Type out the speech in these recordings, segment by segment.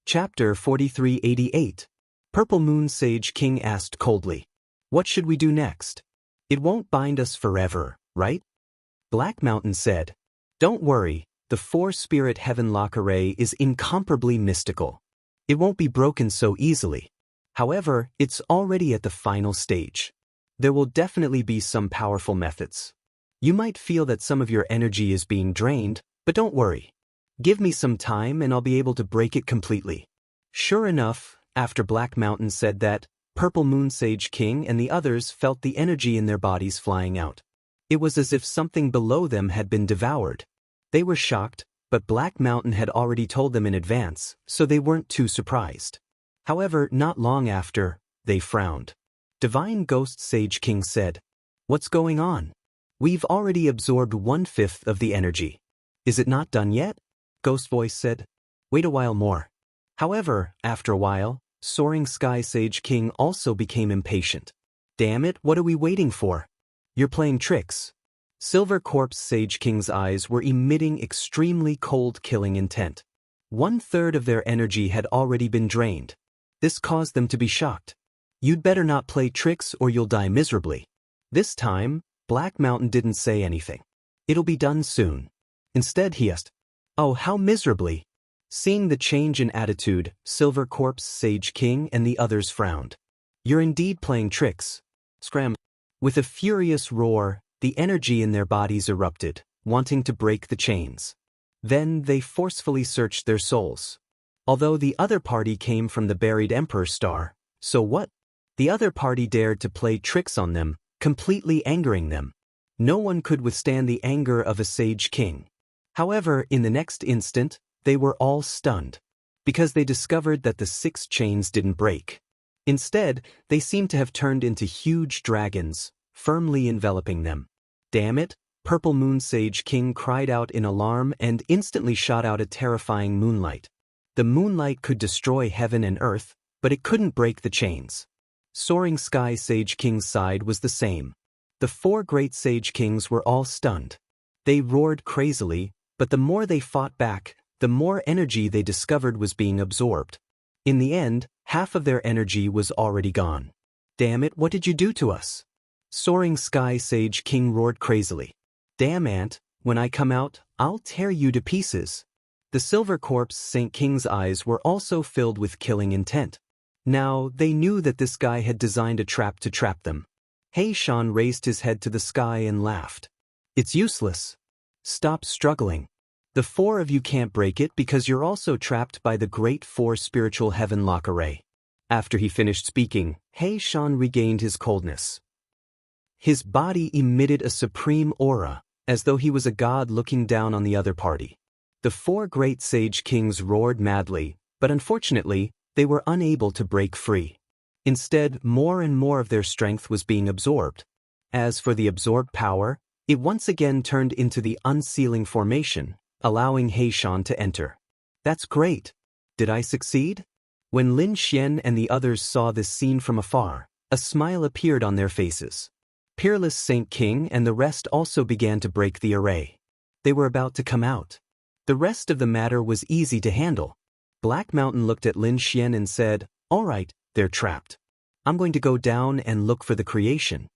Chapter 4388. Purple Moon Sage King asked coldly. What should we do next? It won't bind us forever, right? Black Mountain said. Don't worry, the four-spirit heaven lock array is incomparably mystical. It won't be broken so easily. However, it's already at the final stage. There will definitely be some powerful methods. You might feel that some of your energy is being drained, but don't worry. Give me some time and I'll be able to break it completely. Sure enough, after Black Mountain said that, Purple Moon Sage King and the others felt the energy in their bodies flying out. It was as if something below them had been devoured. They were shocked, but Black Mountain had already told them in advance, so they weren't too surprised. However, not long after, they frowned. Divine Ghost Sage King said, "What's going on? We've already absorbed 1/5 of the energy. Is it not done yet?" Ghost Voice said, "Wait a while more." However, after a while, Soaring Sky Sage King also became impatient. Damn it, what are we waiting for? You're playing tricks. Silver Corpse Sage King's eyes were emitting extremely cold killing intent. 1/3 of their energy had already been drained. This caused them to be shocked. You'd better not play tricks or you'll die miserably. This time, Black Mountain didn't say anything. It'll be done soon. Instead he asked, "Oh, how miserably?" Seeing the change in attitude, Silver Corpse Sage King and the others frowned. "You're indeed playing tricks." Scram. With a furious roar, the energy in their bodies erupted, wanting to break the chains. Then they forcefully searched their souls. Although the other party came from the buried Emperor Star, so what? The other party dared to play tricks on them, completely angering them. No one could withstand the anger of a Sage King. However, in the next instant, they were all stunned, because they discovered that the 6 chains didn't break. Instead, they seemed to have turned into huge dragons, firmly enveloping them. Damn it, Purple Moon Sage King cried out in alarm and instantly shot out a terrifying moonlight. The moonlight could destroy heaven and earth, but it couldn't break the chains. Soaring Sky Sage King's side was the same. The 4 great Sage Kings were all stunned. They roared crazily, but the more they fought back, the more energy they discovered was being absorbed. In the end, half of their energy was already gone. Damn it, what did you do to us? Soaring Sky Sage King roared crazily. Damn Ant, when I come out, I'll tear you to pieces. The Silver Corpse Saint King's eyes were also filled with killing intent. Now, they knew that this guy had designed a trap to trap them. Heishan raised his head to the sky and laughed. It's useless. Stop struggling. The 4 of you can't break it because you're also trapped by the Great 4 Spiritual Heaven Lock Array. After he finished speaking, Heishan regained his coldness. His body emitted a supreme aura, as though he was a god looking down on the other party. The 4 great Sage Kings roared madly, but unfortunately, they were unable to break free. Instead, more and more of their strength was being absorbed. As for the absorbed power, it once again turned into the unsealing formation, allowing Heishan to enter. That's great. Did I succeed? When Lin Xian and the others saw this scene from afar, a smile appeared on their faces. Peerless Saint King and the rest also began to break the array. They were about to come out. The rest of the matter was easy to handle. Black Mountain looked at Lin Xian and said, "All right, they're trapped. I'm going to go down and look for the creation."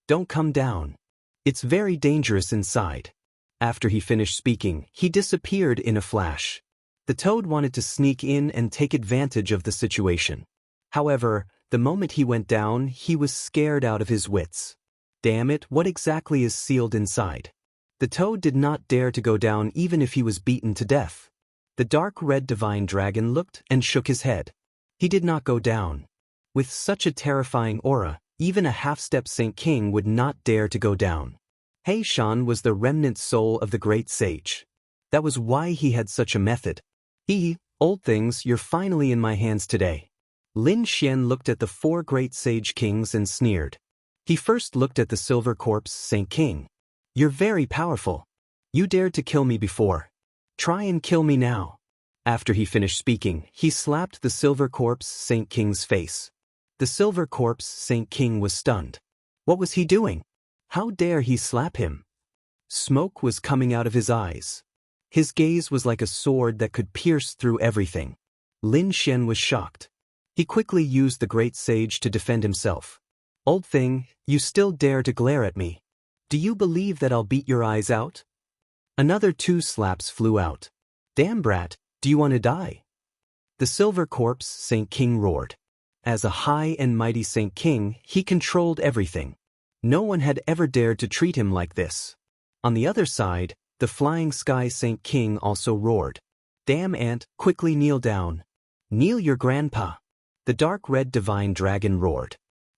"Don't come down. It's very dangerous inside." After he finished speaking, he disappeared in a flash. The toad wanted to sneak in and take advantage of the situation. However, the moment he went down, he was scared out of his wits. Damn it, what exactly is sealed inside? The toad did not dare to go down even if he was beaten to death. The dark red divine dragon looked and shook his head. He did not go down. With such a terrifying aura, even a half-step Saint King would not dare to go down. Heishan was the remnant soul of the great sage. That was why he had such a method. Old things, you're finally in my hands today. Lin Xian looked at the 4 great Sage Kings and sneered. He first looked at the Silver Corpse Saint King. You're very powerful. You dared to kill me before. Try and kill me now. After he finished speaking, he slapped the Silver Corpse Saint King's face. The Silver Corpse Saint King was stunned. What was he doing? How dare he slap him? Smoke was coming out of his eyes. His gaze was like a sword that could pierce through everything. Lin Xian was shocked. He quickly used the great sage to defend himself. Old thing, you still dare to glare at me. Do you believe that I'll beat your eyes out? Another 2 slaps flew out. Damn brat, do you want to die? The silver corpse Saint King roared. As a high and mighty Saint King, he controlled everything. No one had ever dared to treat him like this. On the other side, the flying sky Saint King also roared. Damn ant, quickly kneel down. Kneel your grandpa. The dark red divine dragon roared.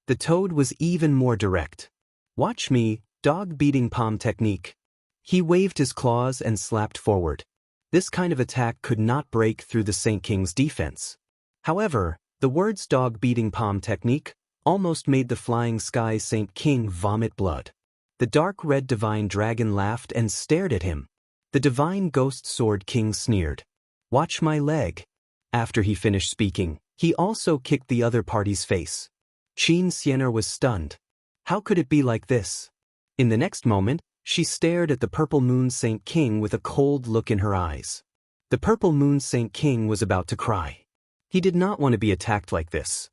The toad was even more direct. Watch me, dog beating palm technique. He waved his claws and slapped forward. This kind of attack could not break through the Saint King's defense. However, the words dog beating palm technique almost made the flying sky Saint King vomit blood. The dark red divine dragon laughed and stared at him. The divine ghost sword king sneered. Watch my leg. After he finished speaking, he also kicked the other party's face. Qin Xianer was stunned. How could it be like this? In the next moment, she stared at the purple moon Saint King with a cold look in her eyes. The purple moon Saint King was about to cry. He did not want to be attacked like this.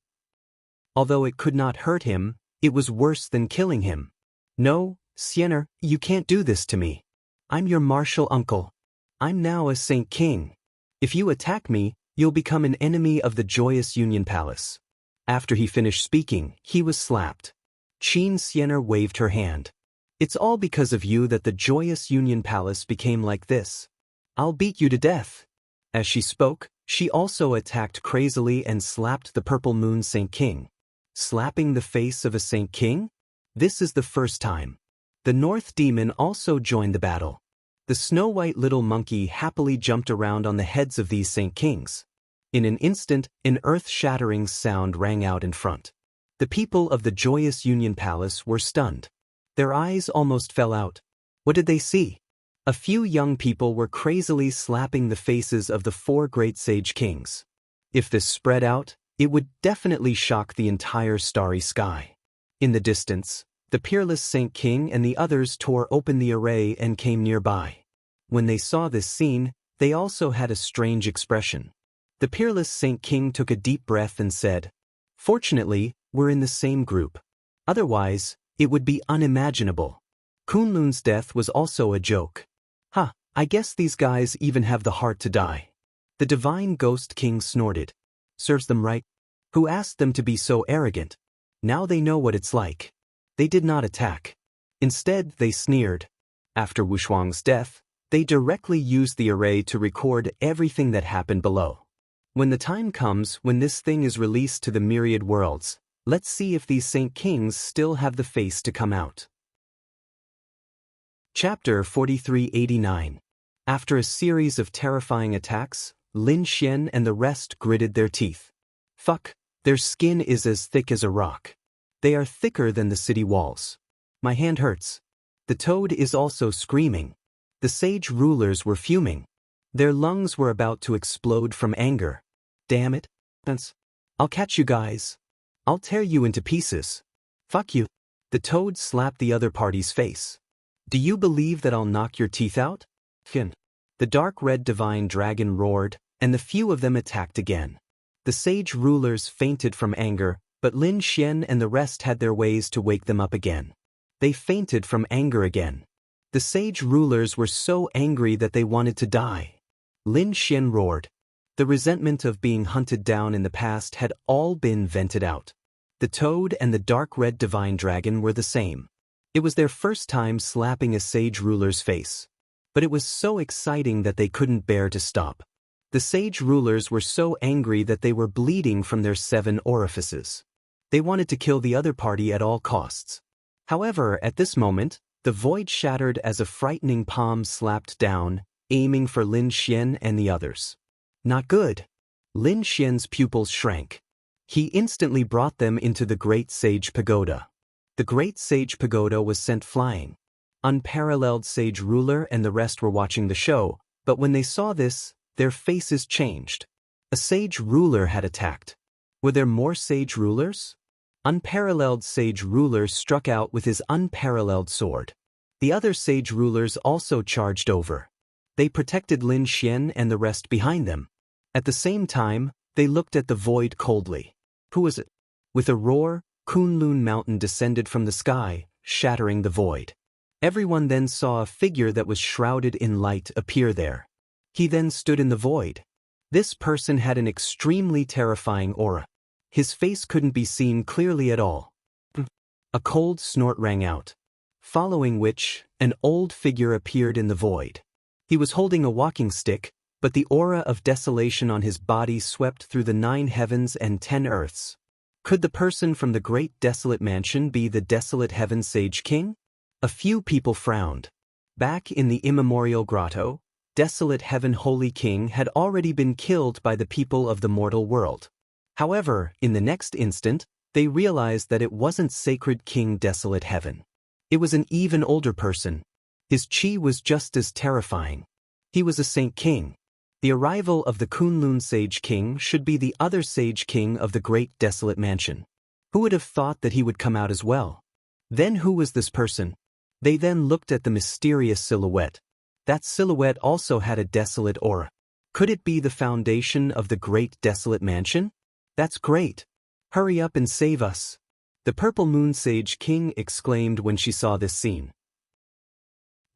Although it could not hurt him, it was worse than killing him. No, Xianer, you can't do this to me. I'm your martial uncle. I'm now a Saint King. If you attack me, you'll become an enemy of the Joyous Union Palace. After he finished speaking, he was slapped. Qin Xianer waved her hand. It's all because of you that the Joyous Union Palace became like this. I'll beat you to death. As she spoke, she also attacked crazily and slapped the purple moon Saint King. Slapping the face of a Saint King? This is the first time. The North Demon also joined the battle. The snow-white little monkey happily jumped around on the heads of these Saint Kings. In an instant, an earth-shattering sound rang out in front. The people of the Joyous Union Palace were stunned. Their eyes almost fell out. What did they see? A few young people were crazily slapping the faces of the 4 great sage kings. If this spread out, it would definitely shock the entire starry sky. In the distance, the peerless Saint King and the others tore open the array and came nearby. When they saw this scene, they also had a strange expression. The peerless Saint King took a deep breath and said, "Fortunately, we're in the same group. Otherwise, it would be unimaginable." Kunlun's death was also a joke. I guess these guys even have the heart to die. The divine ghost king snorted. Serves them right. Who asked them to be so arrogant? Now they know what it's like. They did not attack. Instead, they sneered. After Wushuang's death, they directly used the array to record everything that happened below. When the time comes when this thing is released to the myriad worlds, let's see if these Saint Kings still have the face to come out. Chapter 4389. After a series of terrifying attacks, Lin Xian and the rest gritted their teeth. Fuck, their skin is as thick as a rock. They are thicker than the city walls. My hand hurts. The toad is also screaming. The sage rulers were fuming. Their lungs were about to explode from anger. Damn it. I'll catch you guys. I'll tear you into pieces. Fuck you. The toad slapped the other party's face. Do you believe that I'll knock your teeth out? Fin. The dark red divine dragon roared, and the few of them attacked again. The sage rulers fainted from anger, but Lin Xian and the rest had their ways to wake them up again. They fainted from anger again. The sage rulers were so angry that they wanted to die. Lin Xian roared. The resentment of being hunted down in the past had all been vented out. The toad and the dark red divine dragon were the same. It was their first time slapping a sage ruler's face. But it was so exciting that they couldn't bear to stop. The sage rulers were so angry that they were bleeding from their 7 orifices. They wanted to kill the other party at all costs. However, at this moment, the void shattered as a frightening palm slapped down, aiming for Lin Xian and the others. Not good. Lin Xian's pupils shrank. He instantly brought them into the Great Sage Pagoda. The Great Sage Pagoda was sent flying. Unparalleled Sage Ruler and the rest were watching the show, but when they saw this, their faces changed. A Sage Ruler had attacked. Were there more Sage Rulers? Unparalleled Sage Ruler struck out with his unparalleled sword. The other Sage Rulers also charged over. They protected Lin Xian and the rest behind them. At the same time, They looked at the void coldly. Who was it? With a roar, Kunlun Mountain descended from the sky, shattering the void. Everyone then saw a figure that was shrouded in light appear there. He then stood in the void. This person had an extremely terrifying aura. His face couldn't be seen clearly at all. A cold snort rang out, following which, an old figure appeared in the void. He was holding a walking stick, but the aura of desolation on his body swept through the 9 heavens and 10 earths. Could the person from the great desolate mansion be the desolate heaven sage king? A few people frowned. Back in the immemorial grotto, desolate heaven holy king had already been killed by the people of the mortal world. However, in the next instant, they realized that it wasn't sacred king desolate heaven. It was an even older person. His chi was just as terrifying. He was a saint king. The arrival of the Kunlun sage king should be the other sage king of the great desolate mansion. Who would have thought that he would come out as well? Then who was this person? They then looked at the mysterious silhouette. That silhouette also had a desolate aura. Could it be the foundation of the great desolate mansion? That's great. Hurry up and save us. The Purple Moon Sage King exclaimed when she saw this scene.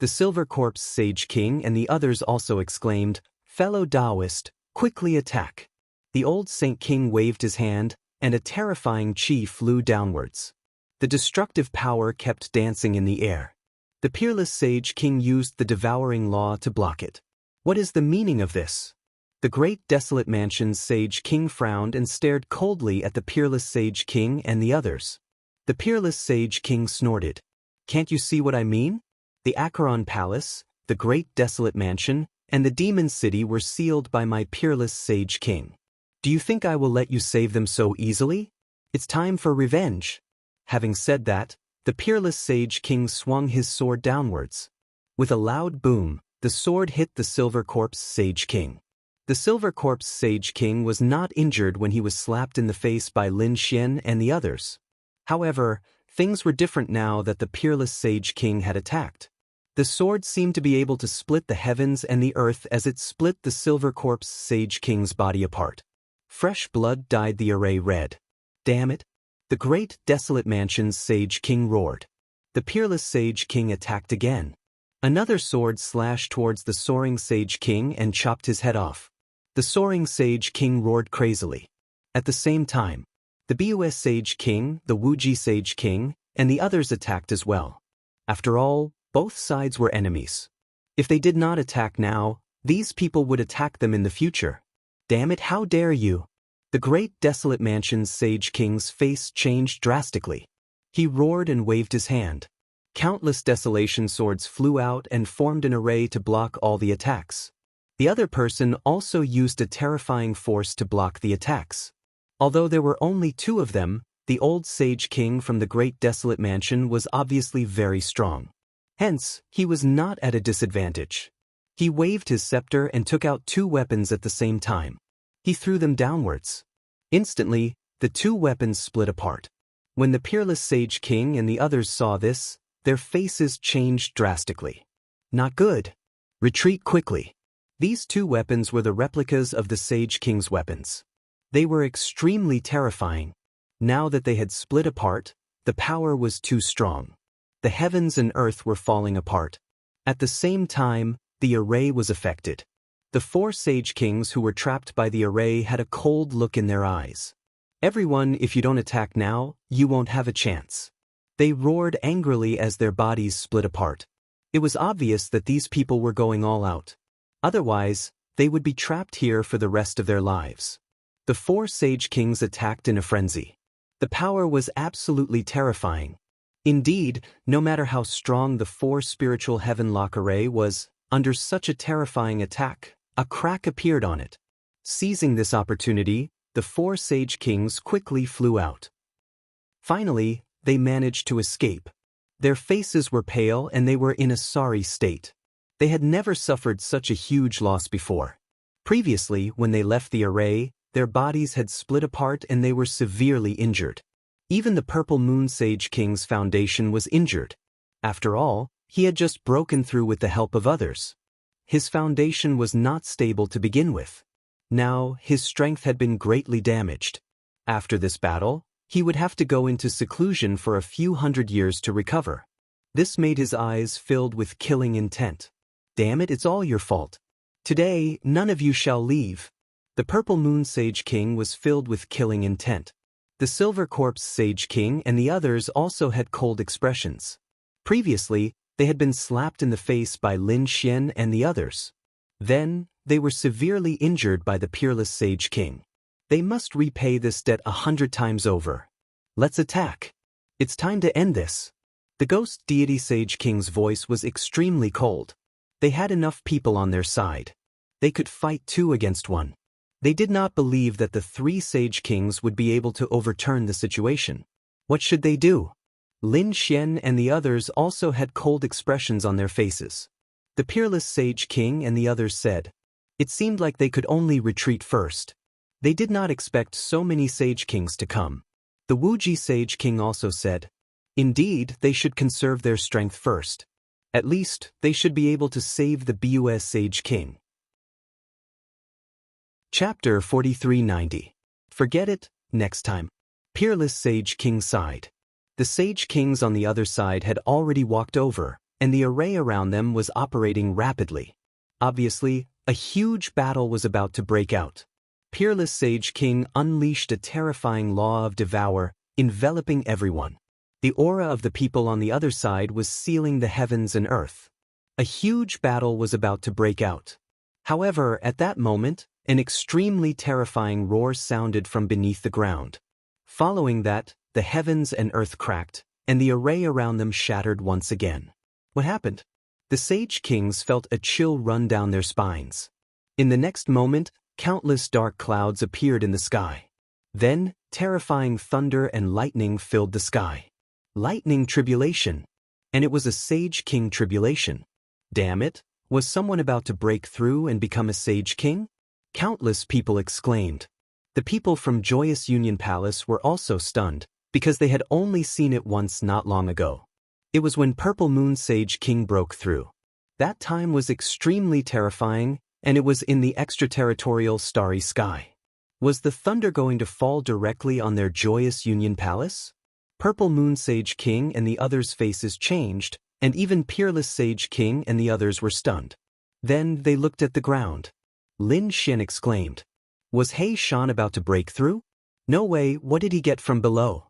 The Silver Corpse Sage King and the others also exclaimed, "Fellow Taoist, quickly attack." The old Saint King waved his hand, and a terrifying chi flew downwards. The destructive power kept dancing in the air. The Peerless Sage King used the Devouring Law to block it. What is the meaning of this? The great desolate mansion's Sage King frowned and stared coldly at the Peerless Sage King and the others. The Peerless Sage King snorted. "Can't you see what I mean? The Acheron Palace, the great desolate mansion, and the Demon City were sealed by my Peerless Sage King. Do you think I will let you save them so easily? It's time for revenge." Having said that, the Peerless Sage King swung his sword downwards. With a loud boom, the sword hit the Silver Corpse Sage King. The Silver Corpse Sage King was not injured when he was slapped in the face by Lin Xian and the others. However, things were different now that the Peerless Sage King had attacked. The sword seemed to be able to split the heavens and the earth as it split the Silver Corpse Sage King's body apart. Fresh blood dyed the array red. Damn it! The great desolate mansion's Sage King roared. The Peerless Sage King attacked again. Another sword slashed towards the Soaring Sage King and chopped his head off. The Soaring Sage King roared crazily. At the same time, the Bus Sage King, the Wuji Sage King, and the others attacked as well. After all, both sides were enemies. If they did not attack now, these people would attack them in the future. Damn it, how dare you! The great desolate mansion's Sage King's face changed drastically. He roared and waved his hand. Countless desolation swords flew out and formed an array to block all the attacks. The other person also used a terrifying force to block the attacks. Although there were only 2 of them, the old Sage King from the great desolate mansion was obviously very strong. Hence, he was not at a disadvantage. He waved his scepter and took out 2 weapons at the same time. He threw them downwards. Instantly, the 2 weapons split apart. When the Peerless Sage King and the others saw this, their faces changed drastically. Not good. Retreat quickly. These 2 weapons were the replicas of the Sage King's weapons. They were extremely terrifying. Now that they had split apart, the power was too strong. The heavens and earth were falling apart. At the same time, the array was affected. The 4 Sage Kings who were trapped by the array had a cold look in their eyes. "Everyone, if you don't attack now, you won't have a chance." They roared angrily as their bodies split apart. It was obvious that these people were going all out. Otherwise, they would be trapped here for the rest of their lives. The 4 Sage Kings attacked in a frenzy. The power was absolutely terrifying. Indeed, no matter how strong the 4 spiritual heavenlock array was, under such a terrifying attack, a crack appeared on it. Seizing this opportunity, the 4 Sage Kings quickly flew out. Finally, they managed to escape. Their faces were pale and they were in a sorry state. They had never suffered such a huge loss before. Previously, when they left the array, their bodies had split apart and they were severely injured. Even the Purple Moon Sage King's foundation was injured. After all, he had just broken through with the help of others. His foundation was not stable to begin with. Now, his strength had been greatly damaged. After this battle, he would have to go into seclusion for a few hundred years to recover. This made his eyes filled with killing intent. Damn it, it's all your fault. Today, none of you shall leave. The Purple Moon Sage King was filled with killing intent. The Silver Corpse Sage King and the others also had cold expressions. Previously, they had been slapped in the face by Lin Xian and the others. Then, they were severely injured by the Peerless Sage King. They must repay this debt 100 times over. Let's attack. It's time to end this. The Ghost Deity Sage King's voice was extremely cold. They had enough people on their side. They could fight 2 against 1. They did not believe that the 3 Sage Kings would be able to overturn the situation. What should they do? Lin Xian and the others also had cold expressions on their faces. The Peerless Sage King and the others said. It seemed like they could only retreat first. They did not expect so many Sage Kings to come. The Wuji Sage King also said. Indeed, they should conserve their strength first. At least, they should be able to save the Bus Sage King. Chapter 4390. Forget it, next time. Peerless Sage King sighed. The Sage Kings on the other side had already walked over, and the array around them was operating rapidly. Obviously, a huge battle was about to break out. Peerless Sage King unleashed a terrifying law of devour, enveloping everyone. The aura of the people on the other side was sealing the heavens and earth. A huge battle was about to break out. However, at that moment, an extremely terrifying roar sounded from beneath the ground. Following that, the heavens and earth cracked, and the array around them shattered once again. What happened? The Sage Kings felt a chill run down their spines. In the next moment, countless dark clouds appeared in the sky. Then, terrifying thunder and lightning filled the sky. Lightning tribulation. And it was a Sage King tribulation. Damn it, was someone about to break through and become a Sage King? Countless people exclaimed. The people from Joyous Union Palace were also stunned, because they had only seen it once not long ago. It was when Purple Moon Sage King broke through. That time was extremely terrifying, and it was in the extraterritorial starry sky. Was the thunder going to fall directly on their Joyous Union Palace? Purple Moon Sage King and the others' faces changed, and even Peerless Sage King and the others were stunned. Then they looked at the ground. Lin Xian exclaimed. Was He Shan about to break through? No way, what did he get from below?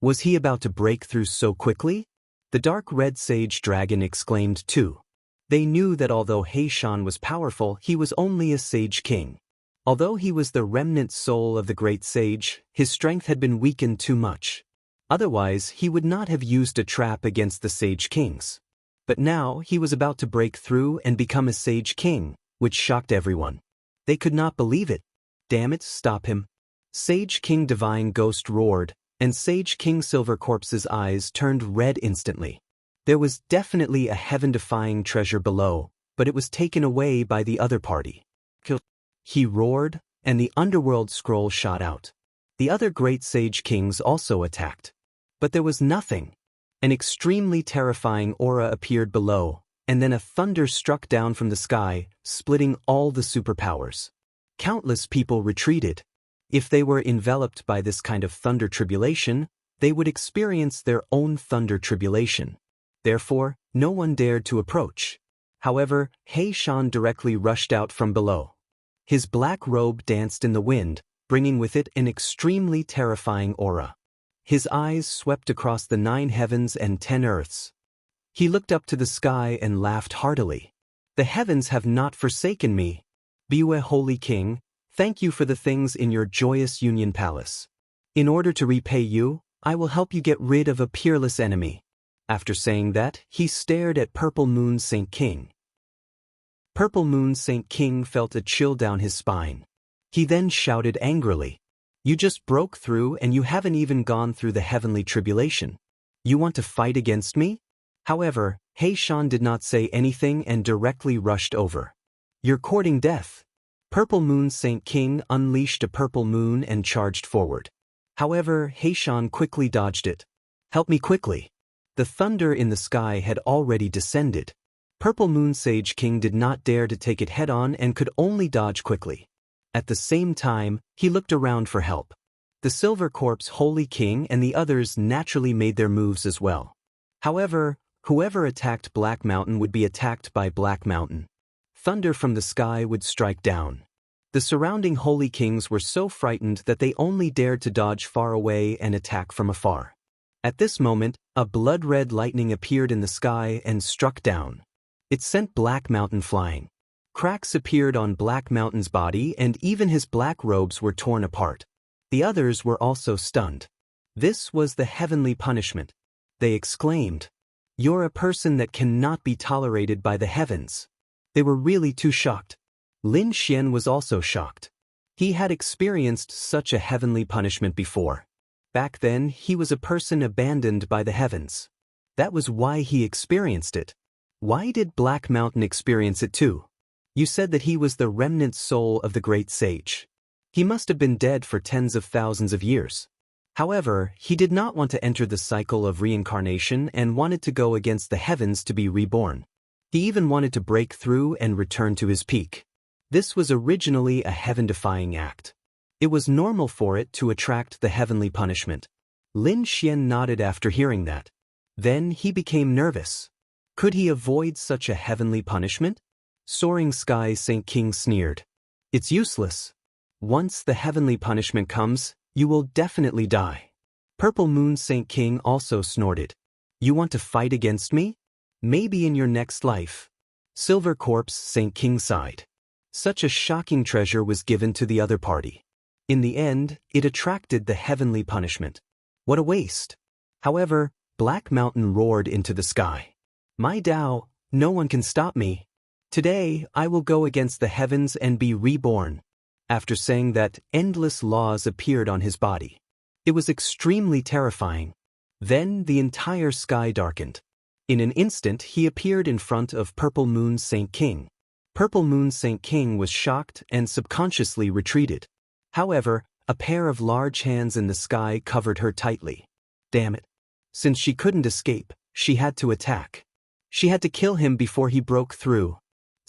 Was he about to break through so quickly? The dark red sage dragon exclaimed too. They knew that although He Shan was powerful, he was only a Sage King. Although he was the remnant soul of the great sage, his strength had been weakened too much. Otherwise, he would not have used a trap against the Sage Kings. But now, he was about to break through and become a Sage King, which shocked everyone. They could not believe it. Damn it, stop him. Sage King Divine Ghost roared, and Sage King Silver Corpse's eyes turned red instantly. There was definitely a heaven-defying treasure below, but it was taken away by the other party. He roared, and the underworld scroll shot out. The other great Sage Kings also attacked. But there was nothing. An extremely terrifying aura appeared below, and then a thunder struck down from the sky, splitting all the superpowers. Countless people retreated. If they were enveloped by this kind of thunder tribulation, they would experience their own thunder tribulation. Therefore, no one dared to approach. However, He Shan directly rushed out from below. His black robe danced in the wind, bringing with it an extremely terrifying aura. His eyes swept across the 9 heavens and 10 earths. He looked up to the sky and laughed heartily. The heavens have not forsaken me. Biwe Holy King, thank you for the things in your Joyous Union Palace. In order to repay you, I will help you get rid of a peerless enemy. After saying that, he stared at Purple Moon Saint King. Purple Moon Saint King felt a chill down his spine. He then shouted angrily. You just broke through and you haven't even gone through the heavenly tribulation. You want to fight against me? However, He Shan did not say anything and directly rushed over. You're courting death. Purple Moon Saint King unleashed a purple moon and charged forward. However, He Shan quickly dodged it. Help me quickly. The thunder in the sky had already descended. Purple Moon Sage King did not dare to take it head-on and could only dodge quickly. At the same time, he looked around for help. The Silver Corpse Holy King and the others naturally made their moves as well. However, whoever attacked Black Mountain would be attacked by Black Mountain. Thunder from the sky would strike down. The surrounding Holy Kings were so frightened that they only dared to dodge far away and attack from afar. At this moment, a blood-red lightning appeared in the sky and struck down. It sent Black Mountain flying. Cracks appeared on Black Mountain's body and even his black robes were torn apart. The others were also stunned. This was the heavenly punishment. They exclaimed, "You're a person that cannot be tolerated by the heavens." They were really too shocked. Lin Xian was also shocked. He had experienced such a heavenly punishment before. Back then, he was a person abandoned by the heavens. That was why he experienced it. Why did Black Mountain experience it too? You said that he was the remnant soul of the great sage. He must have been dead for tens of thousands of years. However, he did not want to enter the cycle of reincarnation and wanted to go against the heavens to be reborn. He even wanted to break through and return to his peak. This was originally a heaven-defying act. It was normal for it to attract the heavenly punishment. Lin Xian nodded after hearing that. Then he became nervous. Could he avoid such a heavenly punishment? Soaring Sky Saint King sneered. It's useless. Once the heavenly punishment comes, you will definitely die. Purple Moon Saint King also snorted. You want to fight against me? Maybe in your next life. Silver Corpse Saint King sighed. Such a shocking treasure was given to the other party. In the end, it attracted the heavenly punishment. What a waste. However, Black Mountain roared into the sky. My Tao, no one can stop me. Today, I will go against the heavens and be reborn. After saying that, endless laws appeared on his body. It was extremely terrifying. Then the entire sky darkened. In an instant, he appeared in front of Purple Moon Saint King. Purple Moon Saint King was shocked and subconsciously retreated. However, a pair of large hands in the sky covered her tightly. Damn it. Since she couldn't escape, she had to attack. She had to kill him before he broke through.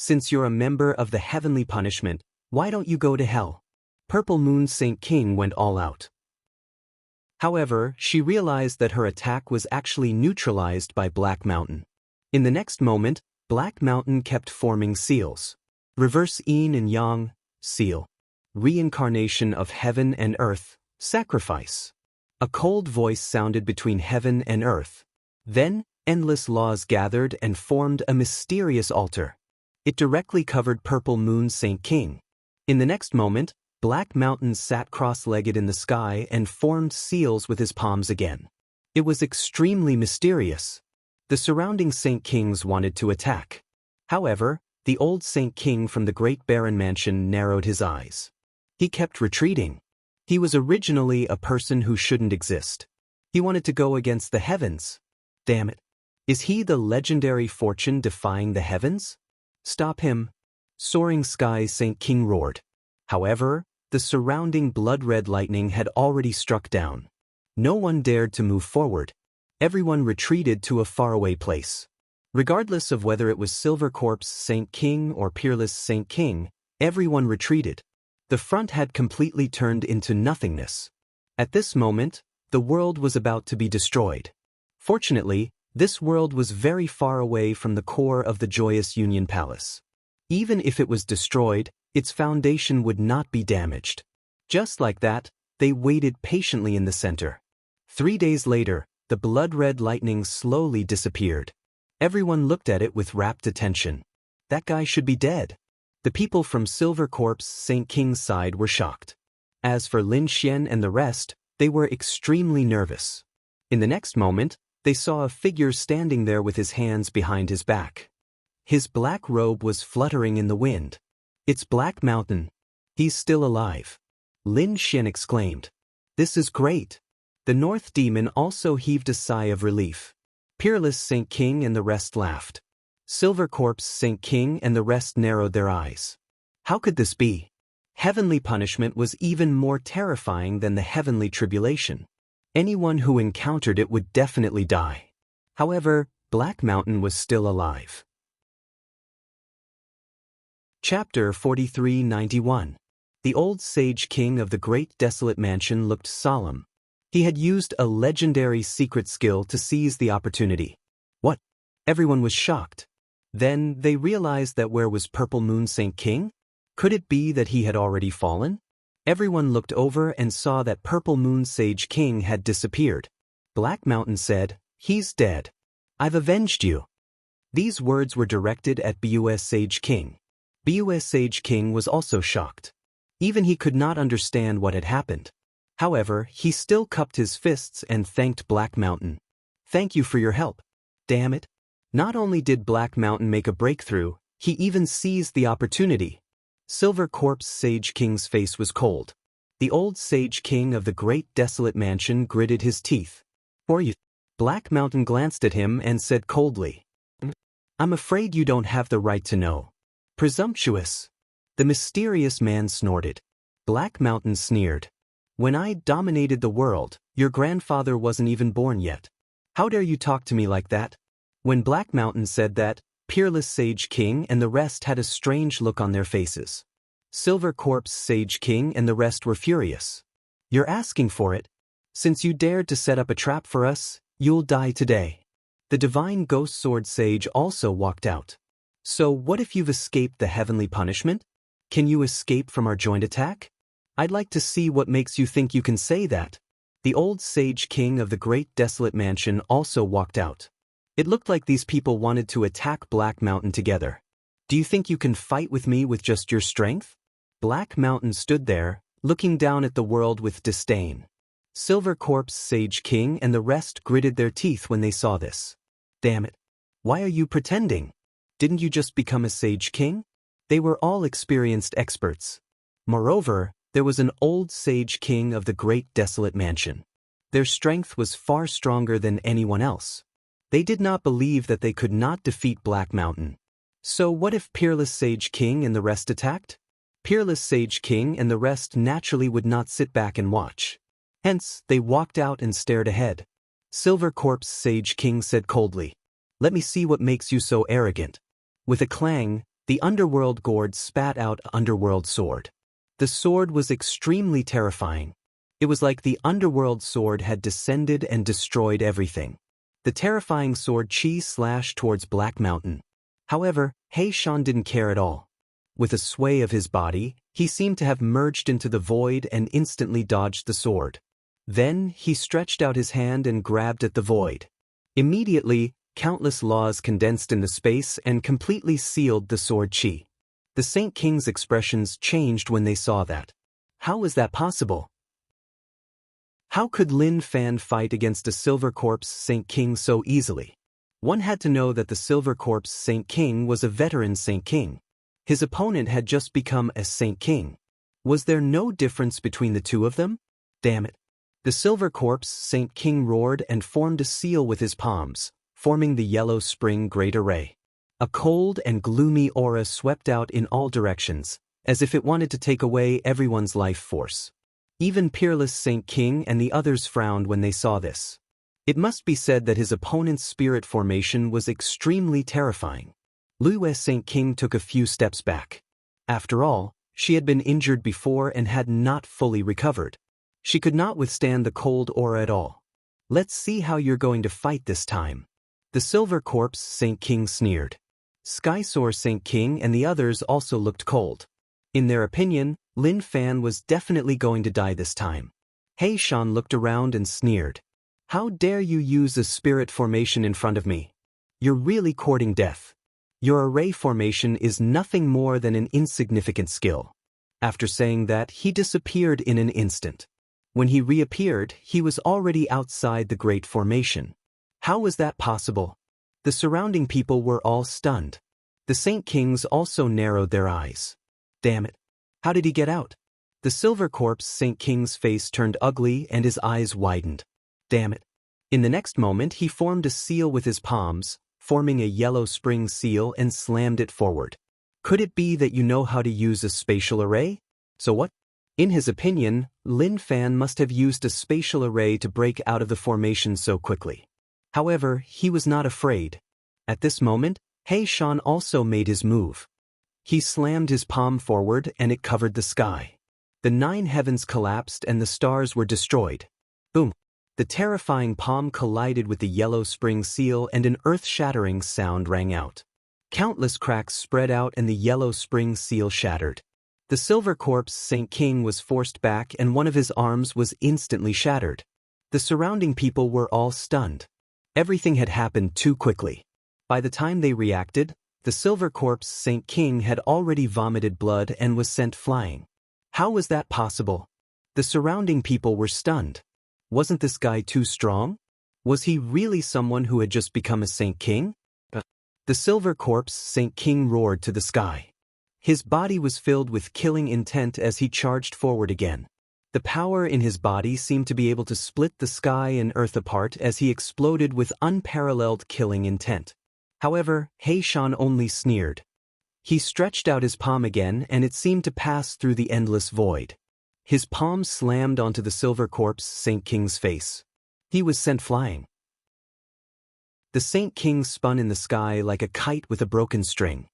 Since you're a member of the heavenly punishment, why don't you go to hell? Purple Moon Saint King went all out. However, she realized that her attack was actually neutralized by Black Mountain. In the next moment, Black Mountain kept forming seals. Reverse yin and yang, seal. Reincarnation of heaven and earth, sacrifice. A cold voice sounded between heaven and earth. Then, endless laws gathered and formed a mysterious altar. It directly covered Purple Moon Saint King. In the next moment, Black Mountain sat cross-legged in the sky and formed seals with his palms again. It was extremely mysterious. The surrounding Saint Kings wanted to attack. However, the old Saint King from the Great Baron Mansion narrowed his eyes. He kept retreating. He was originally a person who shouldn't exist. He wanted to go against the heavens. Damn it. Is he the legendary fortune defying the heavens? Stop him. Soaring Sky Saint King roared. However, the surrounding blood-red lightning had already struck down. No one dared to move forward. Everyone retreated to a faraway place. Regardless of whether it was Silver Corpse Saint King or Peerless Saint King, everyone retreated. The front had completely turned into nothingness. At this moment, the world was about to be destroyed. Fortunately, this world was very far away from the core of the Joyous Union Palace. Even if it was destroyed, its foundation would not be damaged. Just like that, they waited patiently in the center. 3 days later, the blood-red lightning slowly disappeared. Everyone looked at it with rapt attention. That guy should be dead. The people from Silver Corpse Saint King's side were shocked. As for Lin Xian and the rest, they were extremely nervous. In the next moment, they saw a figure standing there with his hands behind his back. His black robe was fluttering in the wind. It's Black Mountain. He's still alive. Lin Xian exclaimed. This is great. The North Demon also heaved a sigh of relief. Peerless Saint King and the rest laughed. Silver Corpse Saint King and the rest narrowed their eyes. How could this be? Heavenly punishment was even more terrifying than the heavenly tribulation. Anyone who encountered it would definitely die. However, Black Mountain was still alive. Chapter 4391. The old sage king of the great desolate mansion looked solemn. He had used a legendary secret skill to seize the opportunity. What? Everyone was shocked. Then they realized that where was Purple Moon Saint King? Could it be that he had already fallen? Everyone looked over and saw that Purple Moon Sage King had disappeared. Black Mountain said, "He's dead. I've avenged you." These words were directed at Bus Sage King. Bus Sage King was also shocked. Even he could not understand what had happened. However, he still cupped his fists and thanked Black Mountain. "Thank you for your help." Damn it. Not only did Black Mountain make a breakthrough, he even seized the opportunity. Silver Corpse Sage King's face was cold. The old Sage King of the great desolate mansion gritted his teeth. "For you." Black Mountain glanced at him and said coldly, "I'm afraid you don't have the right to know." "Presumptuous." The mysterious man snorted. Black Mountain sneered. "When I dominated the world, your grandfather wasn't even born yet. How dare you talk to me like that?" When Black Mountain said that, Peerless Sage King and the rest had a strange look on their faces. Silver Corpse Sage King and the rest were furious. "You're asking for it. Since you dared to set up a trap for us, you'll die today." The Divine Ghost Sword Sage also walked out. "So what if you've escaped the heavenly punishment? Can you escape from our joint attack? I'd like to see what makes you think you can say that." The old Sage King of the great desolate mansion also walked out. It looked like these people wanted to attack Black Mountain together. "Do you think you can fight with me with just your strength?" Black Mountain stood there, looking down at the world with disdain. Silver Corpse Sage King and the rest gritted their teeth when they saw this. "Damn it. Why are you pretending? Didn't you just become a Sage King?" They were all experienced experts. Moreover, there was an old Sage King of the great desolate mansion. Their strength was far stronger than anyone else. They did not believe that they could not defeat Black Mountain. So what if Peerless Sage King and the rest attacked? Peerless Sage King and the rest naturally would not sit back and watch. Hence, they walked out and stared ahead. Silver Corpse Sage King said coldly, "Let me see what makes you so arrogant." With a clang, the Underworld Gourd spat out an Underworld Sword. The sword was extremely terrifying. It was like the Underworld Sword had descended and destroyed everything. The terrifying sword chi slashed towards Black Mountain. However, Hei Shan didn't care at all. With a sway of his body, he seemed to have merged into the void and instantly dodged the sword. Then, he stretched out his hand and grabbed at the void. Immediately, countless laws condensed in the space and completely sealed the sword chi. The Saint King's expressions changed when they saw that. How was that possible? How could Lin Fan fight against a Silver Corpse Saint King so easily? One had to know that the Silver Corpse Saint King was a veteran Saint King. His opponent had just become a Saint King. Was there no difference between the two of them? Damn it. The Silver Corpse Saint King roared and formed a seal with his palms, forming the Yellow Spring Great Array. A cold and gloomy aura swept out in all directions, as if it wanted to take away everyone's life force. Even Peerless Saint King and the others frowned when they saw this. It must be said that his opponent's spirit formation was extremely terrifying. Liyue Saint King took a few steps back. After all, she had been injured before and had not fully recovered. She could not withstand the cold aura at all. "Let's see how you're going to fight this time." The Silver Corpse Saint King sneered. Skysoar Saint King and the others also looked cold. In their opinion, Lin Fan was definitely going to die this time. Hei Shan looked around and sneered. "How dare you use a spirit formation in front of me? You're really courting death. Your array formation is nothing more than an insignificant skill." After saying that, he disappeared in an instant. When he reappeared, he was already outside the Great Formation. How was that possible? The surrounding people were all stunned. The Saint Kings also narrowed their eyes. Damn it. How did he get out? The Silver Corpse Saint King's face turned ugly and his eyes widened. Damn it. In the next moment he formed a seal with his palms, forming a Yellow Spring seal and slammed it forward. Could it be that you know how to use a spatial array? So what? In his opinion, Lin Fan must have used a spatial array to break out of the formation so quickly. However, he was not afraid. At this moment, Hei Shan also made his move. He slammed his palm forward and it covered the sky. The 9 heavens collapsed and the stars were destroyed. Boom! The terrifying palm collided with the yellow spring seal and an earth-shattering sound rang out. Countless cracks spread out and the yellow spring seal shattered. The silver corpse Saint King was forced back and one of his arms was instantly shattered. The surrounding people were all stunned. Everything had happened too quickly. By the time they reacted, the silver corpse Saint King had already vomited blood and was sent flying. How was that possible? The surrounding people were stunned. Wasn't this guy too strong? Was he really someone who had just become a Saint King? The silver corpse Saint King roared to the sky. His body was filled with killing intent as he charged forward again. The power in his body seemed to be able to split the sky and earth apart as he exploded with unparalleled killing intent. However, He Shan only sneered. He stretched out his palm again and it seemed to pass through the endless void. His palm slammed onto the silver corpse Saint King's face. He was sent flying. The Saint King spun in the sky like a kite with a broken string.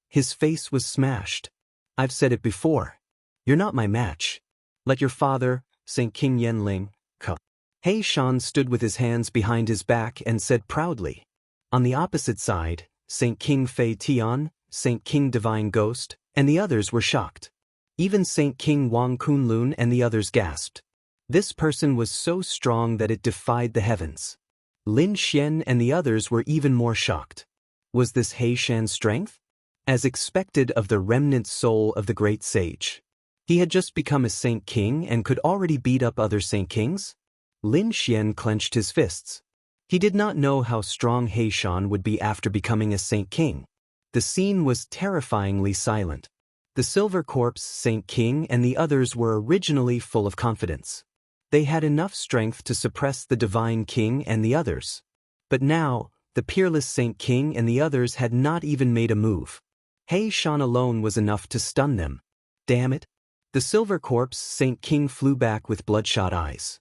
His face was smashed. I've said it before. You're not my match. Let your father, Saint King Yanling, come. He Shan stood with his hands behind his back and said proudly. On the opposite side, Saint King Fei Tian, Saint King Divine Ghost, and the others were shocked. Even Saint King Wang Kunlun and the others gasped. This person was so strong that it defied the heavens. Lin Xian and the others were even more shocked. Was this He Shan's strength? As expected of the remnant soul of the great sage. He had just become a Saint King and could already beat up other Saint Kings? Lin Xian clenched his fists. He did not know how strong He Shan would be after becoming a Saint King. The scene was terrifyingly silent. The silver corpse Saint King and the others were originally full of confidence. They had enough strength to suppress the divine king and the others. But now, the peerless Saint King and the others had not even made a move. He Shan alone was enough to stun them. Damn it! The silver corpse Saint King flew back with bloodshot eyes.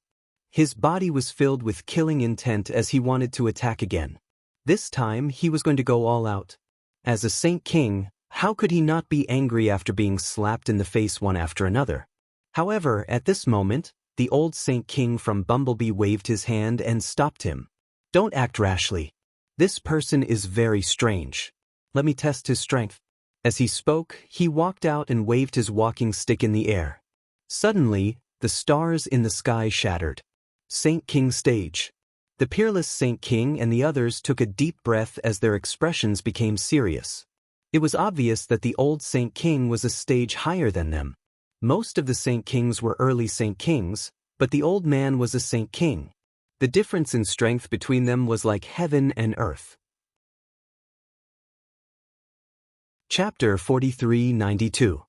His body was filled with killing intent as he wanted to attack again. This time he was going to go all out. As a Saint King, how could he not be angry after being slapped in the face one after another? However, at this moment, the old Saint King from Bumblebee waved his hand and stopped him. Don't act rashly. This person is very strange. Let me test his strength. As he spoke, he walked out and waved his walking stick in the air. Suddenly, the stars in the sky shattered. Saint King stage. The peerless Saint King and the others took a deep breath as their expressions became serious. It was obvious that the old Saint King was a stage higher than them. Most of the Saint Kings were early Saint Kings, but the old man was a Saint King. The difference in strength between them was like heaven and earth. Chapter 4392.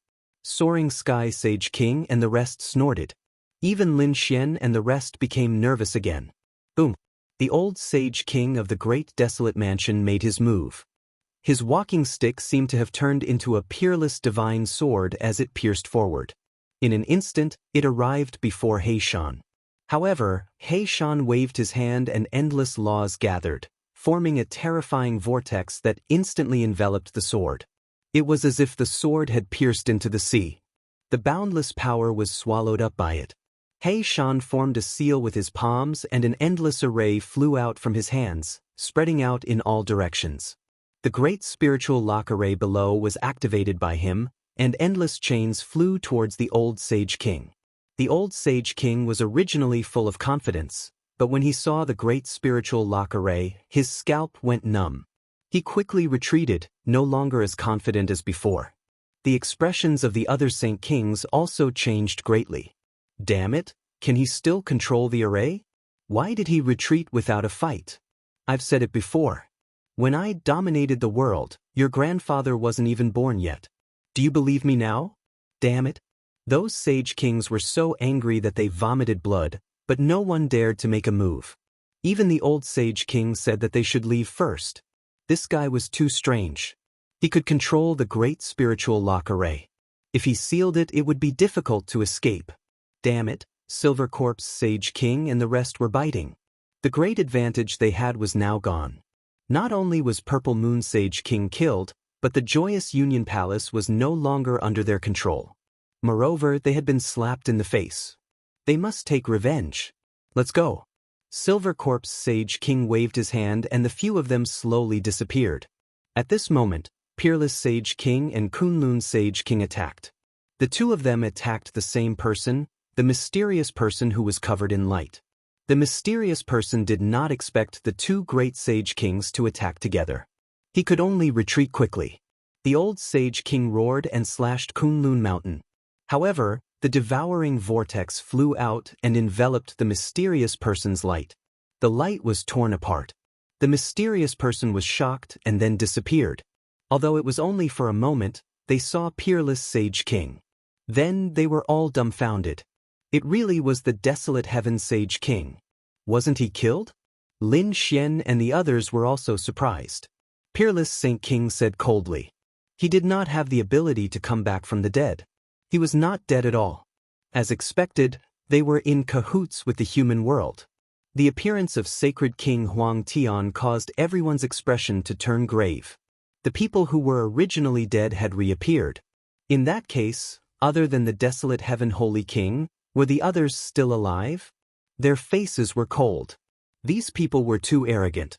Soaring Sky Sage King and the rest snorted. Even Lin Xian and the rest became nervous again. Boom! The old Sage King of the great desolate mansion made his move. His walking stick seemed to have turned into a peerless divine sword as it pierced forward. In an instant, it arrived before He Shan. However, He Shan waved his hand and endless laws gathered, forming a terrifying vortex that instantly enveloped the sword. It was as if the sword had pierced into the sea. The boundless power was swallowed up by it. He Shan formed a seal with his palms and an endless array flew out from his hands, spreading out in all directions. The great spiritual lock array below was activated by him, and endless chains flew towards the old Sage King. The old Sage King was originally full of confidence, but when he saw the great spiritual lock array, his scalp went numb. He quickly retreated, no longer as confident as before. The expressions of the other Saint Kings also changed greatly. Damn it, can he still control the array? Why did he retreat without a fight? I've said it before. When I dominated the world, your grandfather wasn't even born yet. Do you believe me now? Damn it. Those Sage Kings were so angry that they vomited blood, but no one dared to make a move. Even the old Sage King said that they should leave first. This guy was too strange. He could control the great spiritual lock array. If he sealed it, it would be difficult to escape. Damn it, Silver Corpse Sage King and the rest were biting. The great advantage they had was now gone. Not only was Purple Moon Sage King killed, but the joyous Union Palace was no longer under their control. Moreover, they had been slapped in the face. They must take revenge. Let's go. Silver Corpse Sage King waved his hand and the few of them slowly disappeared. At this moment, Peerless Sage King and Kunlun Sage King attacked. The two of them attacked the same person, the mysterious person who was covered in light. The mysterious person did not expect the two great Sage Kings to attack together. He could only retreat quickly. The old Sage King roared and slashed Kunlun Mountain. However, the devouring vortex flew out and enveloped the mysterious person's light. The light was torn apart. The mysterious person was shocked and then disappeared. Although it was only for a moment, they saw Peerless Sage King. Then they were all dumbfounded. It really was the desolate Heaven Sage King. Wasn't he killed? Lin Xian and the others were also surprised. Peerless Saint King said coldly. He did not have the ability to come back from the dead. He was not dead at all. As expected, they were in cahoots with the human world. The appearance of Sacred King Huang Tian caused everyone's expression to turn grave. The people who were originally dead had reappeared. In that case, other than the desolate Heaven Holy King, were the others still alive? Their faces were cold. These people were too arrogant.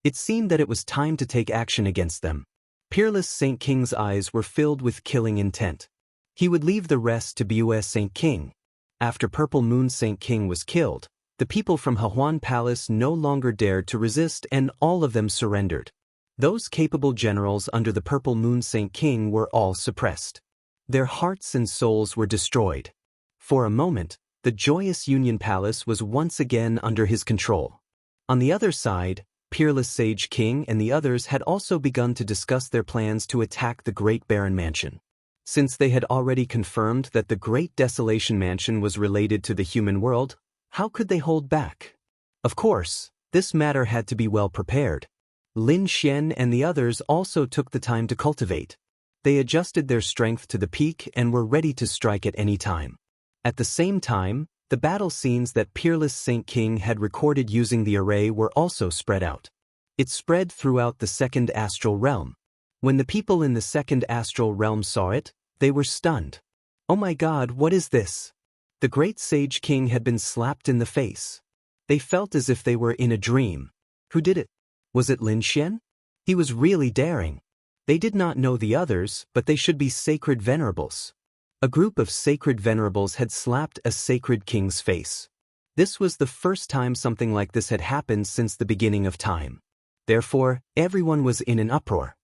It seemed that it was time to take action against them. Peerless Saint King's eyes were filled with killing intent. He would leave the rest to BOS Saint King. After Purple Moon Saint King was killed, the people from Hehuan Palace no longer dared to resist and all of them surrendered. Those capable generals under the Purple Moon Saint King were all suppressed. Their hearts and souls were destroyed. For a moment, the joyous Union Palace was once again under his control. On the other side, Peerless Sage King and the others had also begun to discuss their plans to attack the Great Barren Mansion. Since they had already confirmed that the Great Desolation Mansion was related to the human world, how could they hold back? Of course, this matter had to be well prepared. Lin Xian and the others also took the time to cultivate. They adjusted their strength to the peak and were ready to strike at any time. At the same time, the battle scenes that Peerless Saint King had recorded using the array were also spread out. It spread throughout the second astral realm. When the people in the second astral realm saw it, they were stunned. Oh my God, what is this? The great Sage King had been slapped in the face. They felt as if they were in a dream. Who did it? Was it Lin Xian? He was really daring. They did not know the others, but they should be sacred venerables. A group of sacred venerables had slapped a sacred king's face. This was the first time something like this had happened since the beginning of time. Therefore, everyone was in an uproar.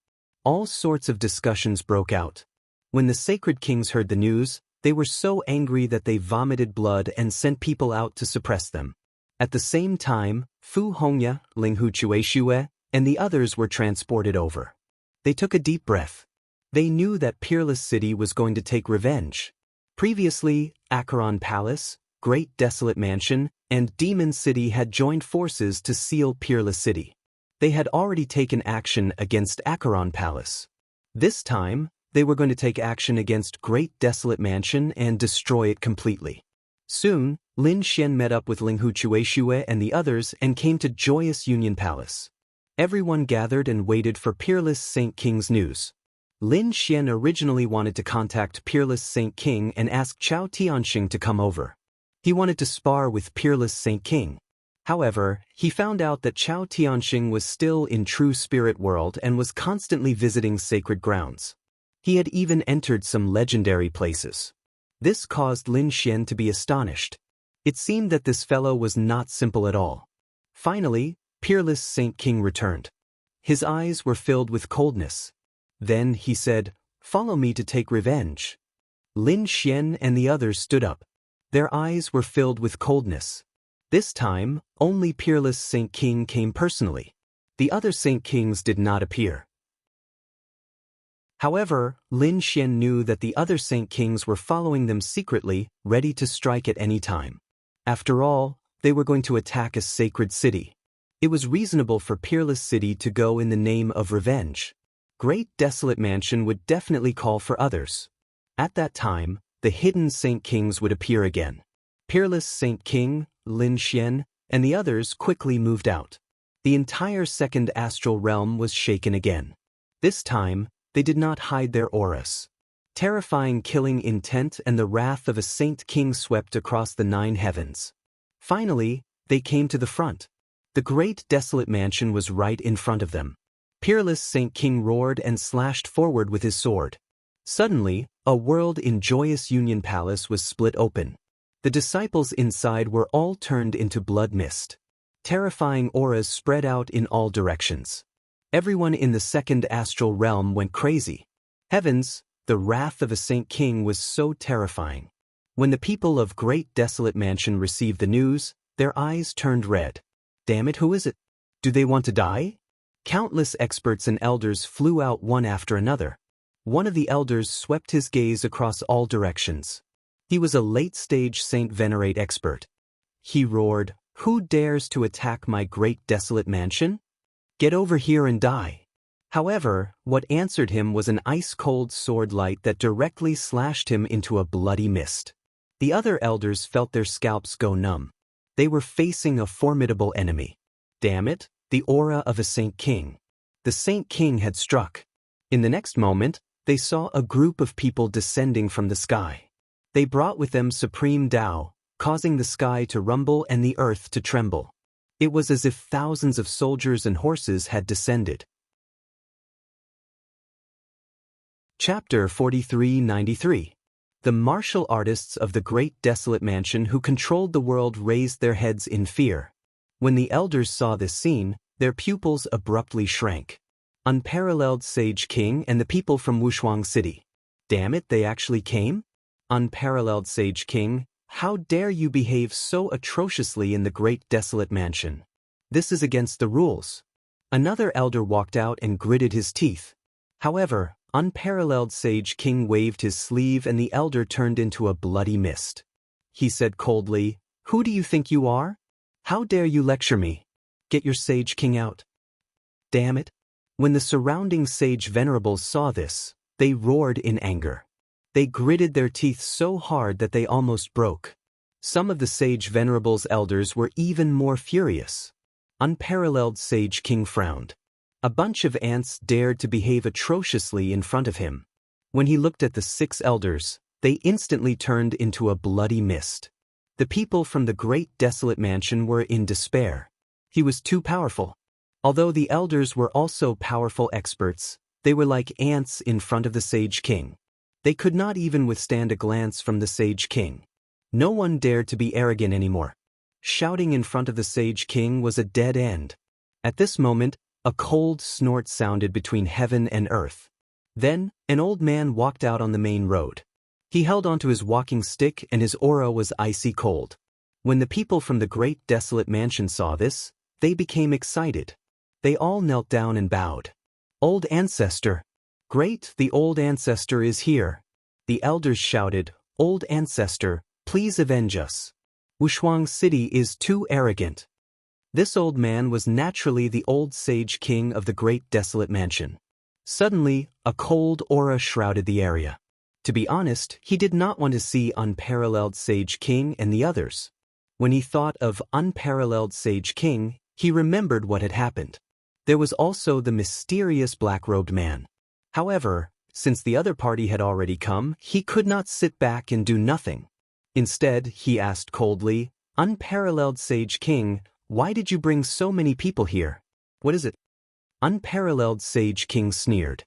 All sorts of discussions broke out. When the sacred kings heard the news, they were so angry that they vomited blood and sent people out to suppress them. At the same time, Fu Hongya, Linghu Chueshue, and the others were transported over. They took a deep breath. They knew that Peerless City was going to take revenge. Previously, Acheron Palace, Great Desolate Mansion, and Demon City had joined forces to seal Peerless City. They had already taken action against Acheron Palace. This time, they were going to take action against Great Desolate Mansion and destroy it completely. Soon, Lin Xian met up with Linghu Chueshue and the others and came to Joyous Union Palace. Everyone gathered and waited for Peerless Saint King's news. Lin Xian originally wanted to contact Peerless Saint King and ask Chao Tianxing to come over. He wanted to spar with Peerless Saint King. However, he found out that Chao Tianxing was still in True Spirit World and was constantly visiting sacred grounds. He had even entered some legendary places. This caused Lin Xian to be astonished. It seemed that this fellow was not simple at all. Finally, Peerless Saint King returned. His eyes were filled with coldness. Then he said, "Follow me to take revenge." Lin Xian and the others stood up. Their eyes were filled with coldness. This time, only Peerless Saint King came personally. The other Saint Kings did not appear. However, Lin Xian knew that the other Saint Kings were following them secretly, ready to strike at any time. After all, they were going to attack a sacred city. It was reasonable for Peerless City to go in the name of revenge. Great Desolate Mansion would definitely call for others. At that time, the hidden Saint Kings would appear again. Peerless Saint King, Lin Xian, and the others quickly moved out. The entire second astral realm was shaken again. This time, they did not hide their auras. Terrifying killing intent and the wrath of a Saint King swept across the 9 heavens. Finally, they came to the front. The great desolate mansion was right in front of them. Peerless Saint King roared and slashed forward with his sword. Suddenly, a world in joyous Union Palace was split open. The disciples inside were all turned into blood mist. Terrifying auras spread out in all directions. Everyone in the second astral realm went crazy. Heavens, the wrath of a Saint King was so terrifying. When the people of Great Desolate Mansion received the news, their eyes turned red. Damn it, who is it? Do they want to die? Countless experts and elders flew out one after another. One of the elders swept his gaze across all directions. He was a late-stage Saint Venerate expert. He roared, "Who dares to attack my Great Desolate Mansion? Get over here and die." However, what answered him was an ice-cold sword light that directly slashed him into a bloody mist. The other elders felt their scalps go numb. They were facing a formidable enemy. Damn it, the aura of a Saint King. The Saint King had struck. In the next moment, they saw a group of people descending from the sky. They brought with them supreme Tao, causing the sky to rumble and the earth to tremble. It was as if thousands of soldiers and horses had descended. Chapter 4393. The martial artists of the Great Desolate Mansion who controlled the world raised their heads in fear. When the elders saw this scene, their pupils abruptly shrank. Unparalleled Sage King and the people from Wushuang City. Damn it, they actually came? Unparalleled Sage King, how dare you behave so atrociously in the Great Desolate Mansion? This is against the rules. Another elder walked out and gritted his teeth. However, Unparalleled Sage King waved his sleeve and the elder turned into a bloody mist. He said coldly, "Who do you think you are? How dare you lecture me? Get your Sage King out." Damn it. When the surrounding Sage Venerables saw this, they roared in anger. They gritted their teeth so hard that they almost broke. Some of the Sage Venerables' elders were even more furious. Unparalleled Sage King frowned. A bunch of ants dared to behave atrociously in front of him. When he looked at the 6 elders, they instantly turned into a bloody mist. The people from the Great Desolate Mansion were in despair. He was too powerful. Although the elders were also powerful experts, they were like ants in front of the Sage King. They could not even withstand a glance from the Sage King. No one dared to be arrogant anymore. Shouting in front of the Sage King was a dead end. At this moment, a cold snort sounded between heaven and earth. Then, an old man walked out on the main road. He held onto his walking stick and his aura was icy cold. When the people from the Great Desolate Mansion saw this, they became excited. They all knelt down and bowed. "Old Ancestor! Great, the Old Ancestor is here!" The elders shouted, "Old Ancestor, please avenge us. Wushuang City is too arrogant." This old man was naturally the old Sage King of the Great Desolate Mansion. Suddenly, a cold aura shrouded the area. To be honest, he did not want to see Unparalleled Sage King and the others. When he thought of Unparalleled Sage King, he remembered what had happened. There was also the mysterious black-robed man. However, since the other party had already come, he could not sit back and do nothing. Instead, he asked coldly, "Unparalleled Sage King, why did you bring so many people here? What is it?" Unparalleled Sage King sneered.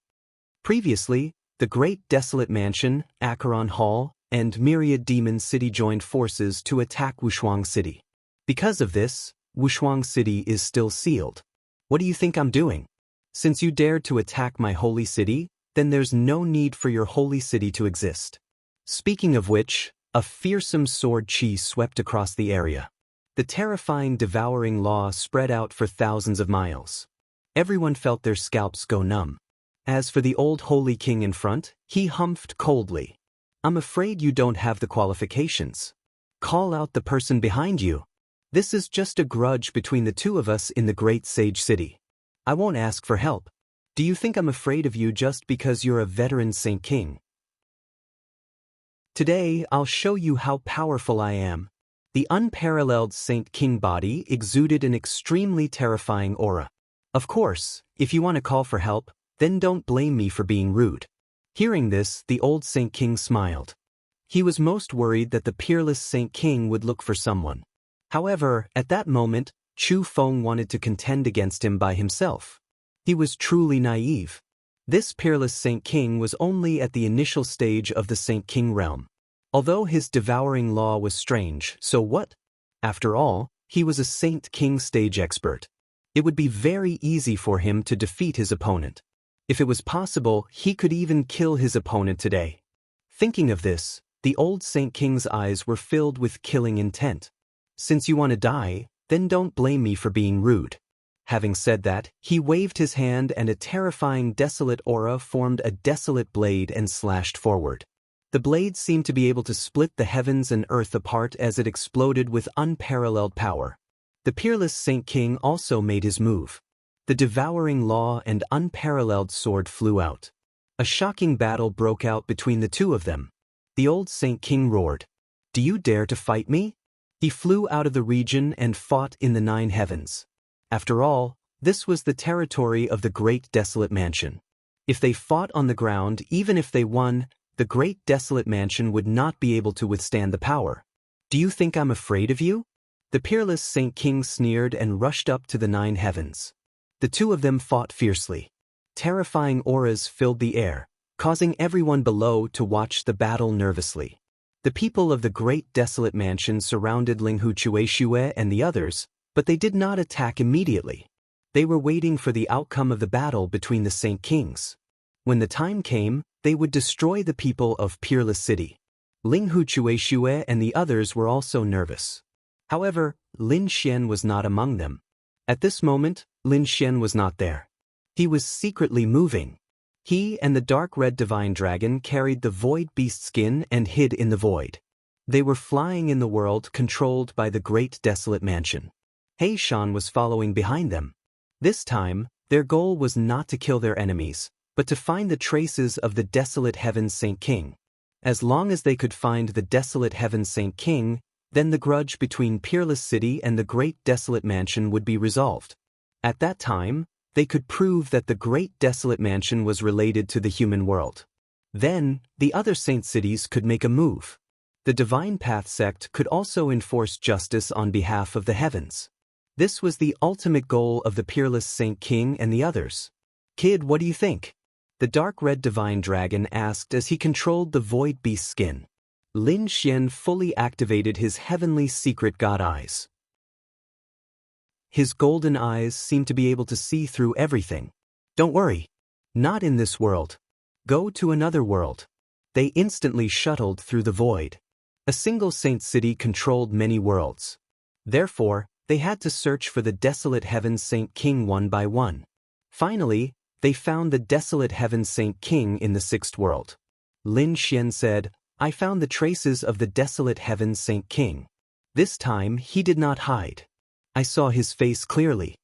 Previously, the Great Desolate Mansion, Acheron Hall, and Myriad Demon City joined forces to attack Wushuang City. Because of this, Wushuang City is still sealed. What do you think I'm doing? Since you dared to attack my holy city, then there's no need for your holy city to exist. Speaking of which, a fearsome sword chi swept across the area. The terrifying devouring law spread out for thousands of miles. Everyone felt their scalps go numb. As for the old holy king in front, he humphed coldly. "I'm afraid you don't have the qualifications. Call out the person behind you. This is just a grudge between the two of us in the great sage city. I won't ask for help. Do you think I'm afraid of you just because you're a veteran Saint King? Today, I'll show you how powerful I am." The unparalleled Saint King body exuded an extremely terrifying aura. Of course, if you want to call for help, then don't blame me for being rude. Hearing this, the old Saint King smiled. He was most worried that the peerless Saint King would look for someone. However, at that moment, Chu Feng wanted to contend against him by himself. He was truly naive. This peerless Saint King was only at the initial stage of the Saint King realm. Although his devouring law was strange, so what? After all, he was a Saint King stage expert. It would be very easy for him to defeat his opponent. If it was possible, he could even kill his opponent today. Thinking of this, the old Saint King's eyes were filled with killing intent. Since you want to die, then don't blame me for being rude. Having said that, he waved his hand and a terrifying desolate aura formed a desolate blade and slashed forward. The blade seemed to be able to split the heavens and earth apart as it exploded with unparalleled power. The peerless Saint King also made his move. The devouring law and unparalleled sword flew out. A shocking battle broke out between the two of them. The old Saint King roared, "Do you dare to fight me?" He flew out of the region and fought in the 9 heavens. After all, this was the territory of the Great Desolate Mansion. If they fought on the ground, even if they won, the Great Desolate Mansion would not be able to withstand the power. "Do you think I'm afraid of you?" The peerless Saint King sneered and rushed up to the 9 heavens. The two of them fought fiercely. Terrifying auras filled the air, causing everyone below to watch the battle nervously. The people of the Great Desolate Mansion surrounded Linghu Chueshue and the others, but they did not attack immediately. They were waiting for the outcome of the battle between the Saint Kings. When the time came, they would destroy the people of Peerless City. Linghu Chueshue and the others were also nervous. However, Lin Xian was not among them. At this moment, Lin Xian was not there. He was secretly moving. He and the dark red divine dragon carried the void beast skin and hid in the void. They were flying in the world controlled by the Great Desolate Mansion. He Shan was following behind them. This time, their goal was not to kill their enemies, but to find the traces of the Desolate Heaven's Saint King. As long as they could find the Desolate Heaven's Saint King, then the grudge between Peerless City and the Great Desolate Mansion would be resolved. At that time, they could prove that the Great Desolate Mansion was related to the human world. Then, the other saint cities could make a move. The Divine Path sect could also enforce justice on behalf of the heavens. This was the ultimate goal of the peerless Saint King and the others. "Kid, what do you think?" The dark red divine dragon asked as he controlled the void beast skin. Lin Xian fully activated his heavenly secret god eyes. His golden eyes seemed to be able to see through everything. "Don't worry. Not in this world. Go to another world." They instantly shuttled through the void. A single saint city controlled many worlds. Therefore, they had to search for the Desolate Heaven's Saint King one by one. Finally, they found the Desolate Heaven's Saint King in the 6th world. Lin Xian said, "I found the traces of the Desolate Heaven's Saint King." This time, he did not hide. I saw his face clearly.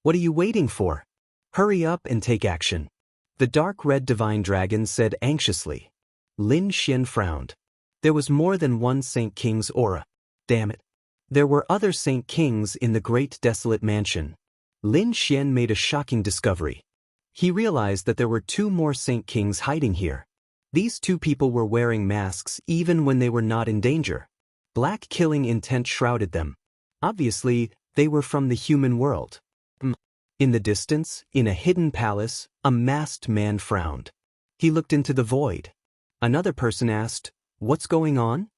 "What are you waiting for? Hurry up and take action." The dark red divine dragon said anxiously. Lin Xian frowned. There was more than one Saint King's aura. Damn it. There were other Saint Kings in the Great Desolate Mansion. Lin Xian made a shocking discovery. He realized that there were 2 more Saint Kings hiding here. These 2 people were wearing masks even when they were not in danger. Black killing intent shrouded them. Obviously, they were from the human world. In the distance, in a hidden palace, a masked man frowned. He looked into the void. Another person asked, "What's going on?"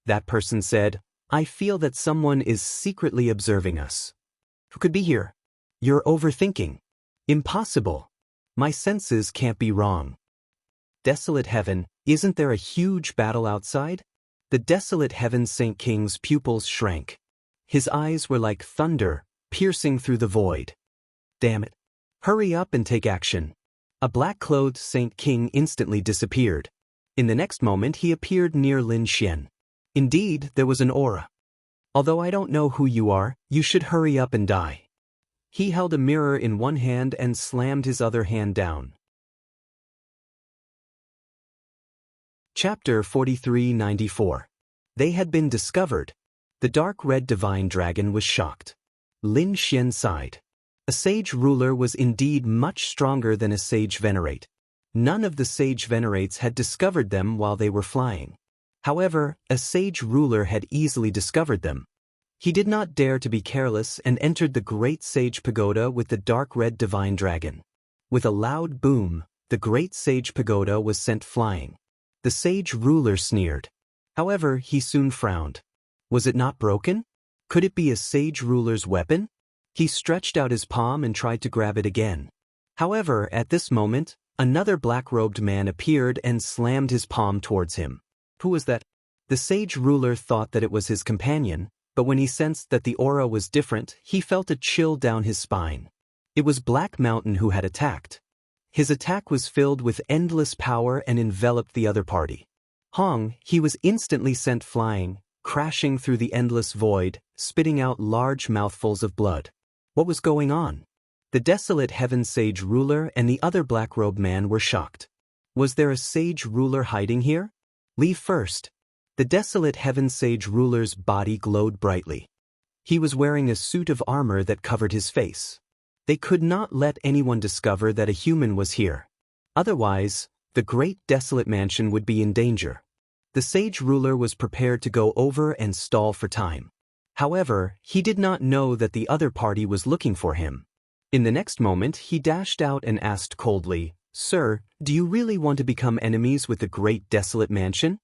That person said, "I feel that someone is secretly observing us." "Who could be here?" "You're overthinking." "Impossible. My senses can't be wrong." Desolate Heaven, isn't there a huge battle outside? The Desolate Heaven Saint King's pupils shrank. His eyes were like thunder, piercing through the void. Damn it. Hurry up and take action. A black-clothed Saint King instantly disappeared. In the next moment he appeared near Lin Xian. Indeed, there was an aura. "Although I don't know who you are, you should hurry up and die." He held a mirror in one hand and slammed his other hand down. Chapter 4394. They had been discovered. The dark red divine dragon was shocked. Lin Xian sighed. A sage ruler was indeed much stronger than a sage venerate. None of the sage venerates had discovered them while they were flying. However, a sage ruler had easily discovered them. He did not dare to be careless and entered the great sage pagoda with the dark red divine dragon. With a loud boom, the great sage pagoda was sent flying. The sage ruler sneered. However, he soon frowned. Was it not broken? Could it be a sage ruler's weapon? He stretched out his palm and tried to grab it again. However, at this moment, another black-robed man appeared and slammed his palm towards him. Who was that? The sage ruler thought that it was his companion, but when he sensed that the aura was different, he felt a chill down his spine. It was Black Mountain who had attacked. His attack was filled with endless power and enveloped the other party. He was instantly sent flying, crashing through the endless void, spitting out large mouthfuls of blood. What was going on? The desolate heaven sage ruler and the other black-robed man were shocked. Was there a sage ruler hiding here? Leave first. The desolate heaven sage ruler's body glowed brightly. He was wearing a suit of armor that covered his face. They could not let anyone discover that a human was here. Otherwise, the great desolate mansion would be in danger. The sage ruler was prepared to go over and stall for time. However, he did not know that the other party was looking for him. In the next moment, he dashed out and asked coldly, "Sir, do you really want to become enemies with the great desolate mansion?"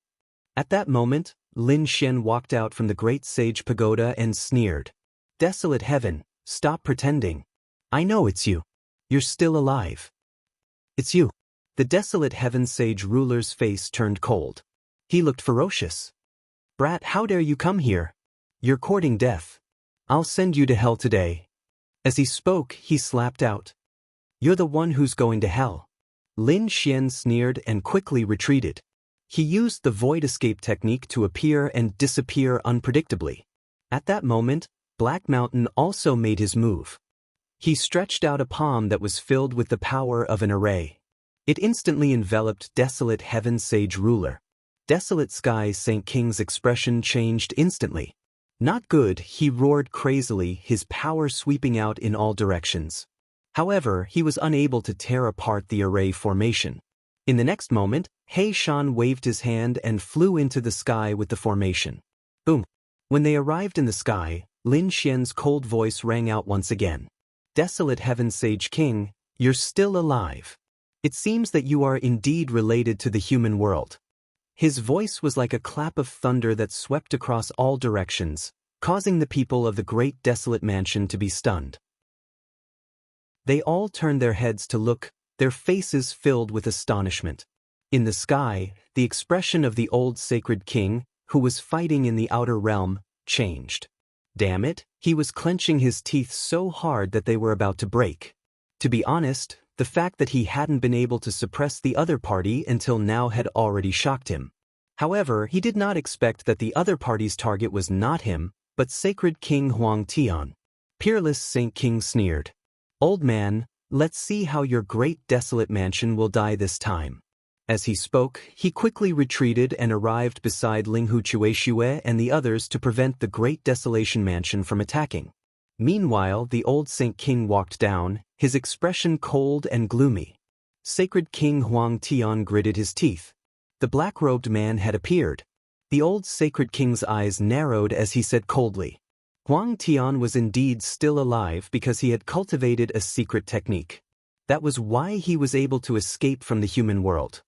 At that moment, Lin Xian walked out from the great sage pagoda and sneered. "Desolate heaven, stop pretending. I know it's you. You're still alive. It's you." The desolate heaven sage ruler's face turned cold. He looked ferocious. "Brat, how dare you come here? You're courting death. I'll send you to hell today." As he spoke, he slapped out, "You're the one who's going to hell." Lin Xian sneered and quickly retreated. He used the void escape technique to appear and disappear unpredictably. At that moment, Black Mountain also made his move. He stretched out a palm that was filled with the power of an array. It instantly enveloped desolate heaven sage ruler. Desolate sky Saint King's expression changed instantly. Not good, he roared crazily, his power sweeping out in all directions. However, he was unable to tear apart the array formation. In the next moment, He Shan waved his hand and flew into the sky with the formation. Boom! When they arrived in the sky, Lin Xian's cold voice rang out once again. "Desolate heaven sage king, you're still alive. It seems that you are indeed related to the human world." His voice was like a clap of thunder that swept across all directions, causing the people of the great desolate mansion to be stunned. They all turned their heads to look, their faces filled with astonishment. In the sky, the expression of the old sacred king, who was fighting in the outer realm, changed. Damn it, he was clenching his teeth so hard that they were about to break. To be honest, the fact that he hadn't been able to suppress the other party until now had already shocked him. However, he did not expect that the other party's target was not him, but Sacred King Huang Tian. Peerless Saint King sneered. "Old man, let's see how your great desolate mansion will die this time." As he spoke, he quickly retreated and arrived beside Linghu Chueshue and the others to prevent the great desolation mansion from attacking. Meanwhile, the old Saint King walked down, his expression cold and gloomy. Sacred King Huang Tian gritted his teeth. The black-robed man had appeared. The old Sacred King's eyes narrowed as he said coldly. Huang Tian was indeed still alive because he had cultivated a secret technique. That was why he was able to escape from the human world.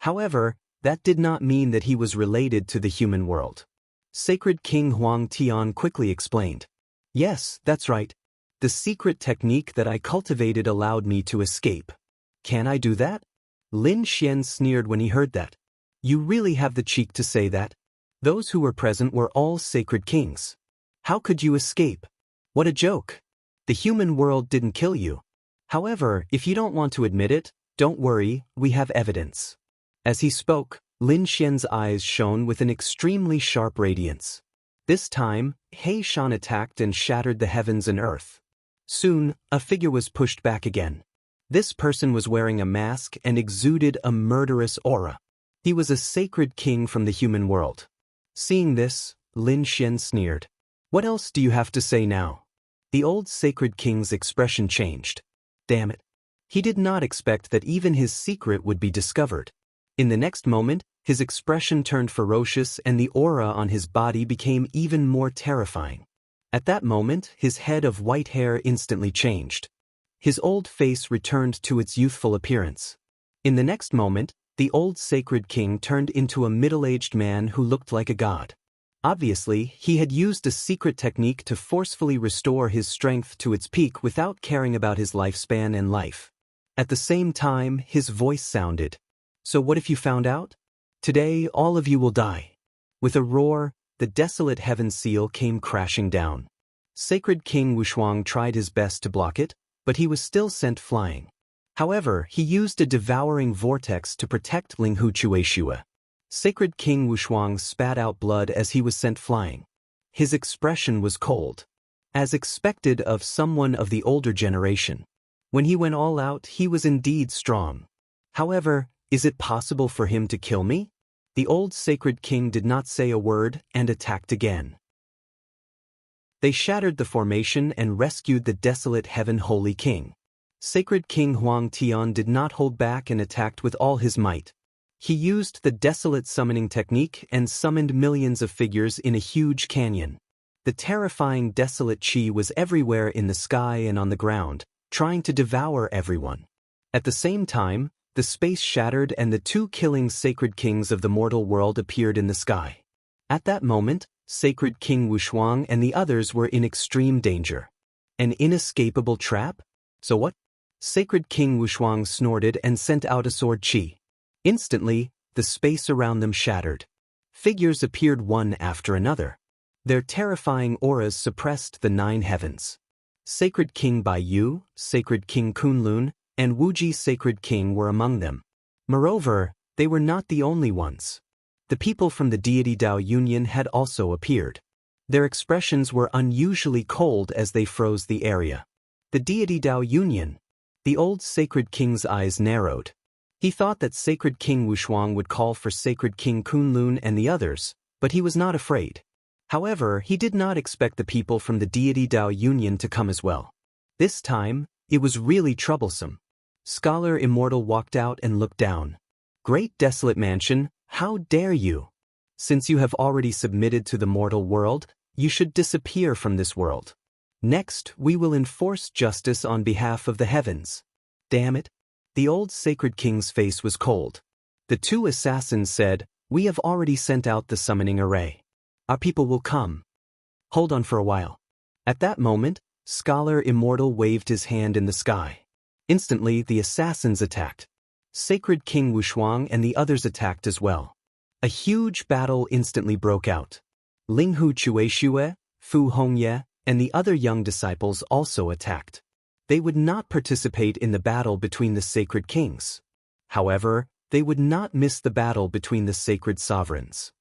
However, that did not mean that he was related to the human world. Sacred King Huang Tian quickly explained. "Yes, that's right. The secret technique that I cultivated allowed me to escape. Can I do that?" Lin Xian sneered when he heard that. "You really have the cheek to say that? Those who were present were all sacred kings. How could you escape? What a joke. The human world didn't kill you. However, if you don't want to admit it, don't worry, we have evidence." As he spoke, Lin Xian's eyes shone with an extremely sharp radiance. This time, He Shan attacked and shattered the heavens and earth. Soon, a figure was pushed back again. This person was wearing a mask and exuded a murderous aura. He was a sacred king from the human world. Seeing this, Lin Xian sneered. "What else do you have to say now?" The old sacred king's expression changed. "Damn it. He did not expect that even his secret would be discovered. In the next moment, his expression turned ferocious and the aura on his body became even more terrifying. At that moment, his head of white hair instantly changed. His old face returned to its youthful appearance. In the next moment, the old sacred king turned into a middle-aged man who looked like a god. Obviously, he had used a secret technique to forcefully restore his strength to its peak without caring about his lifespan and life. At the same time, his voice sounded, "So what if you found out? Today, all of you will die." With a roar, the desolate heaven seal came crashing down. Sacred King Wushuang tried his best to block it, but he was still sent flying. However, he used a devouring vortex to protect Linghu Chueshua. Sacred King Wushuang spat out blood as he was sent flying. His expression was cold, as expected of someone of the older generation. When he went all out, he was indeed strong. However, is it possible for him to kill me? The old sacred king did not say a word and attacked again. They shattered the formation and rescued the desolate heaven holy king. Sacred King Huang Tian did not hold back and attacked with all his might. He used the desolate summoning technique and summoned millions of figures in a huge canyon. The terrifying desolate chi was everywhere in the sky and on the ground, trying to devour everyone. At the same time, the space shattered and the two killing sacred kings of the mortal world appeared in the sky. At that moment, Sacred King Wushuang and the others were in extreme danger. An inescapable trap? So what? Sacred King Wushuang snorted and sent out a sword chi. Instantly, the space around them shattered. Figures appeared one after another. Their terrifying auras suppressed the 9 heavens. Sacred King Baiyu, Sacred King Kunlun, and Wuji Sacred King were among them. Moreover, they were not the only ones. The people from the Deity Dao Union had also appeared. Their expressions were unusually cold as they froze the area. The Deity Dao Union. The old Sacred King's eyes narrowed. He thought that Sacred King Wushuang would call for Sacred King Kunlun and the others, but he was not afraid. However, he did not expect the people from the Deity Dao Union to come as well. This time, it was really troublesome. Scholar Immortal walked out and looked down. "Great desolate mansion, how dare you? Since you have already submitted to the mortal world, you should disappear from this world. Next, we will enforce justice on behalf of the heavens." Damn it. The old sacred king's face was cold. The 2 assassins said, "We have already sent out the summoning array. Our people will come. Hold on for a while." At that moment, Scholar Immortal waved his hand in the sky. Instantly, the assassins attacked. Sacred King Wushuang and the others attacked as well. A huge battle instantly broke out. Linghu Chueshue, Fu Hongye, and the other young disciples also attacked. They would not participate in the battle between the sacred kings. However, they would not miss the battle between the sacred sovereigns.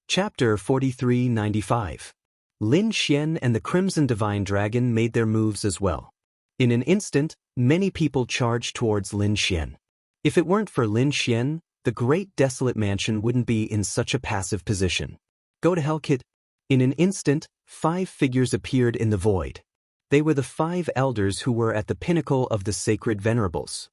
Chapter 4395. Lin Xian and the Crimson Divine Dragon made their moves as well. In an instant, many people charged towards Lin Xian. If it weren't for Lin Xian, the great desolate mansion wouldn't be in such a passive position. Go to hell, kid. In an instant, 5 figures appeared in the void. They were the 5 elders who were at the pinnacle of the sacred venerables.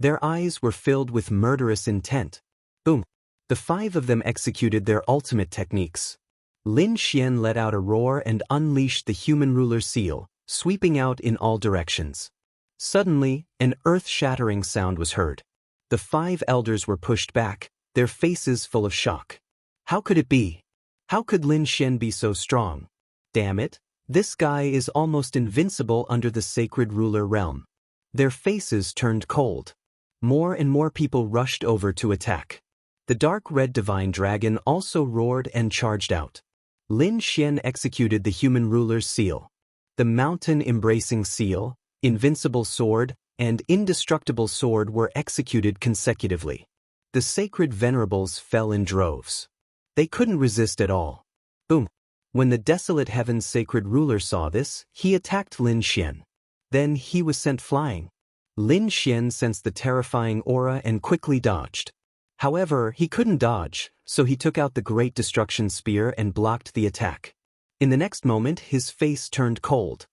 Their eyes were filled with murderous intent. Boom! The 5 of them executed their ultimate techniques. Lin Xian let out a roar and unleashed the human ruler seal, sweeping out in all directions. Suddenly, an earth-shattering sound was heard. The 5 elders were pushed back, their faces full of shock. How could it be? How could Lin Xian be so strong? Damn it, this guy is almost invincible under the sacred ruler realm. Their faces turned cold. More and more people rushed over to attack. The dark red divine dragon also roared and charged out. Lin Xian executed the human ruler's seal. The mountain-embracing seal, invincible sword, and indestructible sword were executed consecutively. The sacred venerables fell in droves. They couldn't resist at all. Boom! When the desolate heaven's sacred ruler saw this, he attacked Lin Xian. Then he was sent flying. Lin Xian sensed the terrifying aura and quickly dodged. However, he couldn't dodge, so he took out the Great Destruction Spear and blocked the attack. In the next moment, his face turned cold.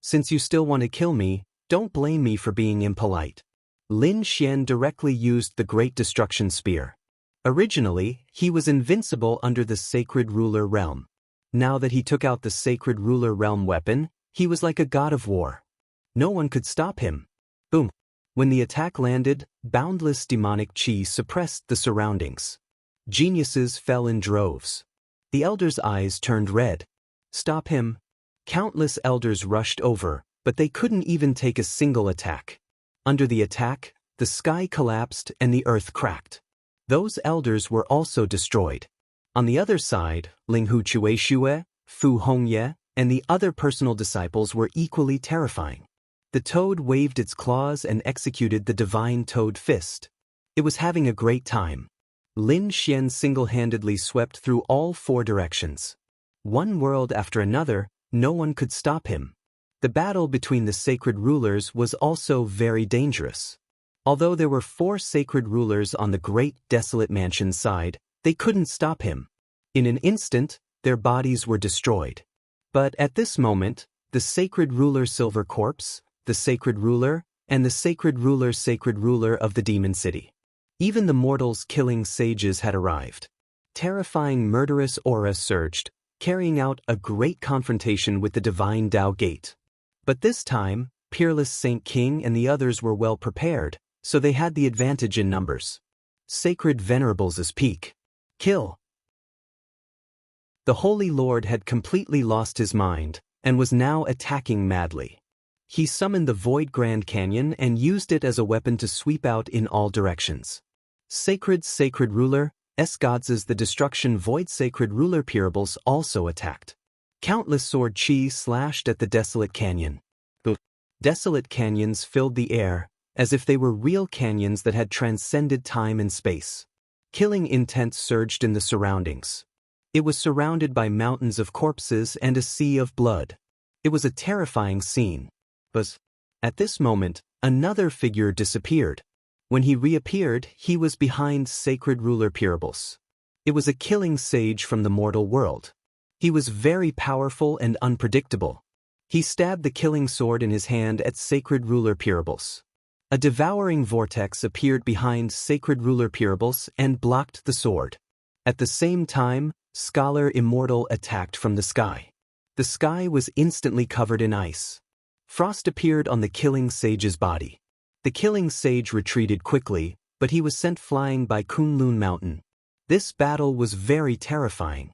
Since you still want to kill me, don't blame me for being impolite. Lin Xian directly used the Great Destruction Spear. Originally, he was invincible under the Sacred Ruler Realm. Now that he took out the Sacred Ruler Realm weapon, he was like a god of war. No one could stop him. Boom. When the attack landed, boundless demonic chi suppressed the surroundings. Geniuses fell in droves. The elders' eyes turned red. Stop him. Countless elders rushed over, but they couldn't even take a single attack. Under the attack, the sky collapsed and the earth cracked. Those elders were also destroyed. On the other side, Ling Hu Chueshue, Fu Hongye, and the other personal disciples were equally terrifying. The toad waved its claws and executed the divine toad fist. It was having a great time. Lin Xian single-handedly swept through all 4 directions. One world after another, no one could stop him. The battle between the sacred rulers was also very dangerous. Although there were 4 sacred rulers on the great desolate mansion side, they couldn't stop him. In an instant, their bodies were destroyed. But at this moment, the sacred ruler Silver Corpse, the sacred ruler, and the sacred ruler of the demon city. Even the mortals killing sages had arrived. Terrifying murderous aura surged, carrying out a great confrontation with the divine Tao Gate. But this time, Peerless Saint King and the others were well prepared, so they had the advantage in numbers. Sacred Venerables' peak. Kill. The Holy Lord had completely lost his mind, and was now attacking madly. He summoned the Void Grand Canyon and used it as a weapon to sweep out in all directions. Sacred Ruler, Gods' the Destruction Void Sacred Ruler Peerables also attacked. Countless sword chi slashed at the desolate canyon. The desolate canyons filled the air, as if they were real canyons that had transcended time and space. Killing intent surged in the surroundings. It was surrounded by mountains of corpses and a sea of blood. It was a terrifying scene. But at this moment, another figure disappeared. When he reappeared, he was behind Sacred Ruler Peerables. It was a killing sage from the mortal world. He was very powerful and unpredictable. He stabbed the killing sword in his hand at Sacred Ruler Peerables. A devouring vortex appeared behind Sacred Ruler Peerables and blocked the sword. At the same time, Scholar Immortal attacked from the sky. The sky was instantly covered in ice. Frost appeared on the killing sage's body. The killing sage retreated quickly, but he was sent flying by Kunlun Mountain. This battle was very terrifying.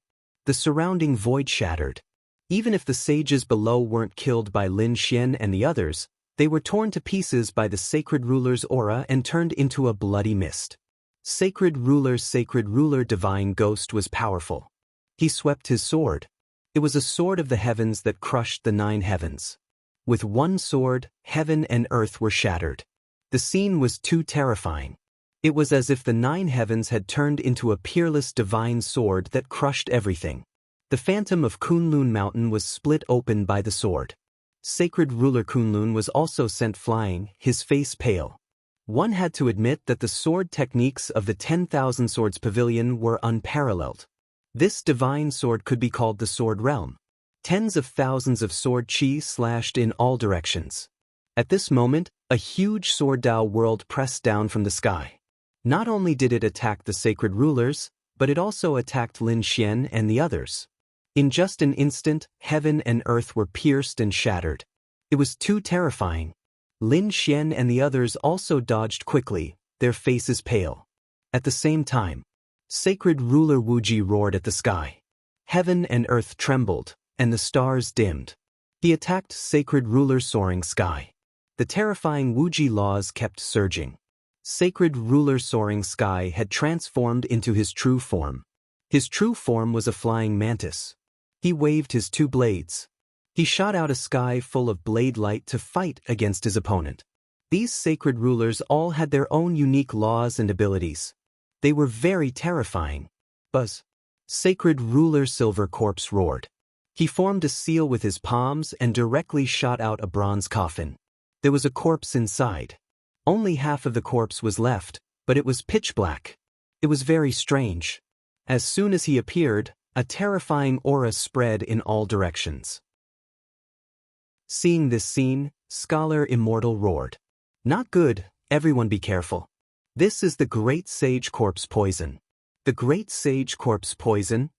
The surrounding void shattered. Even if the sages below weren't killed by Lin Xian and the others, they were torn to pieces by the Sacred Ruler's aura and turned into a bloody mist. Sacred Ruler Divine Ghost was powerful. He swept his sword. It was a sword of the heavens that crushed the 9 heavens. With one sword, heaven and earth were shattered. The scene was too terrifying. It was as if the 9 heavens had turned into a peerless divine sword that crushed everything. The phantom of Kunlun Mountain was split open by the sword. Sacred Ruler Kunlun was also sent flying, his face pale. One had to admit that the sword techniques of the 10,000 Swords Pavilion were unparalleled. This divine sword could be called the Sword Realm. Tens of thousands of sword chi slashed in all directions. At this moment, a huge sword Tao world pressed down from the sky. Not only did it attack the sacred rulers, but it also attacked Lin Xian and the others. In just an instant, heaven and earth were pierced and shattered. It was too terrifying. Lin Xian and the others also dodged quickly, their faces pale. At the same time, Sacred Ruler Wuji roared at the sky. Heaven and earth trembled, and the stars dimmed. He attacked Sacred Ruler Soaring Sky. The terrifying Wuji laws kept surging. Sacred Ruler Soaring Sky had transformed into his true form. His true form was a flying mantis. He waved his 2 blades. He shot out a sky full of blade light to fight against his opponent. These sacred rulers all had their own unique laws and abilities. They were very terrifying. Buzz. Sacred Ruler Silver Corpse roared. He formed a seal with his palms and directly shot out a bronze coffin. There was a corpse inside. Only half of the corpse was left, but it was pitch black. It was very strange. As soon as he appeared, a terrifying aura spread in all directions. Seeing this scene, Scholar Immortal roared. Not good, everyone be careful. This is the Great Sage Corpse Poison. The Great Sage Corpse Poison?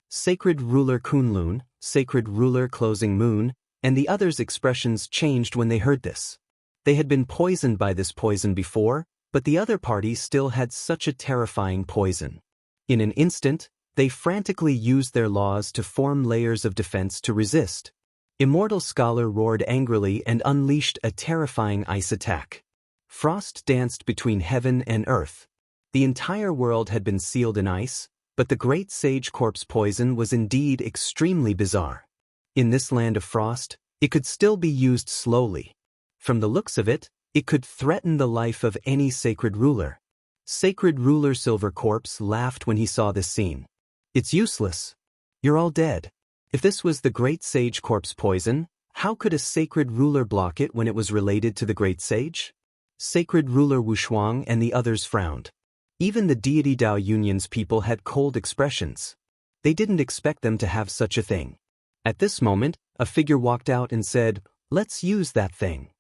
Sacred Ruler Kunlun, Sacred Ruler Closing Moon, and the others' expressions changed when they heard this. They had been poisoned by this poison before, but the other party still had such a terrifying poison. In an instant, they frantically used their laws to form layers of defense to resist. Immortal Scholar roared angrily and unleashed a terrifying ice attack. Frost danced between heaven and earth. The entire world had been sealed in ice, but the Great Sage Corpse Poison was indeed extremely bizarre. In this land of frost, it could still be used slowly. From the looks of it, it could threaten the life of any sacred ruler. Sacred Ruler Silver Corpse laughed when he saw this scene. It's useless. You're all dead. If this was the Great Sage Corpse Poison, how could a sacred ruler block it when it was related to the Great Sage? Sacred Ruler Wushuang and the others frowned. Even the Deity Dao Union's people had cold expressions. They didn't expect them to have such a thing. At this moment, a figure walked out and said, "Let's use that thing."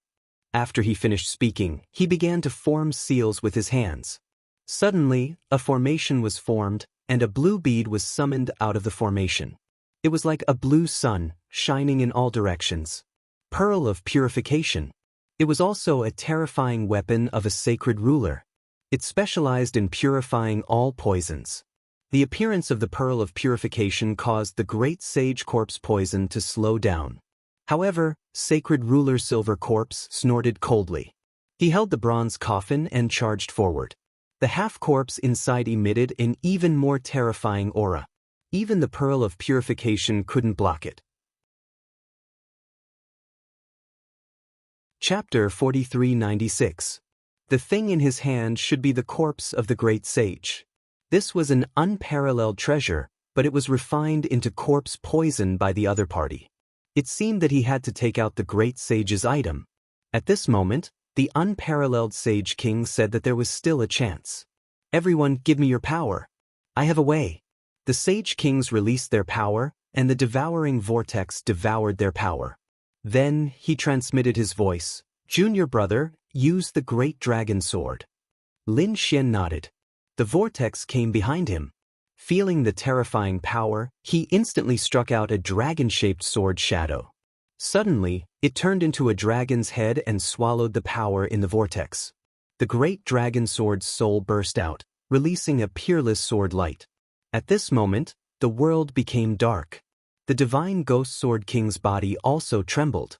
After he finished speaking, he began to form seals with his hands. Suddenly, a formation was formed, and a blue bead was summoned out of the formation. It was like a blue sun, shining in all directions. Pearl of Purification. It was also a terrifying weapon of a sacred ruler. It specialized in purifying all poisons. The appearance of the Pearl of Purification caused the Great Sage Corpse Poison to slow down. However, Sacred Ruler Silver Corpse snorted coldly. He held the bronze coffin and charged forward. The half-corpse inside emitted an even more terrifying aura. Even the Pearl of Purification couldn't block it. Chapter 4396. The thing in his hand should be the corpse of the Great Sage. This was an unparalleled treasure, but it was refined into corpse poison by the other party. It seemed that he had to take out the Great Sage's item. At this moment, the unparalleled Sage King said that there was still a chance. "Everyone, give me your power. I have a way." The Sage Kings released their power, and the devouring vortex devoured their power. Then, he transmitted his voice. "Junior brother, use the Great Dragon Sword." Lin Xian nodded. The vortex came behind him. Feeling the terrifying power, he instantly struck out a dragon-shaped sword shadow. Suddenly, it turned into a dragon's head and swallowed the power in the vortex. The Great Dragon Sword's soul burst out, releasing a peerless sword light. At this moment, the world became dark. The Divine Ghost Sword King's body also trembled.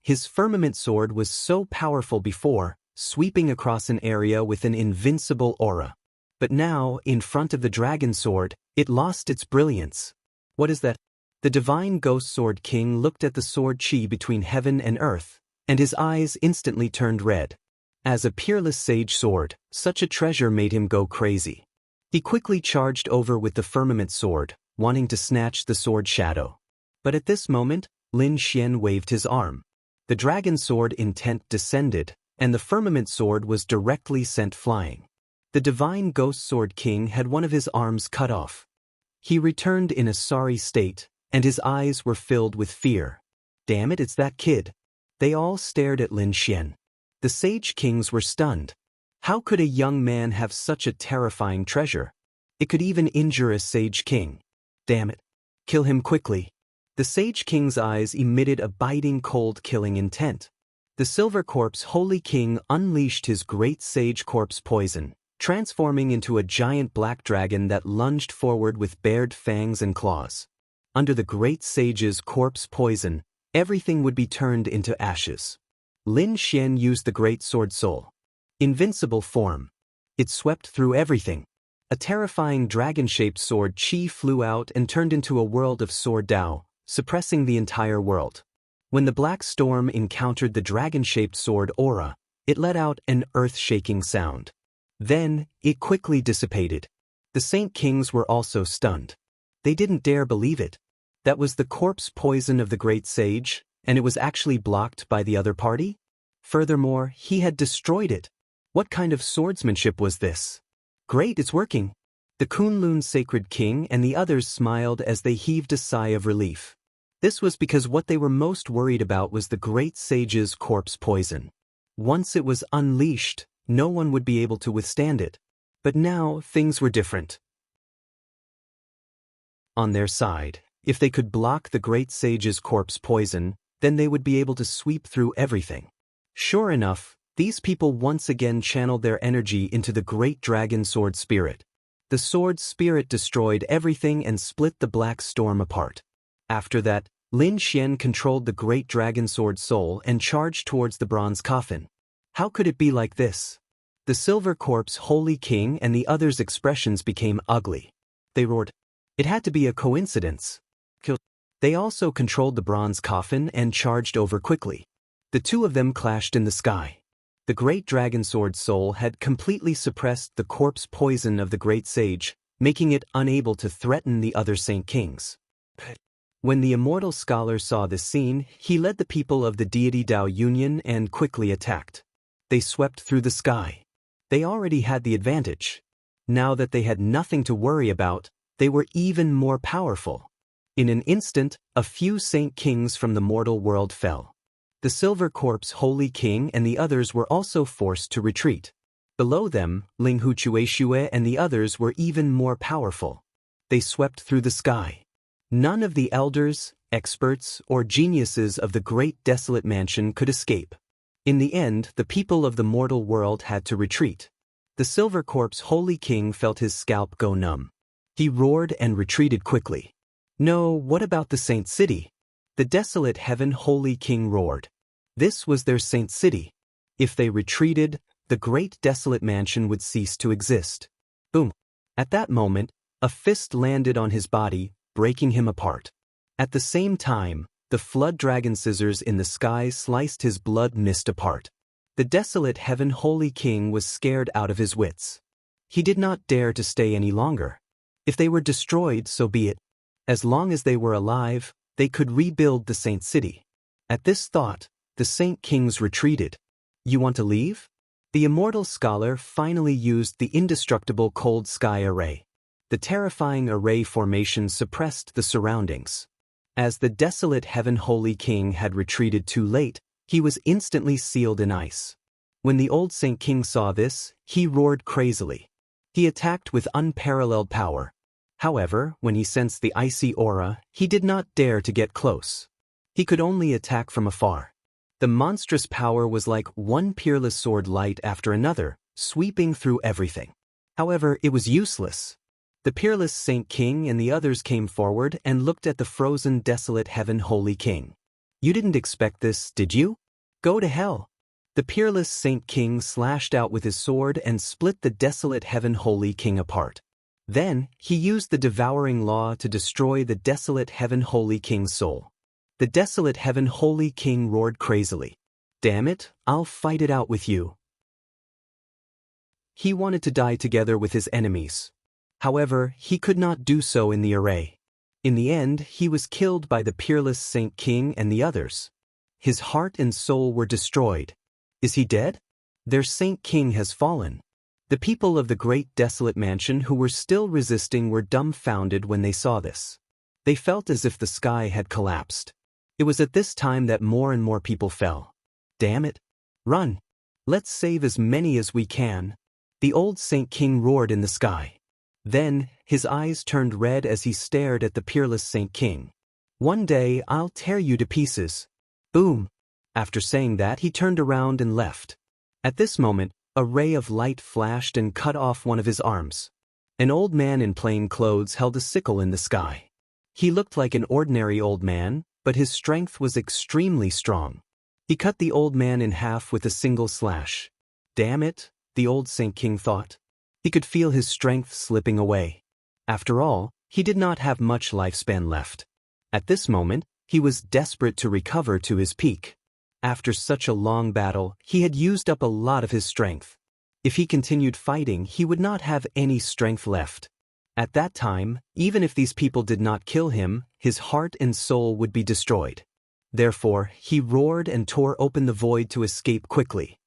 His firmament sword was so powerful before, sweeping across an area with an invincible aura. But now, in front of the dragon sword, it lost its brilliance. What is that? The Divine Ghost Sword King looked at the sword chi between heaven and earth, and his eyes instantly turned red. As a peerless sage sword, such a treasure made him go crazy. He quickly charged over with the firmament sword, wanting to snatch the sword shadow. But at this moment, Lin Xian waved his arm. The dragon sword intent descended, and the firmament sword was directly sent flying. The Divine Ghost Sword King had one of his arms cut off. He returned in a sorry state, and his eyes were filled with fear. "Damn it, it's that kid." They all stared at Lin Xian. The Sage Kings were stunned. How could a young man have such a terrifying treasure? It could even injure a Sage King. Damn it. Kill him quickly. The Sage King's eyes emitted a biting cold killing intent. The Silver Corpse Holy King unleashed his Great Sage Corpse Poison, transforming into a giant black dragon that lunged forward with bared fangs and claws. Under the Great Sage's corpse poison, everything would be turned into ashes. Lin Xian used the Great Sword Soul. Invincible form. It swept through everything. A terrifying dragon-shaped sword chi flew out and turned into a world of sword Dao, suppressing the entire world. When the black storm encountered the dragon-shaped sword aura, it let out an earth-shaking sound. Then, it quickly dissipated. The Saint Kings were also stunned. They didn't dare believe it. That was the corpse poison of the Great Sage, and it was actually blocked by the other party? Furthermore, he had destroyed it. What kind of swordsmanship was this? Great, it's working. The Kunlun Sacred King and the others smiled as they heaved a sigh of relief. This was because what they were most worried about was the great sage's corpse poison. Once it was unleashed, no one would be able to withstand it. But now, things were different. On their side, if they could block the great sage's corpse poison, then they would be able to sweep through everything. Sure enough, these people once again channeled their energy into the great dragon sword spirit. The sword spirit destroyed everything and split the black storm apart. After that, Lin Xian controlled the great dragon sword soul and charged towards the bronze coffin. How could it be like this? The silver corpse holy king and the others' expressions became ugly. They roared. It had to be a coincidence. They also controlled the bronze coffin and charged over quickly. The two of them clashed in the sky. The great dragon sword soul had completely suppressed the corpse poison of the great sage, making it unable to threaten the other saint kings. When the immortal scholar saw this scene, he led the people of the Deity Dao Union and quickly attacked. They swept through the sky. They already had the advantage. Now that they had nothing to worry about, they were even more powerful. In an instant, a few saint kings from the mortal world fell. The silver corpse holy king and the others were also forced to retreat. Below them, Ling Huchueshue and the others were even more powerful. They swept through the sky. None of the elders, experts, or geniuses of the great desolate mansion could escape. In the end, the people of the mortal world had to retreat. The silver corpse holy king felt his scalp go numb. He roared and retreated quickly. No, what about the saint city? The desolate heaven holy king roared. This was their saint city. If they retreated, the great desolate mansion would cease to exist. Boom. At that moment, a fist landed on his body, breaking him apart. At the same time, the flood dragon scissors in the sky sliced his blood mist apart. The desolate heaven holy king was scared out of his wits. He did not dare to stay any longer. If they were destroyed, so be it. As long as they were alive, they could rebuild the saint city. At this thought, the saint kings retreated. You want to leave? The immortal scholar finally used the indestructible cold sky array. The terrifying array formation suppressed the surroundings. As the desolate heaven holy king had retreated too late, he was instantly sealed in ice. When the old saint king saw this, he roared crazily. He attacked with unparalleled power. However, when he sensed the icy aura, he did not dare to get close. He could only attack from afar. The monstrous power was like one peerless sword light after another, sweeping through everything. However, it was useless. The peerless Saint King and the others came forward and looked at the frozen desolate heaven holy king. You didn't expect this, did you? Go to hell. The peerless Saint King slashed out with his sword and split the desolate heaven holy king apart. Then, he used the devouring law to destroy the desolate heaven holy king's soul. The desolate heaven holy king roared crazily. Damn it, I'll fight it out with you. He wanted to die together with his enemies. However, he could not do so in the array. In the end, he was killed by the peerless Saint King and the others. His heart and soul were destroyed. Is he dead? Their Saint King has fallen. The people of the great desolate mansion who were still resisting were dumbfounded when they saw this. They felt as if the sky had collapsed. It was at this time that more and more people fell. Damn it. Run. Let's save as many as we can. The old Saint King roared in the sky. Then, his eyes turned red as he stared at the peerless Saint King. One day, I'll tear you to pieces. Boom. After saying that, he turned around and left. At this moment, a ray of light flashed and cut off one of his arms. An old man in plain clothes held a sickle in the sky. He looked like an ordinary old man, but his strength was extremely strong. He cut the old man in half with a single slash. Damn it, the old Saint King thought. He could feel his strength slipping away. After all, he did not have much lifespan left. At this moment, he was desperate to recover to his peak. After such a long battle, he had used up a lot of his strength. If he continued fighting, he would not have any strength left. At that time, even if these people did not kill him, his heart and soul would be destroyed. Therefore, he roared and tore open the void to escape quickly.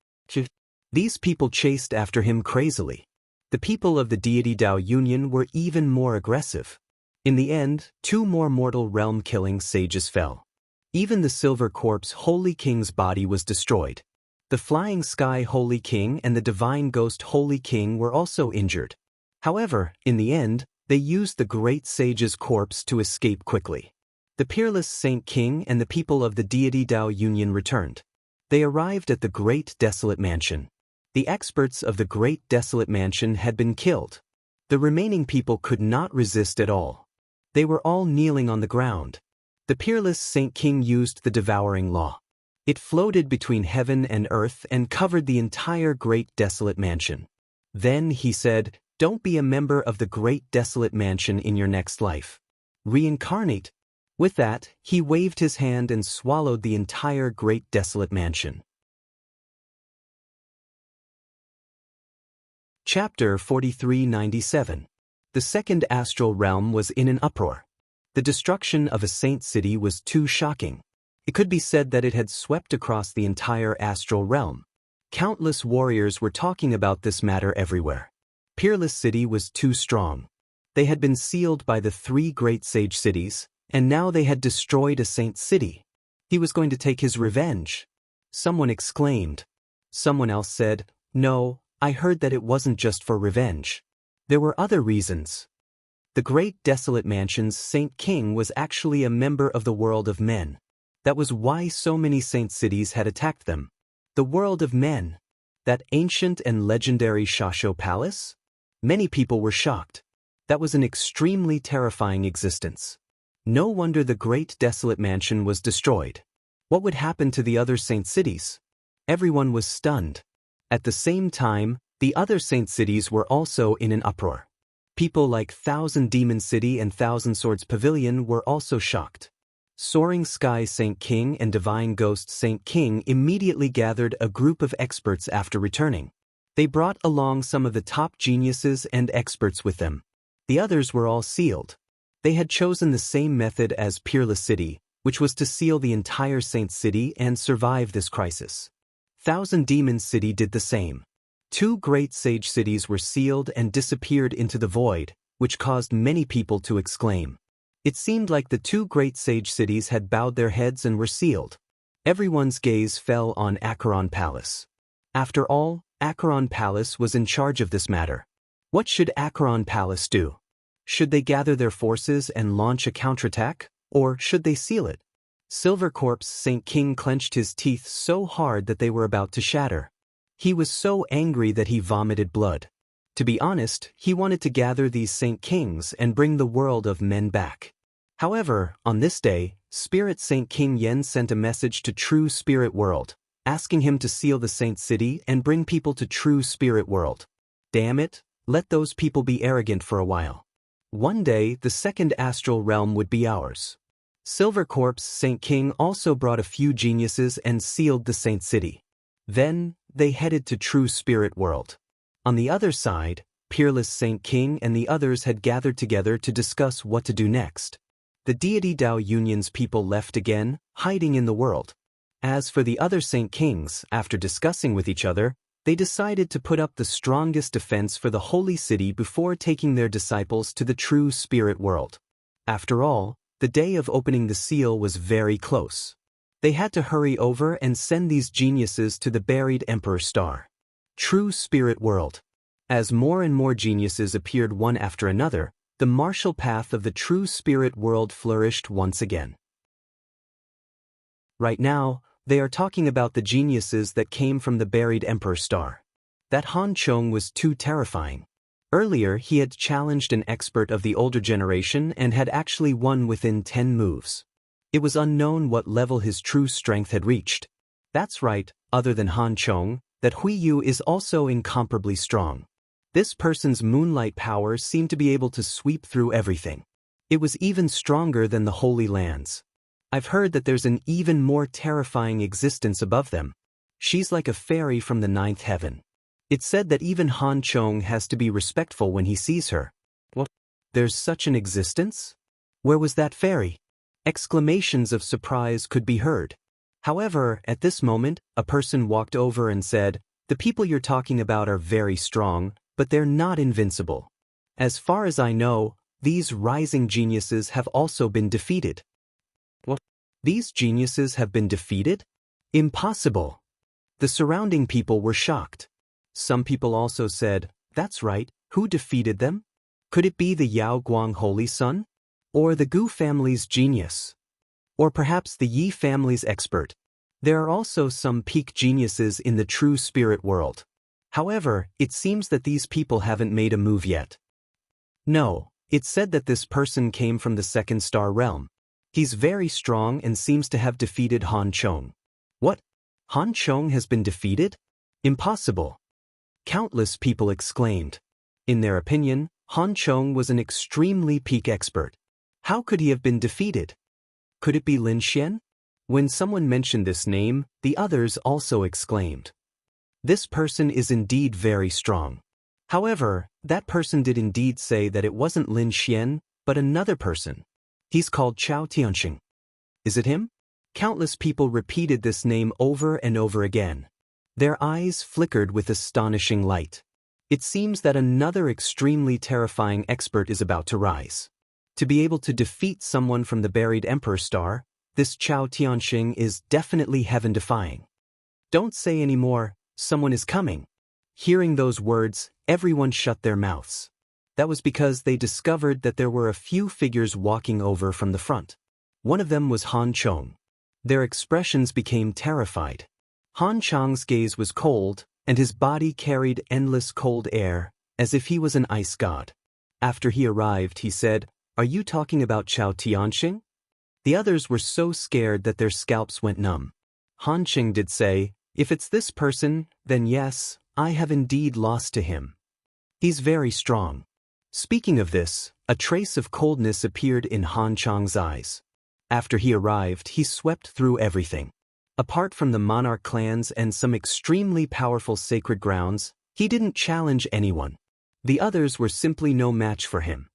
These people chased after him crazily. The people of the Deity Dao Union were even more aggressive. In the end, 2 more mortal realm-killing sages fell. Even the Silver Corpse Holy King's body was destroyed. The Flying Sky Holy King and the Divine Ghost Holy King were also injured. However, in the end, they used the great sage's corpse to escape quickly. The peerless Saint King and the people of the Deity Dao Union returned. They arrived at the Great Desolate Mansion. The experts of the Great Desolate Mansion had been killed. The remaining people could not resist at all. They were all kneeling on the ground. The peerless Saint King used the devouring law. It floated between heaven and earth and covered the entire Great Desolate Mansion. Then he said, "Don't be a member of the Great Desolate Mansion in your next life. Reincarnate." With that, he waved his hand and swallowed the entire Great Desolate Mansion. Chapter 4397. The second astral realm was in an uproar. The destruction of a saint city was too shocking. It could be said that it had swept across the entire astral realm. Countless warriors were talking about this matter everywhere. Peerless City was too strong. They had been sealed by the 3 great sage cities, and now they had destroyed a saint city. He was going to take his revenge. Someone exclaimed. Someone else said, "No, I heard that it wasn't just for revenge. There were other reasons." The Great Desolate Mansion's Saint King was actually a member of the world of men. That was why so many saint cities had attacked them. The world of men. That ancient and legendary Shasho Palace? Many people were shocked. That was an extremely terrifying existence. No wonder the Great Desolate Mansion was destroyed. What would happen to the other saint cities? Everyone was stunned. At the same time, the other saint cities were also in an uproar. People like Thousand Demon City and Thousand Swords Pavilion were also shocked. Soaring Sky Saint King and Divine Ghost Saint King immediately gathered a group of experts after returning. They brought along some of the top geniuses and experts with them. The others were all sealed. They had chosen the same method as Peerless City, which was to seal the entire saint city and survive this crisis. Thousand Demon City did the same. 2 great sage cities were sealed and disappeared into the void, which caused many people to exclaim. It seemed like the 2 great sage cities had bowed their heads and were sealed. Everyone's gaze fell on Acheron Palace. After all, Acheron Palace was in charge of this matter. What should Acheron Palace do? Should they gather their forces and launch a counterattack, or should they seal it? Silver Corpse Saint King clenched his teeth so hard that they were about to shatter. He was so angry that he vomited blood. To be honest, he wanted to gather these Saint Kings and bring the world of men back. However, on this day, Spirit Saint King Yen sent a message to True Spirit World, asking him to seal the Saint City and bring people to True Spirit World. Damn it, let those people be arrogant for a while. One day, the second astral realm would be ours. Silver Corpse Saint King also brought a few geniuses and sealed the Saint City. Then, they headed to True Spirit World. On the other side, Peerless Saint King and the others had gathered together to discuss what to do next. The Deity Dao Union's people left again, hiding in the world. As for the other Saint Kings, after discussing with each other, they decided to put up the strongest defense for the Holy City before taking their disciples to the True Spirit World. After all, the day of opening the seal was very close. They had to hurry over and send these geniuses to the buried Emperor Star. True Spirit World. As more and more geniuses appeared one after another, the martial path of the True Spirit World flourished once again. Right now, they are talking about the geniuses that came from the buried Emperor Star. That Han Chong was too terrifying. Earlier, he had challenged an expert of the older generation and had actually won within 10 moves. It was unknown what level his true strength had reached. That's right, other than Han Chong, that Hui Yu is also incomparably strong. This person's moonlight power seemed to be able to sweep through everything. It was even stronger than the Holy Lands. I've heard that there's an even more terrifying existence above them. She's like a fairy from the 9th heaven. It's said that even Han Chong has to be respectful when he sees her. What? There's such an existence? Where was that fairy? Exclamations of surprise could be heard. However, at this moment, a person walked over and said, "The people you're talking about are very strong, but they're not invincible. As far as I know, these rising geniuses have also been defeated. What? These geniuses have been defeated? Impossible. The surrounding people were shocked. Some people also said, that's right, who defeated them? Could it be the Yao Guang Holy Sun? Or the Gu family's genius? Or perhaps the Yi family's expert? There are also some peak geniuses in the true spirit world. However, it seems that these people haven't made a move yet. No, it's said that this person came from the second star realm. He's very strong and seems to have defeated Han Chong. What? Han Chong has been defeated? Impossible. Countless people exclaimed. In their opinion, Han Chong was an extremely peak expert. How could he have been defeated? Could it be Lin Xian? When someone mentioned this name, the others also exclaimed. This person is indeed very strong. However, that person did indeed say that it wasn't Lin Xian, but another person. He's called Chao Tianxing. Is it him? Countless people repeated this name over and over again. Their eyes flickered with astonishing light. It seems that another extremely terrifying expert is about to rise. To be able to defeat someone from the buried Emperor Star, this Chao Tianxing is definitely heaven-defying. Don't say any more, someone is coming. Hearing those words, everyone shut their mouths. That was because they discovered that there were a few figures walking over from the front. One of them was Han Chong. Their expressions became terrified. Han Chong's gaze was cold, and his body carried endless cold air, as if he was an ice god. After he arrived, he said, "Are you talking about Chao Tianxing?" The others were so scared that their scalps went numb. Han Ching did say, "If it's this person, then yes, I have indeed lost to him. He's very strong." Speaking of this, a trace of coldness appeared in Han Chong's eyes. After he arrived, he swept through everything. Apart from the monarch clans and some extremely powerful sacred grounds, he didn't challenge anyone. The others were simply no match for him.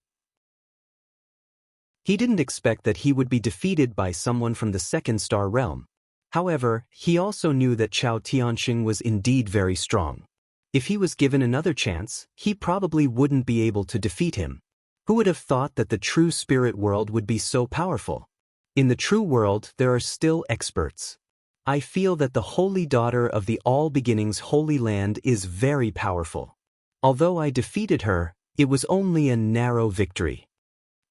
He didn't expect that he would be defeated by someone from the second star realm. However, he also knew that Chao Tianxing was indeed very strong. If he was given another chance, he probably wouldn't be able to defeat him. Who would have thought that the true spirit world would be so powerful? In the true world, there are still experts. I feel that the holy daughter of the All Beginnings Holy Land is very powerful. Although I defeated her, it was only a narrow victory.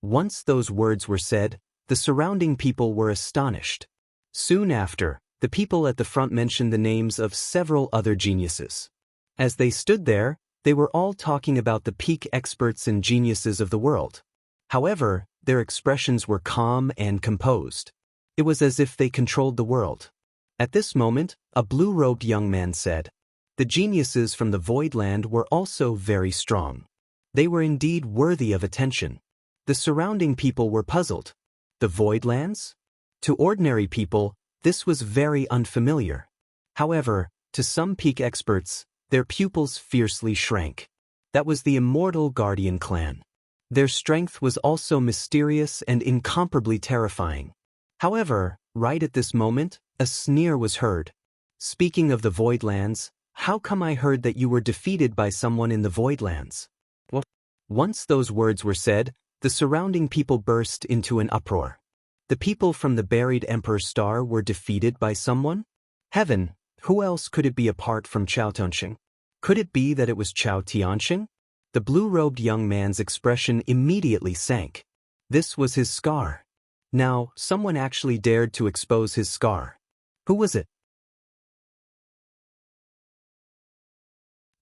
Once those words were said, the surrounding people were astonished. Soon after, the people at the front mentioned the names of several other geniuses. As they stood there, they were all talking about the peak experts and geniuses of the world. However, their expressions were calm and composed. It was as if they controlled the world. At this moment, a blue-robed young man said, "The geniuses from the Void Land were also very strong. They were indeed worthy of attention." The surrounding people were puzzled. The Void Lands? To ordinary people, this was very unfamiliar. However, to some peak experts, their pupils fiercely shrank. That was the Immortal Guardian clan. Their strength was also mysterious and incomparably terrifying. However, right at this moment, a sneer was heard. "Speaking of the Void Lands, how come I heard that you were defeated by someone in the Void Lands?" What? Once those words were said, the surrounding people burst into an uproar. The people from the buried Emperor Star were defeated by someone? Heaven, who else could it be apart from Chao Tianxing? Could it be that it was Chao Tianxing? The blue-robed young man's expression immediately sank. This was his scar. Now, someone actually dared to expose his scar. Who was it?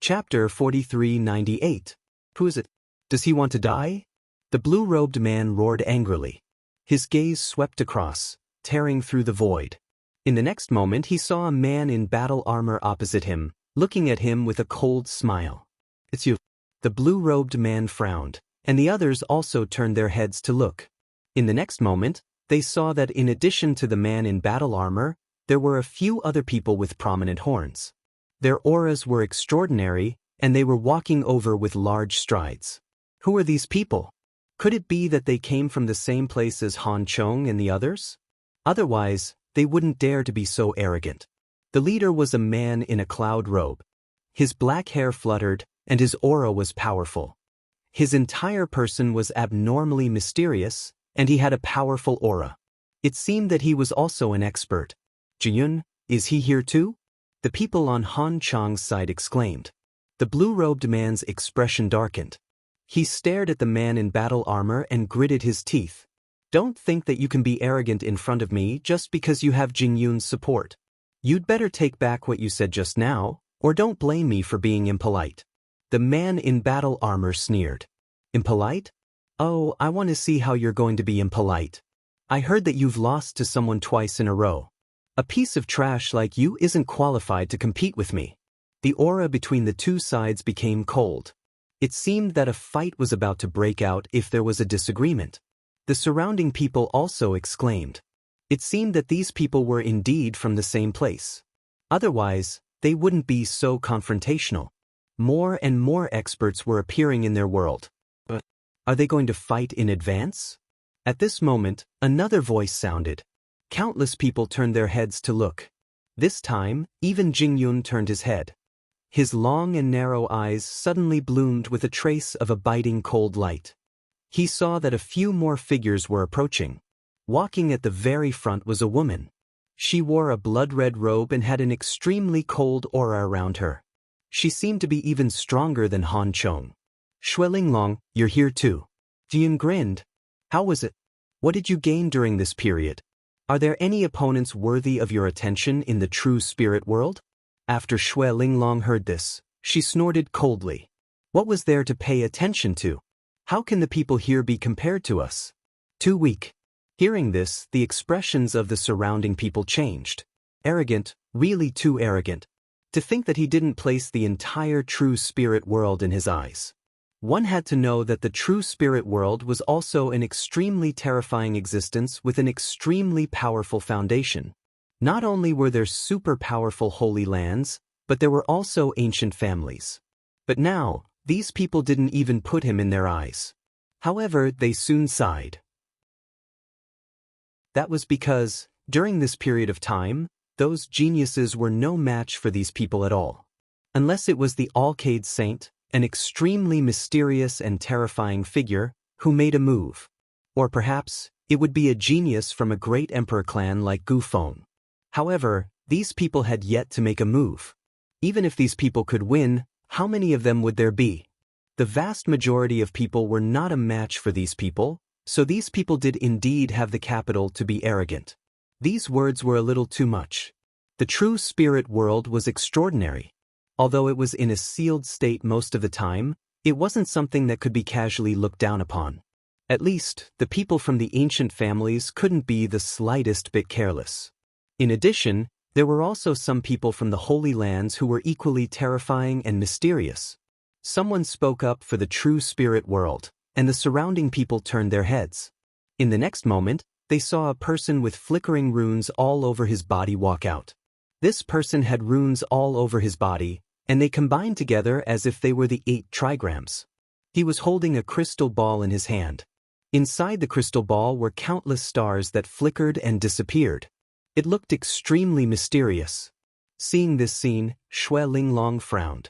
Chapter 4398. Who is it? Does he want to die? The blue-robed man roared angrily. His gaze swept across, tearing through the void. In the next moment he saw a man in battle armor opposite him, looking at him with a cold smile. "It's you." The blue-robed man frowned, and the others also turned their heads to look. In the next moment, they saw that in addition to the man in battle armor, there were a few other people with prominent horns. Their auras were extraordinary, and they were walking over with large strides. Who are these people? Could it be that they came from the same place as Han Chong and the others? Otherwise, they wouldn't dare to be so arrogant. The leader was a man in a cloud robe. His black hair fluttered, and his aura was powerful. His entire person was abnormally mysterious, and he had a powerful aura. It seemed that he was also an expert. Jiyun, is he here too? The people on Han Chang's side exclaimed. The blue-robed man's expression darkened. He stared at the man in battle armor and gritted his teeth. Don't think that you can be arrogant in front of me just because you have Jingyun's support. You'd better take back what you said just now, or don't blame me for being impolite. The man in battle armor sneered. Impolite? Oh, I want to see how you're going to be impolite. I heard that you've lost to someone twice in a row. A piece of trash like you isn't qualified to compete with me. The aura between the two sides became cold. It seemed that a fight was about to break out if there was a disagreement. The surrounding people also exclaimed. It seemed that these people were indeed from the same place. Otherwise, they wouldn't be so confrontational. More and more experts were appearing in their world. But are they going to fight in advance? At this moment, another voice sounded. Countless people turned their heads to look. This time, even Jingyun turned his head. His long and narrow eyes suddenly bloomed with a trace of a biting cold light. He saw that a few more figures were approaching. Walking at the very front was a woman. She wore a blood-red robe and had an extremely cold aura around her. She seemed to be even stronger than Han Chong. Xuelinglong, you're here too. Jian grinned. How was it? What did you gain during this period? Are there any opponents worthy of your attention in the true spirit world? After Xuelinglong heard this, she snorted coldly. What was there to pay attention to? How can the people here be compared to us? Too weak. Hearing this, the expressions of the surrounding people changed. Arrogant, really too arrogant. To think that he didn't place the entire true spirit world in his eyes. One had to know that the true spirit world was also an extremely terrifying existence with an extremely powerful foundation. Not only were there super powerful holy lands, but there were also ancient families. But now, these people didn't even put him in their eyes. However, they soon sighed. That was because, during this period of time, those geniuses were no match for these people at all. Unless it was the Alcade Saint, an extremely mysterious and terrifying figure, who made a move. Or perhaps, it would be a genius from a great emperor clan like Gufeng. However, these people had yet to make a move. Even if these people could win, how many of them would there be? The vast majority of people were not a match for these people, so these people did indeed have the capital to be arrogant. These words were a little too much. The true spirit world was extraordinary. Although it was in a sealed state most of the time, it wasn't something that could be casually looked down upon. At least, the people from the ancient families couldn't be the slightest bit careless. In addition, there were also some people from the Holy Lands who were equally terrifying and mysterious. Someone spoke up for the true spirit world, and the surrounding people turned their heads. In the next moment, they saw a person with flickering runes all over his body walk out. This person had runes all over his body, and they combined together as if they were the 8 trigrams. He was holding a crystal ball in his hand. Inside the crystal ball were countless stars that flickered and disappeared. It looked extremely mysterious. Seeing this scene, Xuelinglong frowned.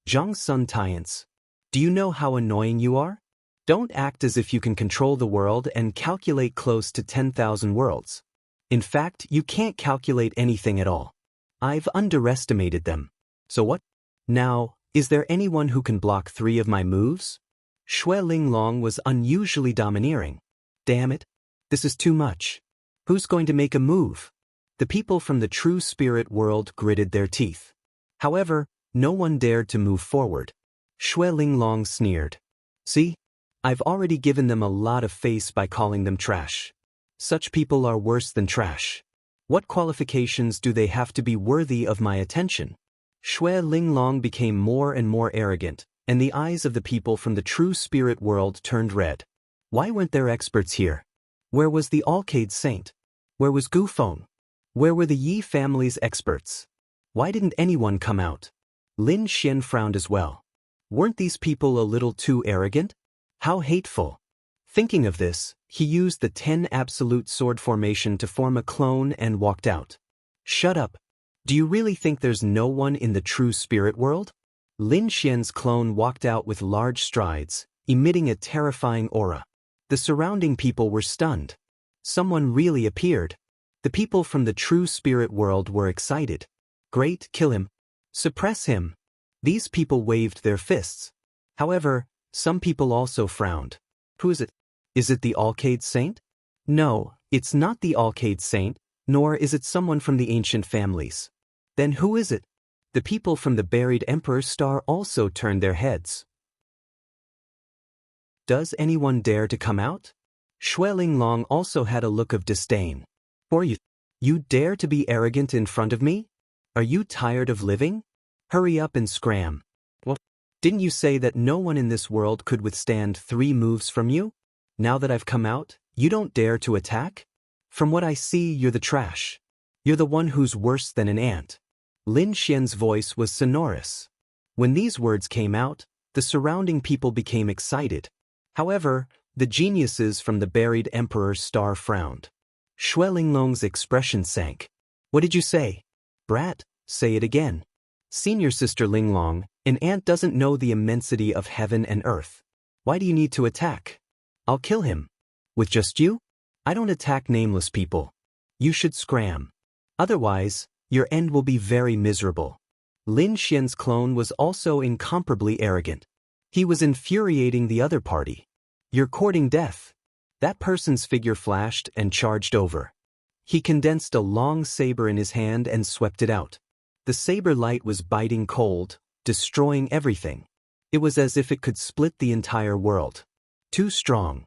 Zhang Sun Tiance, do you know how annoying you are? Don't act as if you can control the world and calculate close to 10,000 worlds. In fact, you can't calculate anything at all. I've underestimated them. So what? Now, is there anyone who can block 3 of my moves? Xuelinglong was unusually domineering. Damn it. This is too much. Who's going to make a move? The people from the true spirit world gritted their teeth. However, no one dared to move forward. Xuelinglong sneered. See? I've already given them a lot of face by calling them trash. Such people are worse than trash. What qualifications do they have to be worthy of my attention? Xuelinglong became more and more arrogant, and the eyes of the people from the true spirit world turned red. Why weren't there experts here? Where was the Alcade Saint? Where was Gufeng? Where were the Yi family's experts? Why didn't anyone come out? Lin Xian frowned as well. Weren't these people a little too arrogant? How hateful. Thinking of this, he used the 10 absolute sword formation to form a clone and walked out. Shut up. Do you really think there's no one in the true spirit world? Lin Xian's clone walked out with large strides, emitting a terrifying aura. The surrounding people were stunned. Someone really appeared. The people from the true spirit world were excited. Great, kill him. Suppress him. These people waved their fists. However, some people also frowned. Who is it? Is it the Alcade Saint? No, it's not the Alcade Saint, nor is it someone from the ancient families. Then who is it? The people from the buried Emperor's Star also turned their heads. Does anyone dare to come out? Shui Linglong also had a look of disdain. Or you dare to be arrogant in front of me? Are you tired of living? Hurry up and scram. Well, didn't you say that no one in this world could withstand 3 moves from you? Now that I've come out, you don't dare to attack? From what I see, you're the trash. You're the one who's worse than an ant. Lin Xian's voice was sonorous. When these words came out, the surrounding people became excited. However, the geniuses from the buried Emperor's Star frowned. Shui Linglong's expression sank. What did you say? Brat, say it again. Senior Sister Linglong, an ant doesn't know the immensity of heaven and earth. Why do you need to attack? I'll kill him. With just you? I don't attack nameless people. You should scram. Otherwise, your end will be very miserable. Lin Xian's clone was also incomparably arrogant. He was infuriating the other party. You're courting death. That person's figure flashed and charged over. He condensed a long saber in his hand and swept it out. The saber light was biting cold, destroying everything. It was as if it could split the entire world. Too strong.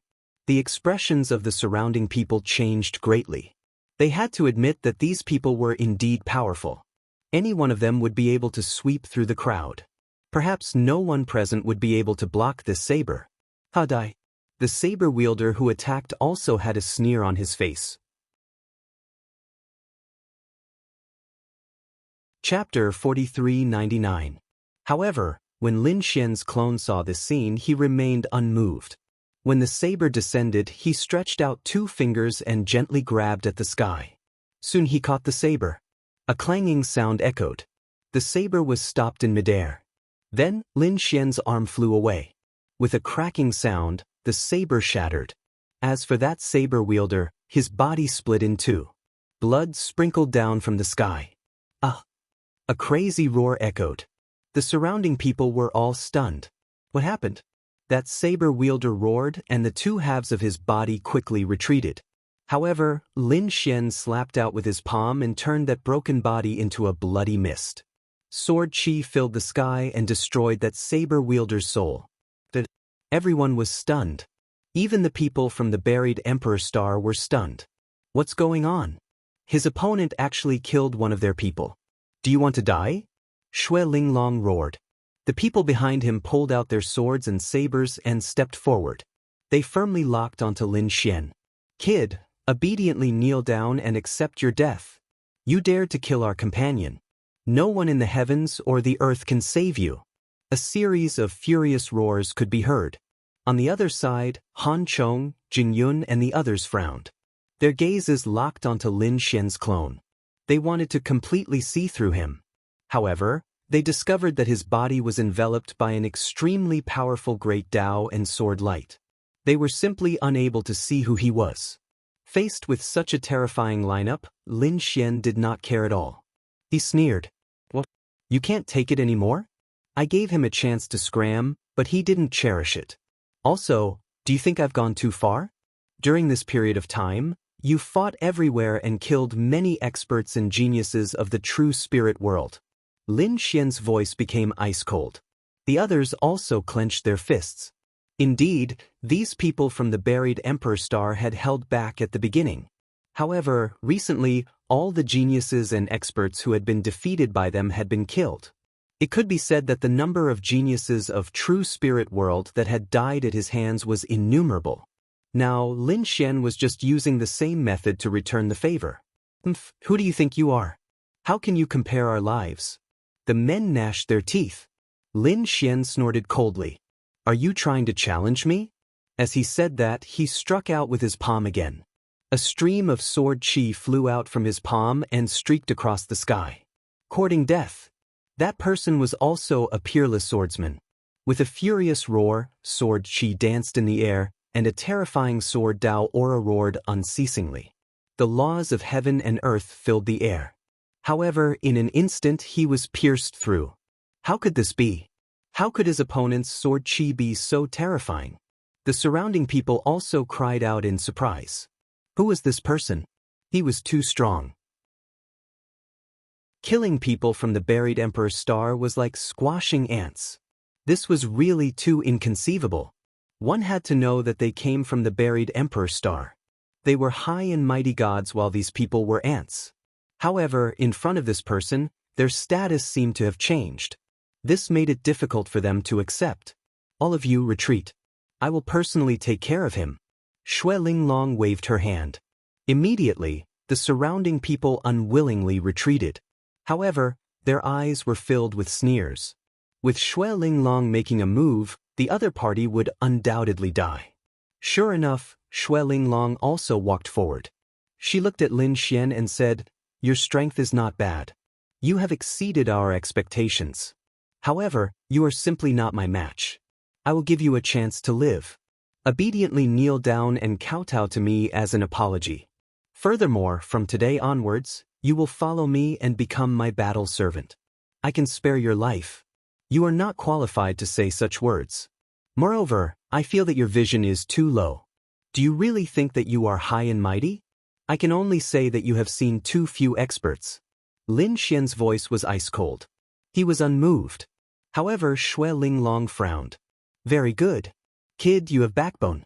The expressions of the surrounding people changed greatly. They had to admit that these people were indeed powerful. Any one of them would be able to sweep through the crowd. Perhaps no one present would be able to block this saber. Hadai. The saber wielder who attacked also had a sneer on his face. Chapter 4399. However, when Lin Xian's clone saw this scene, he remained unmoved. When the saber descended, he stretched out 2 fingers and gently grabbed at the sky. Soon he caught the saber. A clanging sound echoed. The saber was stopped in midair. Then, Lin Xian's arm flew away. With a cracking sound, the saber shattered. As for that saber wielder, his body split in 2. Blood sprinkled down from the sky. Ah! A crazy roar echoed. The surrounding people were all stunned. What happened? That saber wielder roared, and the 2 halves of his body quickly retreated. However, Lin Xian slapped out with his palm and turned that broken body into a bloody mist. Sword chi filled the sky and destroyed that saber wielder's soul. Everyone was stunned. Even the people from the buried Emperor's Star were stunned. What's going on? His opponent actually killed one of their people. Do you want to die? Shui Linglong roared. The people behind him pulled out their swords and sabers and stepped forward. They firmly locked onto Lin Xian. Kid, obediently kneel down and accept your death. You dared to kill our companion. No one in the heavens or the earth can save you. A series of furious roars could be heard. On the other side, Han Chong, Jing Yun and the others frowned. Their gazes locked onto Lin Xian's clone. They wanted to completely see through him. However, they discovered that his body was enveloped by an extremely powerful great Tao and sword light. They were simply unable to see who he was. Faced with such a terrifying lineup, Lin Xian did not care at all. He sneered. What? You can't take it anymore? I gave him a chance to scram, but he didn't cherish it. Also, do you think I've gone too far? During this period of time, you fought everywhere and killed many experts and geniuses of the true spirit world. Lin Xian's voice became ice-cold. The others also clenched their fists. Indeed, these people from the buried Emperor's Star had held back at the beginning. However, recently, all the geniuses and experts who had been defeated by them had been killed. It could be said that the number of geniuses of true spirit world that had died at his hands was innumerable. Now, Lin Xian was just using the same method to return the favor. Who do you think you are? How can you compare our lives? The men gnashed their teeth. Lin Xian snorted coldly. Are you trying to challenge me? As he said that, he struck out with his palm again. A stream of sword chi flew out from his palm and streaked across the sky. Courting death. That person was also a peerless swordsman. With a furious roar, sword Qi danced in the air, and a terrifying sword Dao aura roared unceasingly. The laws of heaven and earth filled the air. However, in an instant he was pierced through. How could this be? How could his opponent's sword Qi be so terrifying? The surrounding people also cried out in surprise. Who was this person? He was too strong. Killing people from the buried Emperor's star was like squashing ants. This was really too inconceivable. One had to know that they came from the buried Emperor's star. They were high and mighty gods while these people were ants. However, in front of this person, their status seemed to have changed. This made it difficult for them to accept. All of you retreat. I will personally take care of him. Xue Linglong waved her hand. Immediately, the surrounding people unwillingly retreated. However, their eyes were filled with sneers. With Xue Linglong making a move, the other party would undoubtedly die. Sure enough, Xue Linglong also walked forward. She looked at Lin Xian and said, "Your strength is not bad. You have exceeded our expectations. However, you are simply not my match. I will give you a chance to live. Obediently kneel down and kowtow to me as an apology. Furthermore, from today onwards, you will follow me and become my battle servant. I can spare your life. You are not qualified to say such words. Moreover, I feel that your vision is too low. Do you really think that you are high and mighty? I can only say that you have seen too few experts." Lin Xian's voice was ice-cold. He was unmoved. However, Xue Linglong frowned. "Very good. Kid, you have backbone.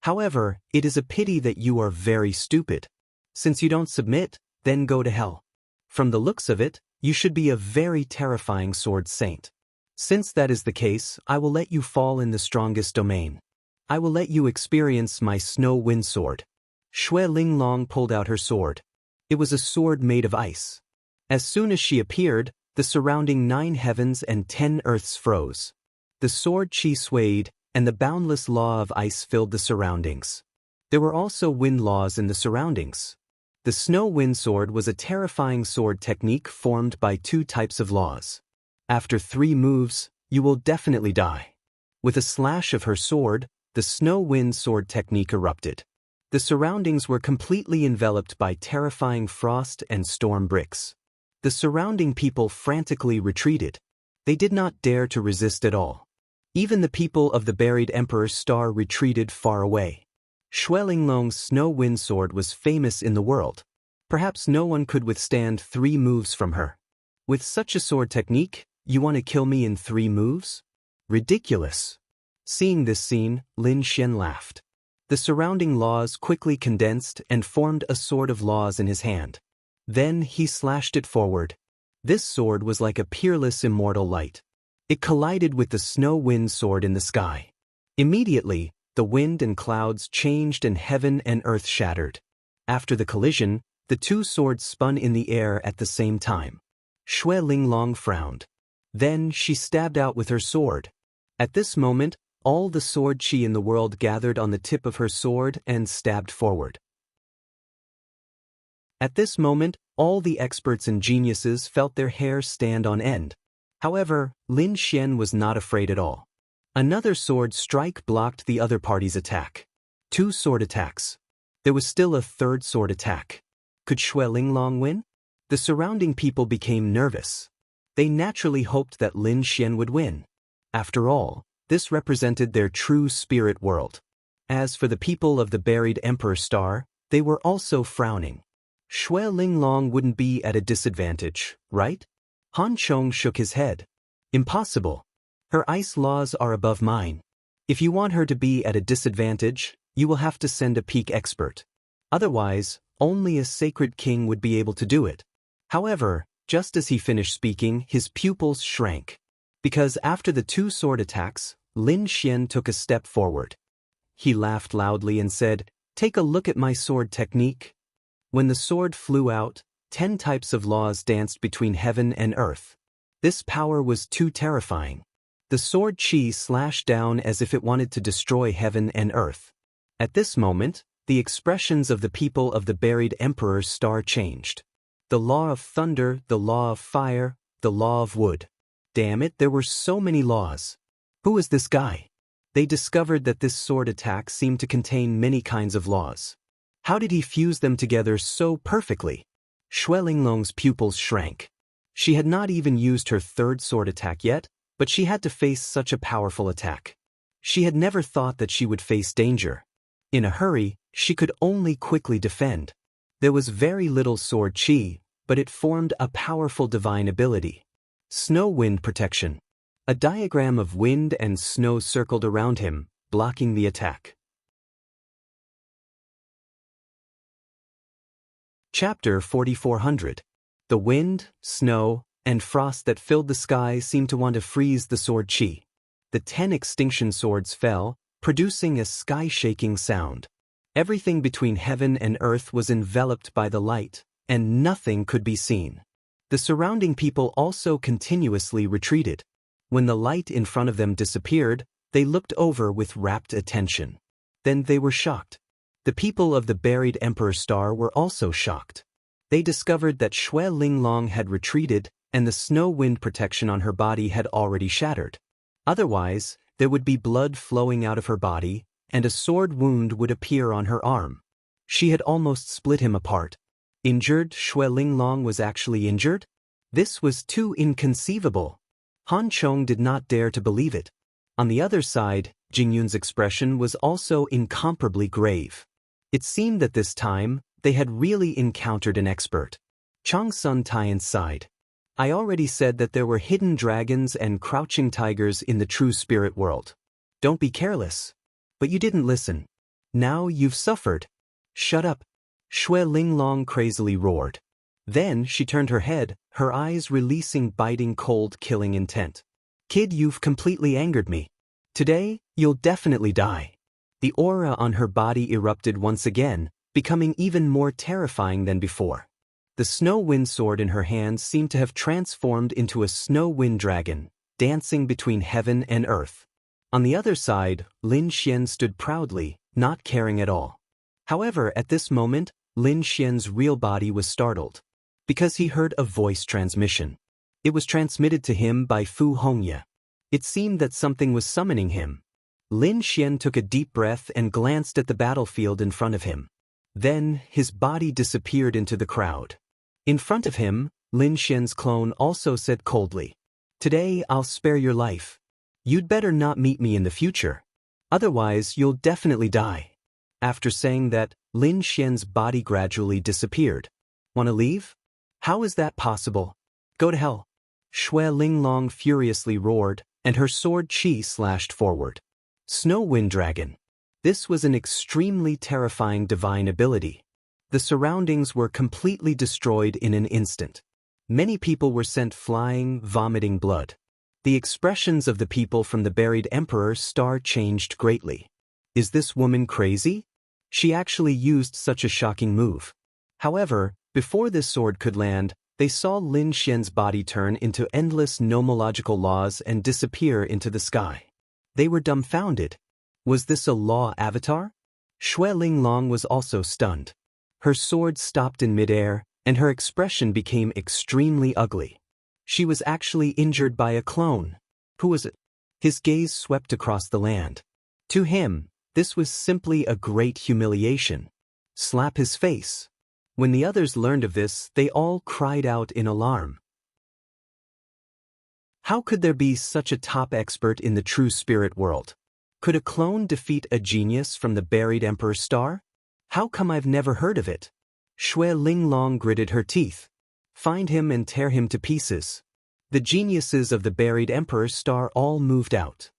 However, it is a pity that you are very stupid. Since you don't submit, then go to hell. From the looks of it, you should be a very terrifying sword saint. Since that is the case, I will let you fall in the strongest domain. I will let you experience my snow wind sword." Xue Linglong pulled out her sword. It was a sword made of ice. As soon as she appeared, the surrounding 9 heavens and 10 earths froze. The sword Qi swayed, and the boundless law of ice filled the surroundings. There were also wind laws in the surroundings. The snow wind sword was a terrifying sword technique formed by 2 types of laws. After 3 moves, you will definitely die. With a slash of her sword, the snow wind sword technique erupted. The surroundings were completely enveloped by terrifying frost and storm bricks. The surrounding people frantically retreated. They did not dare to resist at all. Even the people of the buried Emperor's star retreated far away. Xue Linglong's snow wind sword was famous in the world. Perhaps no one could withstand 3 moves from her. With such a sword technique, you want to kill me in 3 moves? Ridiculous. Seeing this scene, Lin Xian laughed. The surrounding laws quickly condensed and formed a sword of laws in his hand. Then he slashed it forward. This sword was like a peerless immortal light. It collided with the snow wind sword in the sky. Immediately, the wind and clouds changed and heaven and earth shattered. After the collision, the 2 swords spun in the air at the same time. Xue Linglong frowned. Then she stabbed out with her sword. At this moment, all the sword Qi in the world gathered on the tip of her sword and stabbed forward. At this moment, all the experts and geniuses felt their hair stand on end. However, Lin Xian was not afraid at all. Another sword strike blocked the other party's attack. 2 sword attacks. There was still a 3rd sword attack. Could Xue Linglong win? The surrounding people became nervous. They naturally hoped that Lin Xian would win. After all, this represented their true spirit world. As for the people of the buried Emperor Star, they were also frowning. Xue Linglong wouldn't be at a disadvantage, right? Han Chong shook his head. Impossible. Her ice laws are above mine. If you want her to be at a disadvantage, you will have to send a peak expert. Otherwise, only a sacred king would be able to do it. However, just as he finished speaking, his pupils shrank. Because after the 2 sword attacks, Lin Xian took a step forward. He laughed loudly and said, "Take a look at my sword technique." When the sword flew out, 10 types of laws danced between heaven and earth. This power was too terrifying. The sword Qi slashed down as if it wanted to destroy heaven and earth. At this moment, the expressions of the people of the buried Emperor's star changed. The law of thunder, the law of fire, the law of wood. Damn it, there were so many laws. Who is this guy? They discovered that this sword attack seemed to contain many kinds of laws. How did he fuse them together so perfectly? Xue Linglong's pupils shrank. She had not even used her third sword attack yet, but she had to face such a powerful attack. She had never thought that she would face danger. In a hurry, she could only quickly defend. There was very little sword chi, but it formed a powerful divine ability. Snow wind protection. A diagram of wind and snow circled around him, blocking the attack. Chapter 4400. The wind, snow, and frost that filled the sky seemed to want to freeze the sword chi. The 10 extinction swords fell, producing a sky-shaking sound. Everything between heaven and earth was enveloped by the light, and nothing could be seen. The surrounding people also continuously retreated. When the light in front of them disappeared, they looked over with rapt attention. Then they were shocked. The people of the buried Emperor Star were also shocked. They discovered that Xue Linglong had retreated, and the snow wind protection on her body had already shattered. Otherwise, there would be blood flowing out of her body, and a sword wound would appear on her arm. She had almost split him apart. Injured? Xue Linglong was actually injured? This was too inconceivable. Han Chong did not dare to believe it. On the other side, Jingyun's expression was also incomparably grave. It seemed that this time, they had really encountered an expert. Chang Sun Taiyan sighed. I already said that there were hidden dragons and crouching tigers in the true spirit world. Don't be careless. But you didn't listen. Now you've suffered. Shut up. Xue Linglong crazily roared. Then she turned her head, her eyes releasing biting cold killing intent. Kid, you've completely angered me. Today, you'll definitely die. The aura on her body erupted once again, becoming even more terrifying than before. The snow wind sword in her hands seemed to have transformed into a snow wind dragon, dancing between heaven and earth. On the other side, Lin Xian stood proudly, not caring at all. However, at this moment, Lin Xian's real body was startled. Because he heard a voice transmission. It was transmitted to him by Fu Hongye. It seemed that something was summoning him. Lin Xian took a deep breath and glanced at the battlefield in front of him. Then, his body disappeared into the crowd. In front of him, Lin Xian's clone also said coldly, "Today I'll spare your life. You'd better not meet me in the future. Otherwise, you'll definitely die." After saying that, Lin Xian's body gradually disappeared. Want to leave? How is that possible? Go to hell. Xue Linglong furiously roared, and her sword chi slashed forward. Snow Wind Dragon. This was an extremely terrifying divine ability. The surroundings were completely destroyed in an instant. Many people were sent flying, vomiting blood. The expressions of the people from the buried Emperor's Star changed greatly. Is this woman crazy? She actually used such a shocking move. However, before this sword could land, they saw Lin Xian's body turn into endless nomological laws and disappear into the sky. They were dumbfounded. Was this a law avatar? Xue Linglong was also stunned. Her sword stopped in midair, and her expression became extremely ugly. She was actually injured by a clone. Who was it? His gaze swept across the land. To him, this was simply a great humiliation. Slap his face. When the others learned of this, they all cried out in alarm. How could there be such a top expert in the true spirit world? Could a clone defeat a genius from the buried Emperor's Star? How come I've never heard of it? Xue Linglong gritted her teeth. Find him and tear him to pieces. The geniuses of the buried Emperor's Star all moved out.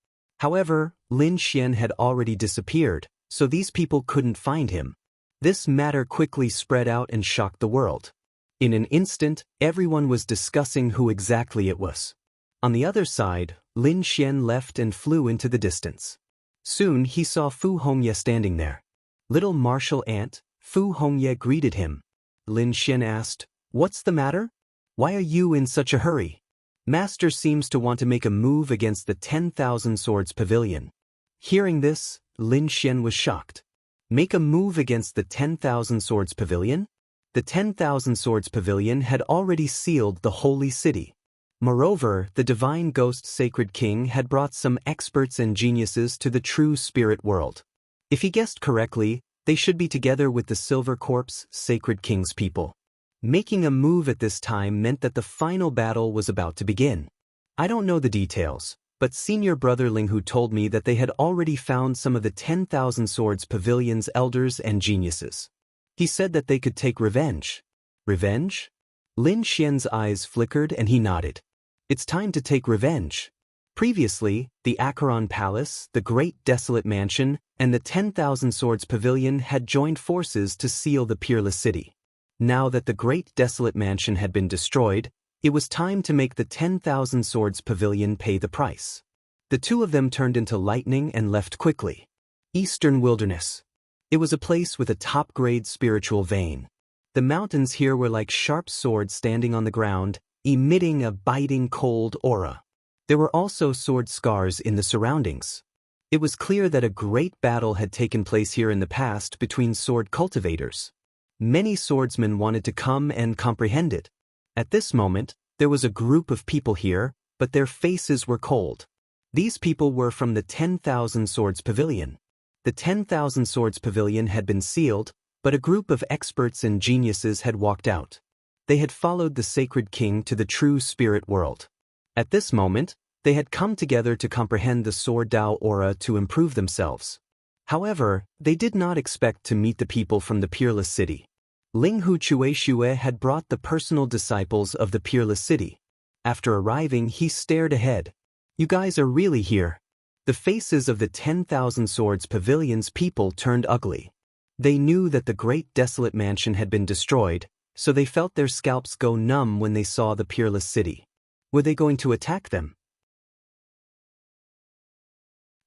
However, Lin Xian had already disappeared, so these people couldn't find him. This matter quickly spread out and shocked the world. In an instant, everyone was discussing who exactly it was. On the other side, Lin Xian left and flew into the distance. Soon he saw Fu Hongye standing there. Little martial ant, Fu Hongye greeted him. Lin Xian asked, "What's the matter? Why are you in such a hurry?" Master seems to want to make a move against the 10,000 Swords Pavilion. Hearing this, Lin Xian was shocked. Make a move against the 10,000 Swords Pavilion? The 10,000 Swords Pavilion had already sealed the holy city. Moreover, the divine ghost sacred king had brought some experts and geniuses to the true spirit world. If he guessed correctly, they should be together with the Silver Corpse sacred king's people. Making a move at this time meant that the final battle was about to begin. I don't know the details, but senior brother Linghu told me that they had already found some of the 10,000 Swords Pavilion's elders and geniuses. He said that they could take revenge. Revenge? Lin Xian's eyes flickered and he nodded. It's time to take revenge. Previously, the Acheron Palace, the Great Desolate Mansion, and the 10,000 Swords Pavilion had joined forces to seal the Peerless City. Now that the Great Desolate Mansion had been destroyed, it was time to make the 10,000 Swords Pavilion pay the price. The two of them turned into lightning and left quickly. Eastern Wilderness. It was a place with a top-grade spiritual vein. The mountains here were like sharp swords standing on the ground, emitting a biting cold aura. There were also sword scars in the surroundings. It was clear that a great battle had taken place here in the past between sword cultivators. Many swordsmen wanted to come and comprehend it. At this moment, there was a group of people here, but their faces were cold. These people were from the 10,000 Swords Pavilion. The 10,000 Swords Pavilion had been sealed, but a group of experts and geniuses had walked out. They had followed the sacred king to the true spirit world. At this moment, they had come together to comprehend the Sword Dao aura to improve themselves. However, they did not expect to meet the people from the Peerless City. Linghu Chueshue had brought the personal disciples of the Peerless City. After arriving, he stared ahead. You guys are really here. The faces of the 10,000 Swords Pavilion's people turned ugly. They knew that the Great Desolate Mansion had been destroyed, so they felt their scalps go numb when they saw the Peerless City. Were they going to attack them?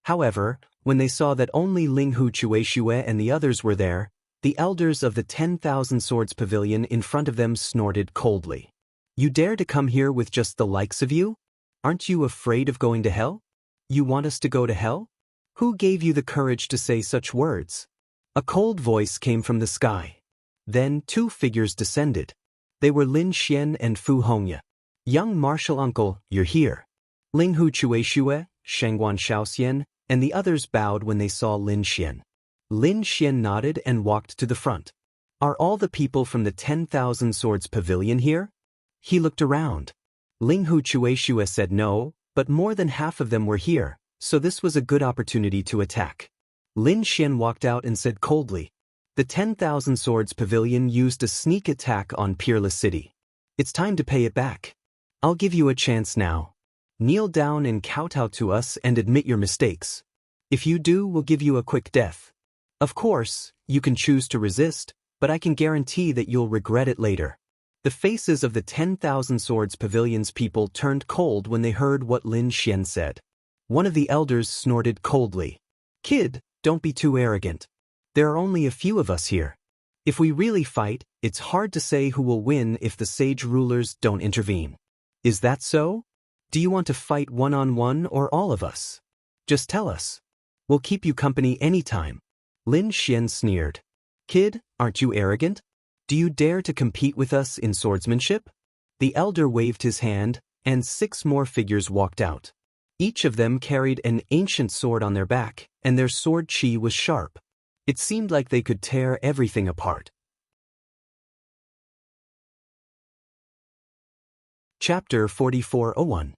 However, when they saw that only Linghu Chueshue and the others were there, the elders of the 10,000 Swords Pavilion in front of them snorted coldly. You dare to come here with just the likes of you? Aren't you afraid of going to hell? You want us to go to hell? Who gave you the courage to say such words? A cold voice came from the sky. Then two figures descended. They were Lin Xian and Fu Hongya. Young martial uncle, you're here. Linghu Chueshue, Shangguan Shaoxian, and the others bowed when they saw Lin Xian. Lin Xian nodded and walked to the front. Are all the people from the 10,000 Swords Pavilion here? He looked around. Linghu Chueshue said no, but more than half of them were here, so this was a good opportunity to attack. Lin Xian walked out and said coldly, the 10,000 Swords Pavilion used a sneak attack on Peerless City. It's time to pay it back. I'll give you a chance now. Kneel down and kowtow to us and admit your mistakes. If you do, we'll give you a quick death. Of course, you can choose to resist, but I can guarantee that you'll regret it later. The faces of the 10,000 Swords Pavilion's people turned cold when they heard what Lin Xian said. One of the elders snorted coldly. Kid, don't be too arrogant. There are only a few of us here. If we really fight, it's hard to say who will win if the sage rulers don't intervene. Is that so? Do you want to fight one-on-one or all of us? Just tell us. We'll keep you company anytime. Lin Xian sneered. Kid, aren't you arrogant? Do you dare to compete with us in swordsmanship? The elder waved his hand, and 6 more figures walked out. Each of them carried an ancient sword on their back, and their sword chi was sharp. It seemed like they could tear everything apart. Chapter 44:01.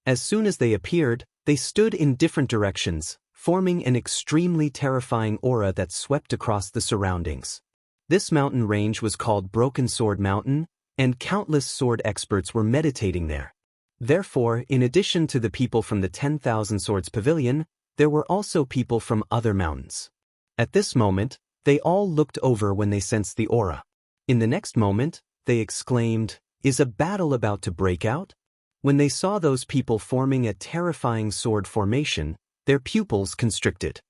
As soon as they appeared, they stood in different directions, forming an extremely terrifying aura that swept across the surroundings. This mountain range was called Broken Sword Mountain, and countless sword experts were meditating there. Therefore, in addition to the people from the 10,000 Swords Pavilion, there were also people from other mountains. At this moment, they all looked over when they sensed the aura. In the next moment, they exclaimed, "Is a battle about to break out?" When they saw those people forming a terrifying sword formation, their pupils constricted.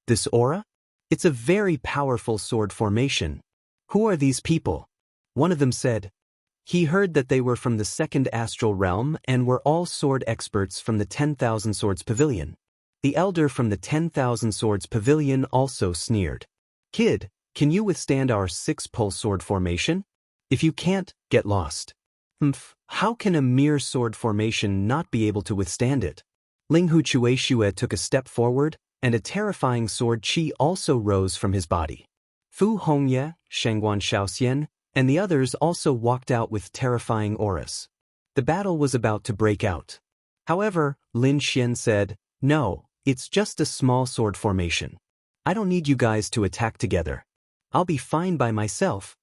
This aura? It's a very powerful sword formation. Who are these people? One of them said. He heard that they were from the second astral realm and were all sword experts from the 10,000 Swords Pavilion. The elder from the 10,000 Swords Pavilion also sneered. Kid, can you withstand our 6-pole sword formation? If you can't, get lost. How can a mere sword formation not be able to withstand it? Ling Hu Chueshue took a step forward, and a terrifying sword qi also rose from his body. Fu Hongye, Shangguan Shaoxian, and the others also walked out with terrifying auras. The battle was about to break out. However, Lin Xian said, "No, it's just a small sword formation. I don't need you guys to attack together. I'll be fine by myself."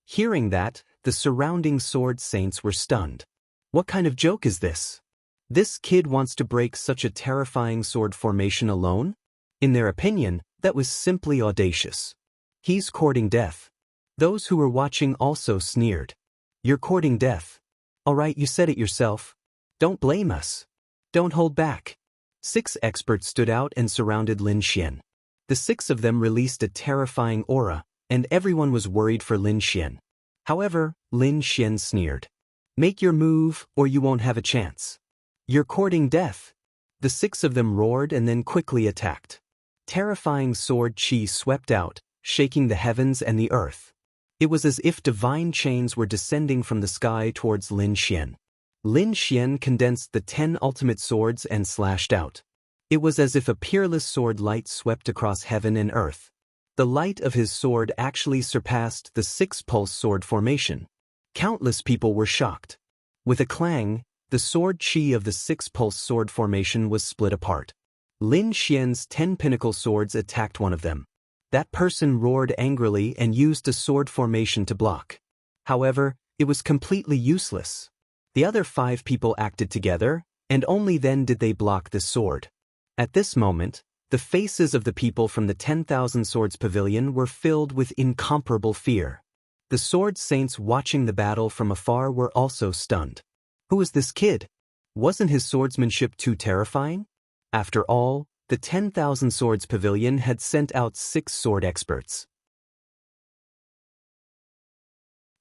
Hearing that, the surrounding sword saints were stunned. What kind of joke is this? This kid wants to break such a terrifying sword formation alone? In their opinion, that was simply audacious. He's courting death. Those who were watching also sneered. You're courting death. All right, you said it yourself. Don't blame us. Don't hold back. 6 experts stood out and surrounded Lin Xian. The 6 of them released a terrifying aura, and everyone was worried for Lin Xian. However, Lin Xian sneered. Make your move, or you won't have a chance. You're courting death. The 6 of them roared and then quickly attacked. Terrifying sword qi swept out, shaking the heavens and the earth. It was as if divine chains were descending from the sky towards Lin Xian. Lin Xian condensed the 10 ultimate swords and slashed out. It was as if a peerless sword light swept across heaven and earth. The light of his sword actually surpassed the 6-pulse sword formation. Countless people were shocked. With a clang, the sword qi of the 6-pulse sword formation was split apart. Lin Xian's 10 pinnacle swords attacked one of them. That person roared angrily and used a sword formation to block. However, it was completely useless. The other 5 people acted together, and only then did they block the sword. At this moment, the faces of the people from the 10,000 Swords Pavilion were filled with incomparable fear. The sword saints watching the battle from afar were also stunned. Who was this kid? Wasn't his swordsmanship too terrifying? After all, the 10,000 Swords Pavilion had sent out 6 sword experts.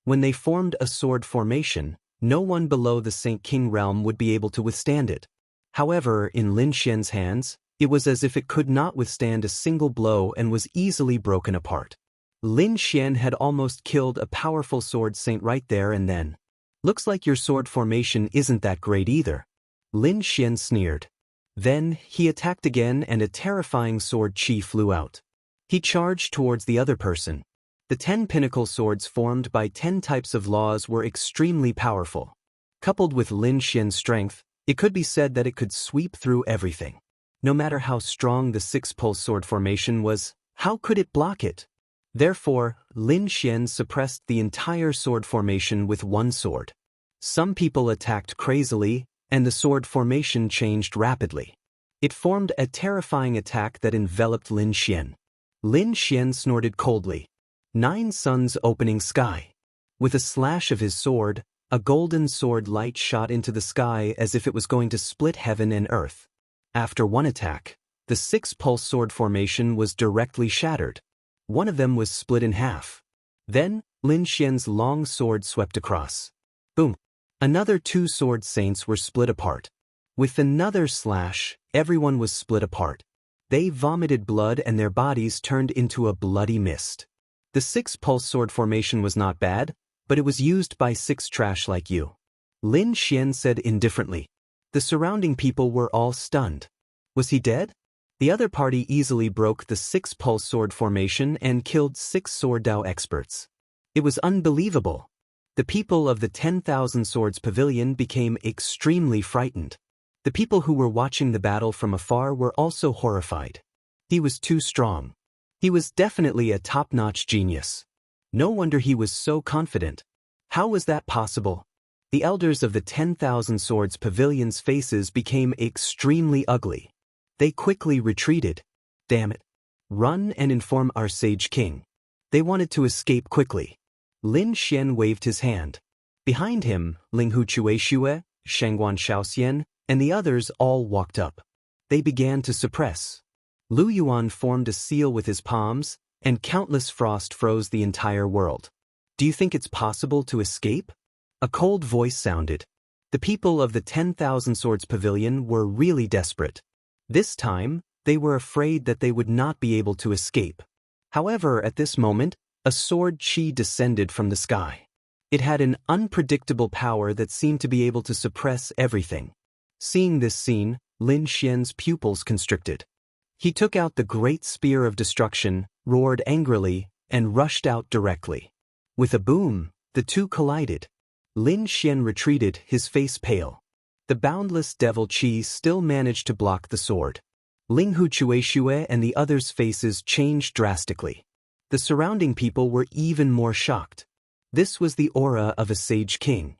When they formed a sword formation, no one below the Saint King realm would be able to withstand it. However, in Lin Xian's hands, it was as if it could not withstand a single blow and was easily broken apart. Lin Xian had almost killed a powerful sword saint right there and then. Looks like your sword formation isn't that great either. Lin Xian sneered. Then, he attacked again and a terrifying sword qi flew out. He charged towards the other person. The 10 pinnacle swords formed by 10 types of laws were extremely powerful. Coupled with Lin Xian's strength, it could be said that it could sweep through everything. No matter how strong the 6-pulse sword formation was, how could it block it? Therefore, Lin Xian suppressed the entire sword formation with one sword. Some people attacked crazily, and the sword formation changed rapidly. It formed a terrifying attack that enveloped Lin Xian. Lin Xian snorted coldly. 9 suns opening sky. With a slash of his sword, a golden sword light shot into the sky as if it was going to split heaven and earth. After one attack, the 6-pulse sword formation was directly shattered. One of them was split in half. Then, Lin Xian's long sword swept across. Boom! Another 2 sword saints were split apart. With another slash, everyone was split apart. They vomited blood and their bodies turned into a bloody mist. The 6-pulse sword formation was not bad, but it was used by 6 trash like you. Lin Xian said indifferently. The surrounding people were all stunned. Was he dead? The other party easily broke the 6-pulse sword formation and killed 6 sword Dao experts. It was unbelievable. The people of the 10,000 Swords Pavilion became extremely frightened. The people who were watching the battle from afar were also horrified. He was too strong. He was definitely a top-notch genius. No wonder he was so confident. How was that possible? The elders of the 10,000 Swords Pavilion's faces became extremely ugly. They quickly retreated. Damn it. Run and inform our Sage King. They wanted to escape quickly. Lin Xian waved his hand. Behind him, Ling Hu Chueshue, Shangguan Shaoxian, and the others all walked up. They began to suppress. Lu Yuan formed a seal with his palms, and countless frost froze the entire world. Do you think it's possible to escape? A cold voice sounded. The people of the 10,000 Swords Pavilion were really desperate. This time, they were afraid that they would not be able to escape. However, at this moment, a sword qi descended from the sky. It had an unpredictable power that seemed to be able to suppress everything. Seeing this scene, Lin Xian's pupils constricted. He took out the great spear of destruction, roared angrily, and rushed out directly. With a boom, the two collided. Lin Xian retreated, his face pale. The boundless devil Qi still managed to block the sword. Ling Hu Chuexue and the others' faces changed drastically. The surrounding people were even more shocked. This was the aura of a sage king.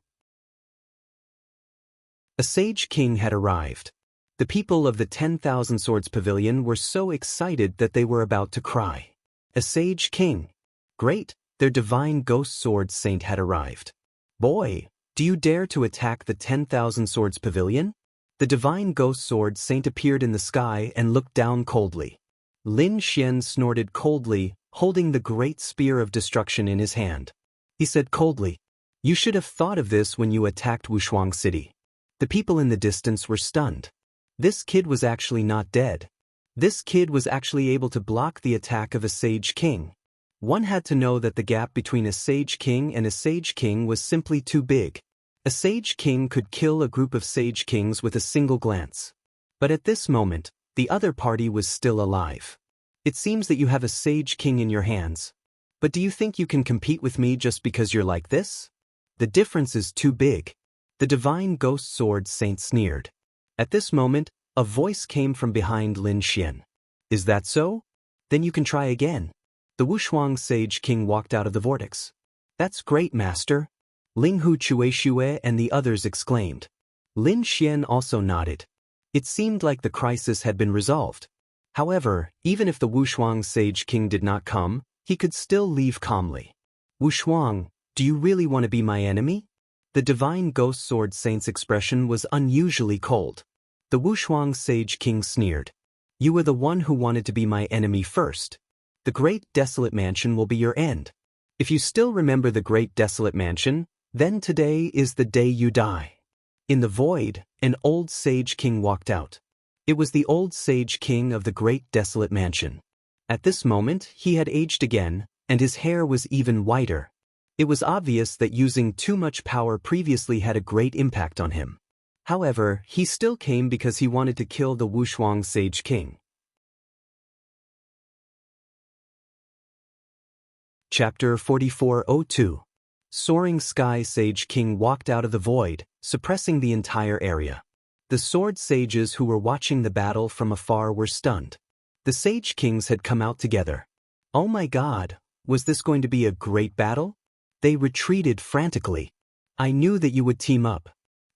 A sage king had arrived. The people of the 10,000 Swords Pavilion were so excited that they were about to cry. A sage king. Great, their divine ghost sword saint had arrived. Boy, do you dare to attack the 10,000 Swords Pavilion? The divine ghost sword saint appeared in the sky and looked down coldly. Lin Xian snorted coldly, holding the great spear of destruction in his hand. He said coldly, "You should have thought of this when you attacked Wushuang City." The people in the distance were stunned. This kid was actually not dead. This kid was actually able to block the attack of a sage king. One had to know that the gap between a sage king and a sage king was simply too big. A sage king could kill a group of sage kings with a single glance. But at this moment, the other party was still alive. It seems that you have a sage king in your hands. But do you think you can compete with me just because you're like this? The difference is too big. The divine ghost sword saint sneered. At this moment, a voice came from behind Lin Xian. Is that so? Then you can try again. The Wushuang Sage King walked out of the vortex. That's great, master. Ling Hu Chuexue and the others exclaimed. Lin Xian also nodded. It seemed like the crisis had been resolved. However, even if the Wushuang Sage King did not come, he could still leave calmly. Wushuang, do you really want to be my enemy? The divine ghost sword saint's expression was unusually cold. The Wushuang Sage King sneered. You were the one who wanted to be my enemy first. The Great Desolate Mansion will be your end. If you still remember the Great Desolate Mansion, then today is the day you die. In the void, an old Sage King walked out. It was the old Sage King of the Great Desolate Mansion. At this moment, he had aged again, and his hair was even whiter. It was obvious that using too much power previously had a great impact on him. However, he still came because he wanted to kill the Wushuang Sage King. Chapter 4402. Soaring Sky Sage King walked out of the void, suppressing the entire area. The sword sages who were watching the battle from afar were stunned. The Sage Kings had come out together. Oh my God, was this going to be a great battle? They retreated frantically. I knew that you would team up.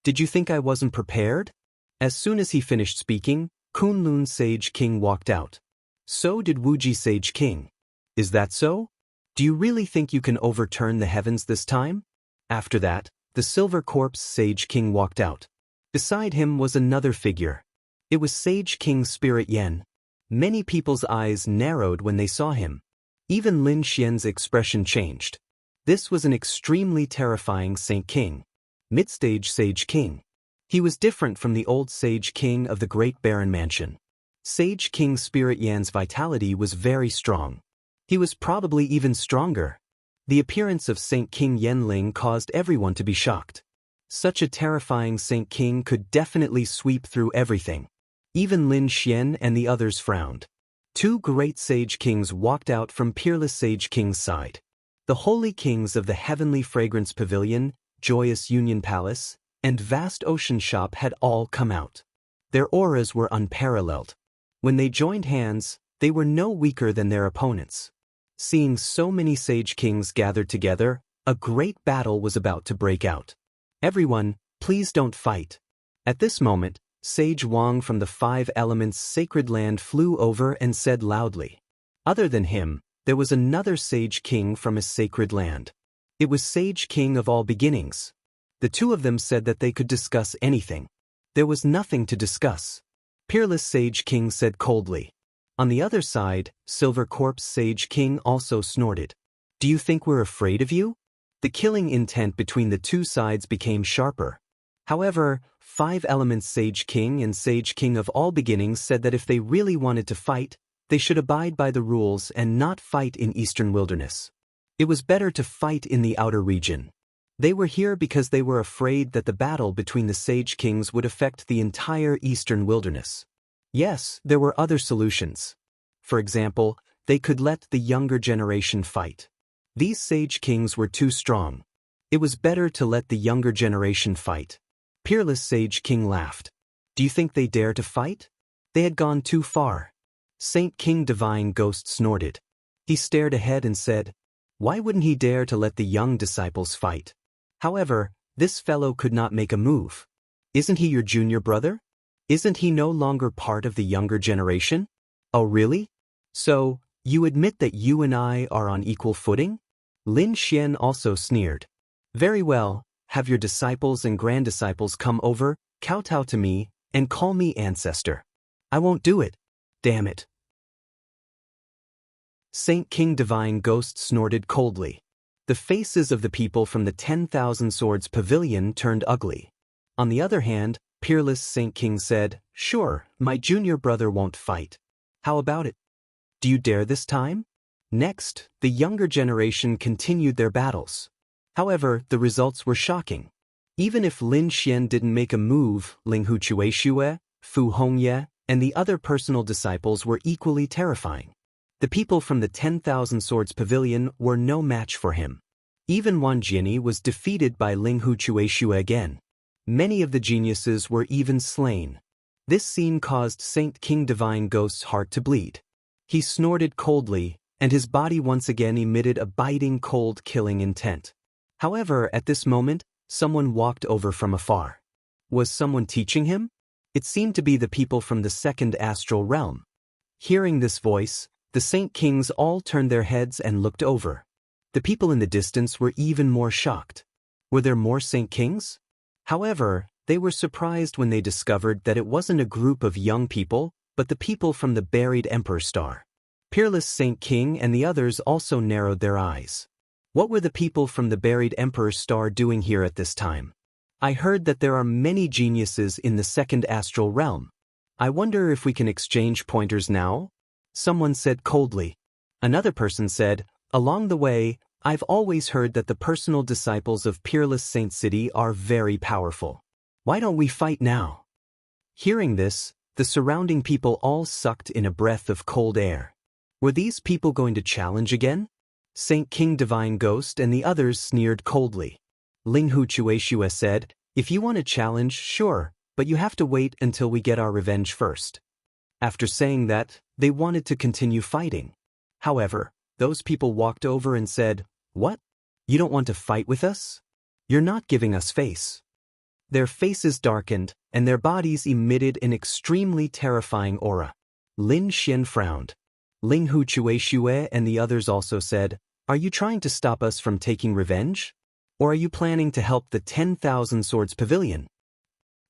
Did you think I wasn't prepared? As soon as he finished speaking, Kunlun Sage King walked out. So did Wuji Sage King. Is that so? Do you really think you can overturn the heavens this time? After that, the Silver Corpse Sage King walked out. Beside him was another figure. It was Sage King Spirit Yen. Many people's eyes narrowed when they saw him. Even Lin Xian's expression changed. This was an extremely terrifying Saint King. Mid-stage Sage King. He was different from the old Sage King of the Great Baron Mansion. Sage King Spirit Yan's vitality was very strong. He was probably even stronger. The appearance of Saint King Yenling caused everyone to be shocked. Such a terrifying Saint King could definitely sweep through everything. Even Lin Xian and the others frowned. Two great Sage Kings walked out from Peerless Sage King's side. The Holy Kings of the Heavenly Fragrance Pavilion, Joyous Union Palace, and Vast Ocean Shop had all come out. Their auras were unparalleled. When they joined hands, they were no weaker than their opponents. Seeing so many Sage Kings gathered together, a great battle was about to break out. Everyone, please don't fight. At this moment, Sage Wang from the Five Elements Sacred Land flew over and said loudly. Other than him, there was another Sage King from a sacred land. It was Sage King of All Beginnings. The two of them said that they could discuss anything. There was nothing to discuss. Peerless Sage King said coldly. On the other side, Silver Corpse Sage King also snorted. Do you think we're afraid of you? The killing intent between the two sides became sharper. However, Five Elements Sage King and Sage King of All Beginnings said that if they really wanted to fight, they should abide by the rules and not fight in Eastern Wilderness. It was better to fight in the outer region. They were here because they were afraid that the battle between the Sage Kings would affect the entire eastern wilderness. Yes, there were other solutions. For example, they could let the younger generation fight. These Sage Kings were too strong. It was better to let the younger generation fight. Peerless Sage King laughed. Do you think they dare to fight? They had gone too far. Saint King Divine Ghost snorted. He stared ahead and said, why wouldn't he dare to let the young disciples fight? However, this fellow could not make a move. Isn't he your junior brother? Isn't he no longer part of the younger generation? Oh really? So, you admit that you and I are on equal footing? Lin Xian also sneered. Very well, have your disciples and grand-disciples come over, kowtow to me, and call me ancestor. I won't do it. Damn it. Saint King Divine Ghost snorted coldly. The faces of the people from the 10,000 Swords Pavilion turned ugly. On the other hand, Peerless Saint King said, sure, my junior brother won't fight. How about it? Do you dare this time? Next, the younger generation continued their battles. However, the results were shocking. Even if Lin Xian didn't make a move, Ling Hu Chuexue, Fu Hongye, and the other personal disciples were equally terrifying. The people from the 10,000 Swords Pavilion were no match for him. Even Wan Jiani was defeated by Ling Hu Chuexue again. Many of the geniuses were even slain. This scene caused Saint King Divine Ghost's heart to bleed. He snorted coldly, and his body once again emitted a biting cold killing intent. However, at this moment, someone walked over from afar. Was someone teaching him? It seemed to be the people from the second astral realm. Hearing this voice, the Saint Kings all turned their heads and looked over. The people in the distance were even more shocked. Were there more Saint Kings? However, they were surprised when they discovered that it wasn't a group of young people, but the people from the buried Emperor Star. Peerless Saint King and the others also narrowed their eyes. What were the people from the buried Emperor Star doing here at this time? I heard that there are many geniuses in the second astral realm. I wonder if we can exchange pointers now? Someone said coldly. Another person said, along the way, I've always heard that the personal disciples of Peerless Saint City are very powerful. Why don't we fight now? Hearing this, the surrounding people all sucked in a breath of cold air. Were these people going to challenge again? Saint King Divine Ghost and the others sneered coldly. Ling Hu Chuexue said, if you want a challenge, sure, but you have to wait until we get our revenge first. After saying that, they wanted to continue fighting. However, those people walked over and said, what? You don't want to fight with us? You're not giving us face. Their faces darkened, and their bodies emitted an extremely terrifying aura. Lin Xian frowned. Ling Hu Chuexue and the others also said, are you trying to stop us from taking revenge? Or are you planning to help the 10,000 Swords Pavilion?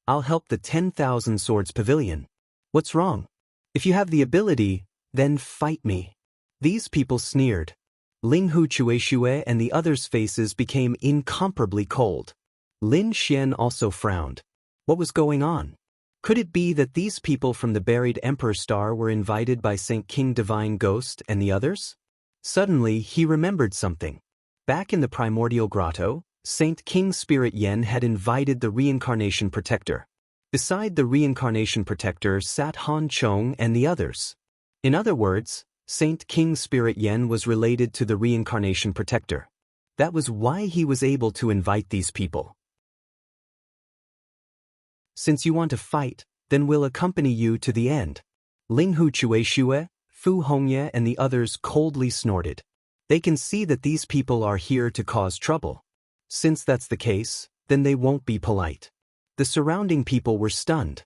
I'll help the 10,000 Swords Pavilion. What's wrong? If you have the ability, then fight me. These people sneered. Ling Hu Chuexue and the others' faces became incomparably cold. Lin Xian also frowned. What was going on? Could it be that these people from the buried Emperor Star were invited by Saint King Divine Ghost and the others? Suddenly, he remembered something. Back in the primordial grotto, Saint King Spirit Yen had invited the Reincarnation Protector. Beside the Reincarnation Protector sat Han Chong and the others. In other words, Saint King Spirit Yen was related to the Reincarnation Protector. That was why he was able to invite these people. Since you want to fight, then we'll accompany you to the end. Ling Hu Chuexue, Fu Hongye and the others coldly snorted. They can see that these people are here to cause trouble. Since that's the case, then they won't be polite. The surrounding people were stunned.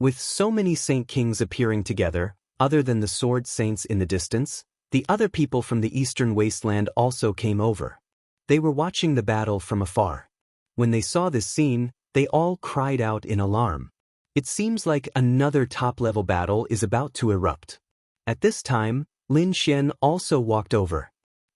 With so many Saint Kings appearing together, other than the Sword Saints in the distance, the other people from the Eastern Wasteland also came over. They were watching the battle from afar. When they saw this scene, they all cried out in alarm. It seems like another top-level battle is about to erupt. At this time, Lin Xian also walked over.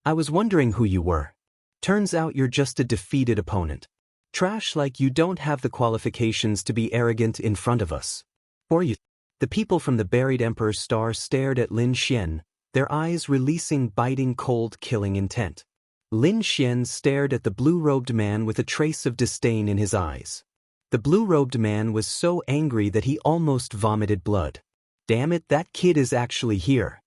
I was wondering who you were. Turns out you're just a defeated opponent. Trash like you don't have the qualifications to be arrogant in front of us. Or you. The people from the buried Emperor Star stared at Lin Xian, their eyes releasing biting cold killing intent. Lin Xian stared at the blue-robed man with a trace of disdain in his eyes. The blue-robed man was so angry that he almost vomited blood. Damn it, that kid is actually here.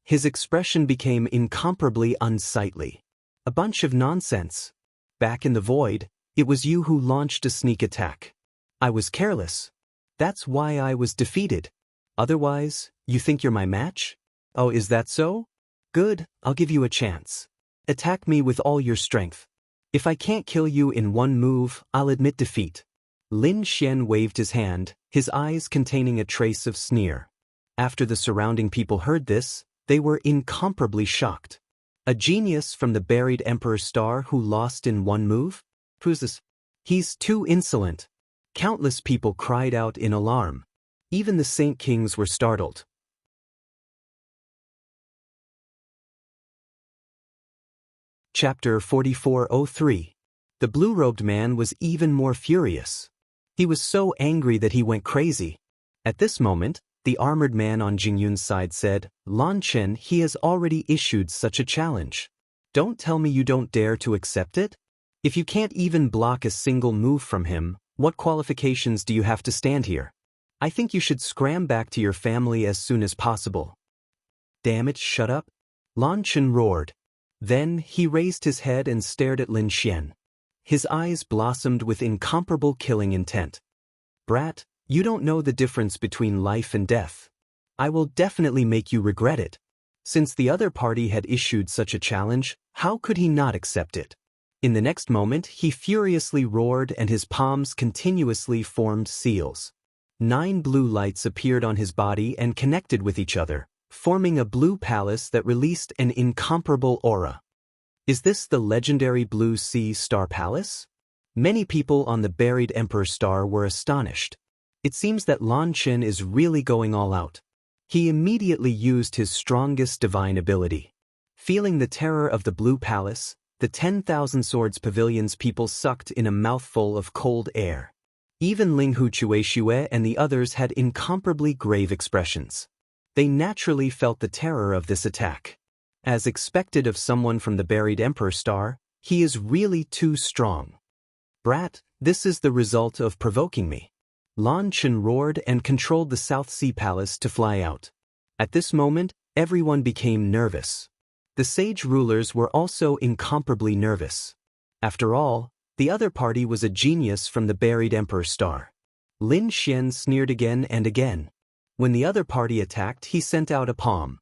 His expression became incomparably unsightly. A bunch of nonsense. Back in the void, it was you who launched a sneak attack. I was careless. That's why I was defeated. Otherwise, you think you're my match? Oh, is that so? Good, I'll give you a chance. Attack me with all your strength. If I can't kill you in one move, I'll admit defeat. Lin Xian waved his hand, his eyes containing a trace of sneer. After the surrounding people heard this, they were incomparably shocked. A genius from the buried Emperor Star who lost in one move? Who's this? He's too insolent. Countless people cried out in alarm. Even the Saint Kings were startled. Chapter 4403. The blue-robed man was even more furious. He was so angry that he went crazy. At this moment, the armored man on Jingyun's side said, Lan Chen, he has already issued such a challenge. Don't tell me you don't dare to accept it? If you can't even block a single move from him, what qualifications do you have to stand here? I think you should scram back to your family as soon as possible. Damn it, shut up. Lan Chen roared. Then he raised his head and stared at Lin Xian. His eyes blossomed with incomparable killing intent. Brat, you don't know the difference between life and death. I will definitely make you regret it. Since the other party had issued such a challenge, how could he not accept it? In the next moment, he furiously roared and his palms continuously formed seals. 9 blue lights appeared on his body and connected with each other, forming a blue palace that released an incomparable aura. Is this the legendary Blue Sea Star Palace? Many people on the buried Emperor Star were astonished. It seems that Lan Chen is really going all out. He immediately used his strongest divine ability. Feeling the terror of the Blue Palace, the 10,000 Swords Pavilion's people sucked in a mouthful of cold air. Even Ling Hu Chuexue and the others had incomparably grave expressions. They naturally felt the terror of this attack. As expected of someone from the buried Emperor Star, he is really too strong. Brat, this is the result of provoking me. Lan Chen roared and controlled the South Sea Palace to fly out. At this moment, everyone became nervous. The sage rulers were also incomparably nervous. After all, the other party was a genius from the buried Emperor Star. Lin Xian sneered again and again. When the other party attacked, he sent out a palm.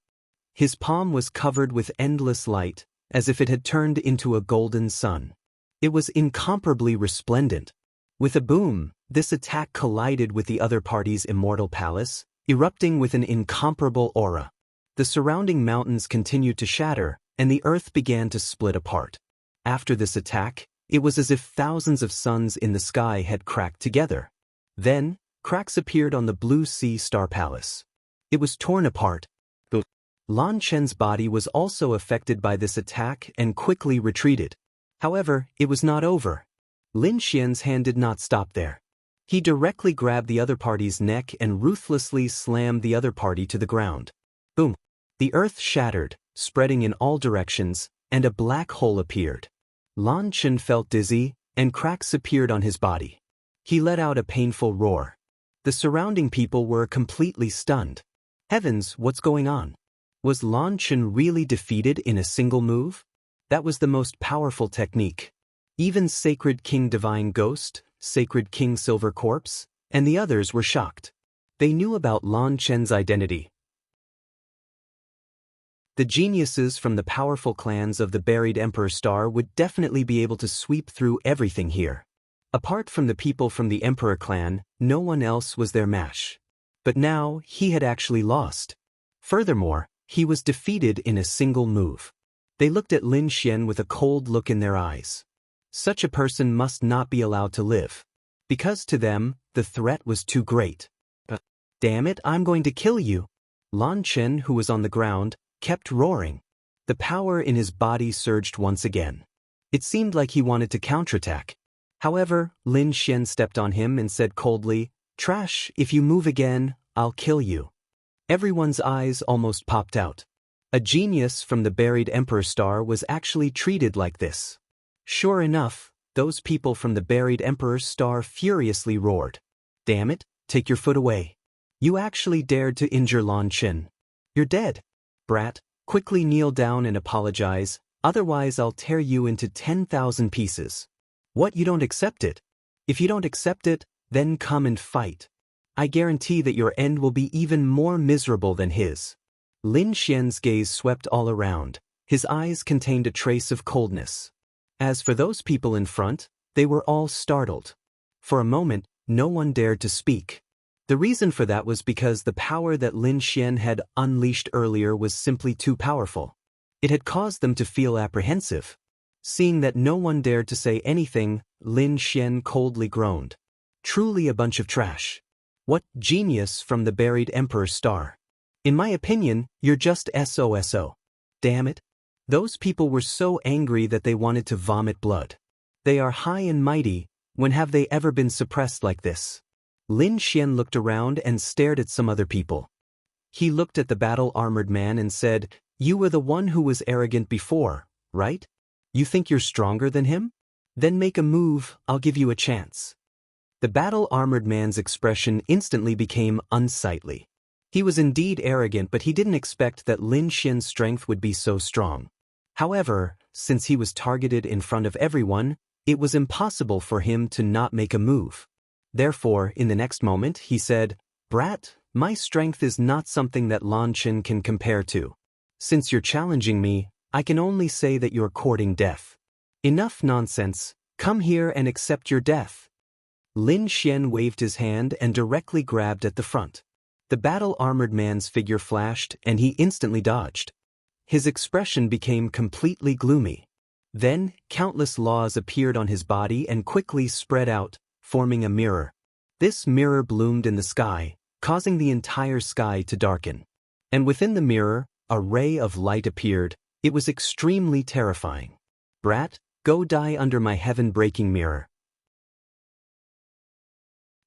His palm was covered with endless light, as if it had turned into a golden sun. It was incomparably resplendent. With a boom, this attack collided with the other party's immortal palace, erupting with an incomparable aura. The surrounding mountains continued to shatter, and the earth began to split apart. After this attack, it was as if thousands of suns in the sky had cracked together. Then, cracks appeared on the Blue Sea Star Palace. It was torn apart. Lan Chen's body was also affected by this attack and quickly retreated. However, it was not over. Lin Xian's hand did not stop there. He directly grabbed the other party's neck and ruthlessly slammed the other party to the ground. Boom! The earth shattered, spreading in all directions, and a black hole appeared. Lan Chen felt dizzy, and cracks appeared on his body. He let out a painful roar. The surrounding people were completely stunned. Heavens, what's going on? Was Lan Chen really defeated in a single move? That was the most powerful technique. Even Sacred King Divine Ghost, Sacred King Silver Corpse, and the others were shocked. They knew about Lan Chen's identity. The geniuses from the powerful clans of the buried Emperor Star would definitely be able to sweep through everything here. Apart from the people from the Emperor clan, no one else was their match. But now, he had actually lost. Furthermore, he was defeated in a single move. They looked at Lin Xian with a cold look in their eyes. Such a person must not be allowed to live. Because to them, the threat was too great. Damn it, I'm going to kill you. Lan Chen, who was on the ground, kept roaring. The power in his body surged once again. It seemed like he wanted to counterattack. However, Lin Xian stepped on him and said coldly, Trash, if you move again, I'll kill you. Everyone's eyes almost popped out. A genius from the buried Emperor Star was actually treated like this. Sure enough, those people from the buried Emperor Star furiously roared. Damn it, take your foot away. You actually dared to injure Lan Qin. You're dead. Brat, quickly kneel down and apologize, otherwise I'll tear you into 10,000 pieces. What, you don't accept it? If you don't accept it, then come and fight. I guarantee that your end will be even more miserable than his. Lin Xian's gaze swept all around. His eyes contained a trace of coldness. As for those people in front, they were all startled. For a moment, no one dared to speak. The reason for that was because the power that Lin Xian had unleashed earlier was simply too powerful. It had caused them to feel apprehensive. Seeing that no one dared to say anything, Lin Xian coldly groaned. Truly a bunch of trash. What genius from the buried Emperor Star. In my opinion, you're just SOSO. Damn it. Those people were so angry that they wanted to vomit blood. They are high and mighty, when have they ever been suppressed like this? Lin Xian looked around and stared at some other people. He looked at the battle-armored man and said, You were the one who was arrogant before, right? You think you're stronger than him? Then make a move, I'll give you a chance. The battle-armored man's expression instantly became unsightly. He was indeed arrogant, but he didn't expect that Lin Xian's strength would be so strong. However, since he was targeted in front of everyone, it was impossible for him to not make a move. Therefore, in the next moment, he said, Brat, my strength is not something that Lan Qin can compare to. Since you're challenging me, I can only say that you're courting death. Enough nonsense, come here and accept your death. Lin Xian waved his hand and directly grabbed at the front. The battle-armored man's figure flashed and he instantly dodged. His expression became completely gloomy. Then, countless laws appeared on his body and quickly spread out, forming a mirror. This mirror bloomed in the sky, causing the entire sky to darken. And within the mirror, a ray of light appeared. It was extremely terrifying. Brat, go die under my heaven-breaking mirror.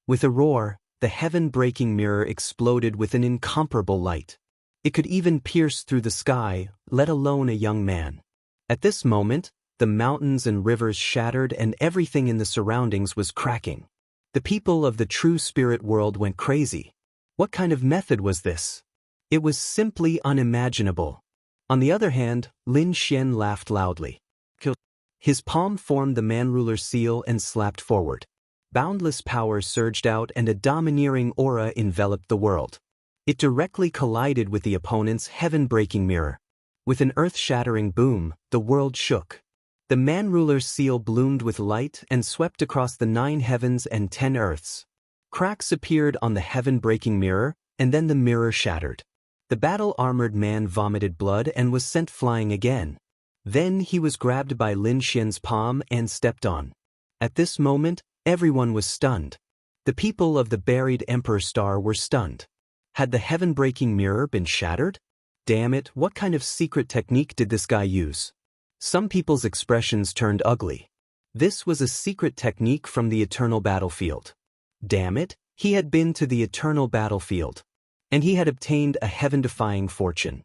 With a roar, the heaven-breaking mirror exploded with an incomparable light. It could even pierce through the sky, let alone a young man. At this moment, the mountains and rivers shattered and everything in the surroundings was cracking. The people of the true spirit world went crazy. What kind of method was this? It was simply unimaginable. On the other hand, Lin Xian laughed loudly. His palm formed the man-ruler's seal and slapped forward. Boundless power surged out and a domineering aura enveloped the world. It directly collided with the opponent's heaven-breaking mirror. With an earth-shattering boom, the world shook. The man-ruler's seal bloomed with light and swept across the 9 heavens and 10 earths. Cracks appeared on the heaven-breaking mirror, and then the mirror shattered. The battle-armored man vomited blood and was sent flying again. Then he was grabbed by Lin Xian's palm and stepped on. At this moment, everyone was stunned. The people of the buried Emperor Star were stunned. Had the heaven-breaking mirror been shattered? Damn it, what kind of secret technique did this guy use? Some people's expressions turned ugly. This was a secret technique from the eternal battlefield. Damn it, he had been to the eternal battlefield. And he had obtained a heaven-defying fortune.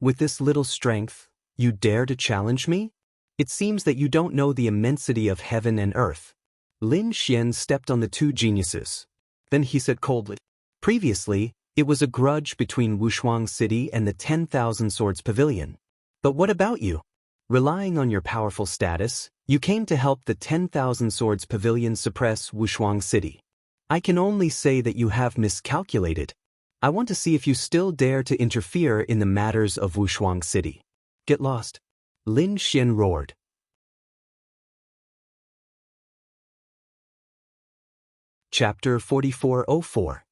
With this little strength, you dare to challenge me? It seems that you don't know the immensity of heaven and earth. Lin Xian stepped on the 2 geniuses. Then he said coldly, Previously, it was a grudge between Wushuang City and the 10,000 Swords Pavilion. But what about you? Relying on your powerful status, you came to help the 10,000 Swords Pavilion suppress Wushuang City. I can only say that you have miscalculated. I want to see if you still dare to interfere in the matters of Wushuang City. Get lost. Lin Xian roared. Chapter 4404.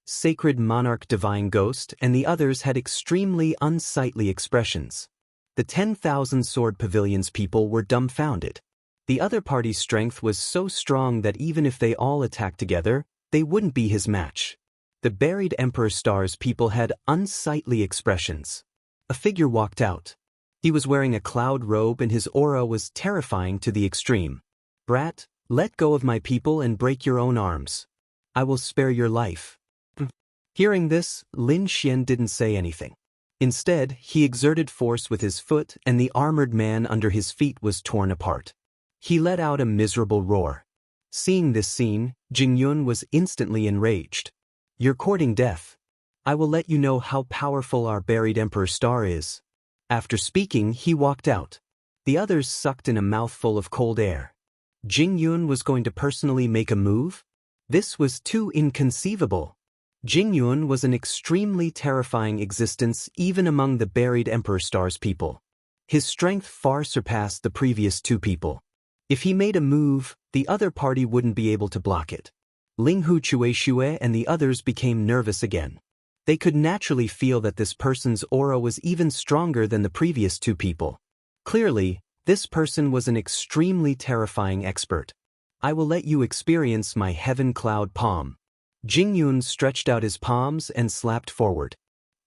Sacred Monarch Divine Ghost and the others had extremely unsightly expressions. The 10,000 Sword Pavilion's people were dumbfounded. The other party's strength was so strong that even if they all attacked together, they wouldn't be his match. The buried Emperor Star's people had unsightly expressions. A figure walked out. He was wearing a cloud robe and his aura was terrifying to the extreme. Brat, let go of my people and break your own arms. I will spare your life. Hearing this, Lin Xian didn't say anything. Instead, he exerted force with his foot and the armored man under his feet was torn apart. He let out a miserable roar. Seeing this scene, Jingyun was instantly enraged. "You're courting death. I will let you know how powerful our buried Emperor Star is." After speaking, he walked out. The others sucked in a mouthful of cold air. Jingyun was going to personally make a move? This was too inconceivable. Jingyun was an extremely terrifying existence even among the buried Emperor Star's people. His strength far surpassed the previous two people. If he made a move, the other party wouldn't be able to block it. Linghu Chueshue and the others became nervous again. They could naturally feel that this person's aura was even stronger than the previous two people. Clearly, this person was an extremely terrifying expert. "I will let you experience my heaven cloud palm." Jingyun stretched out his palms and slapped forward.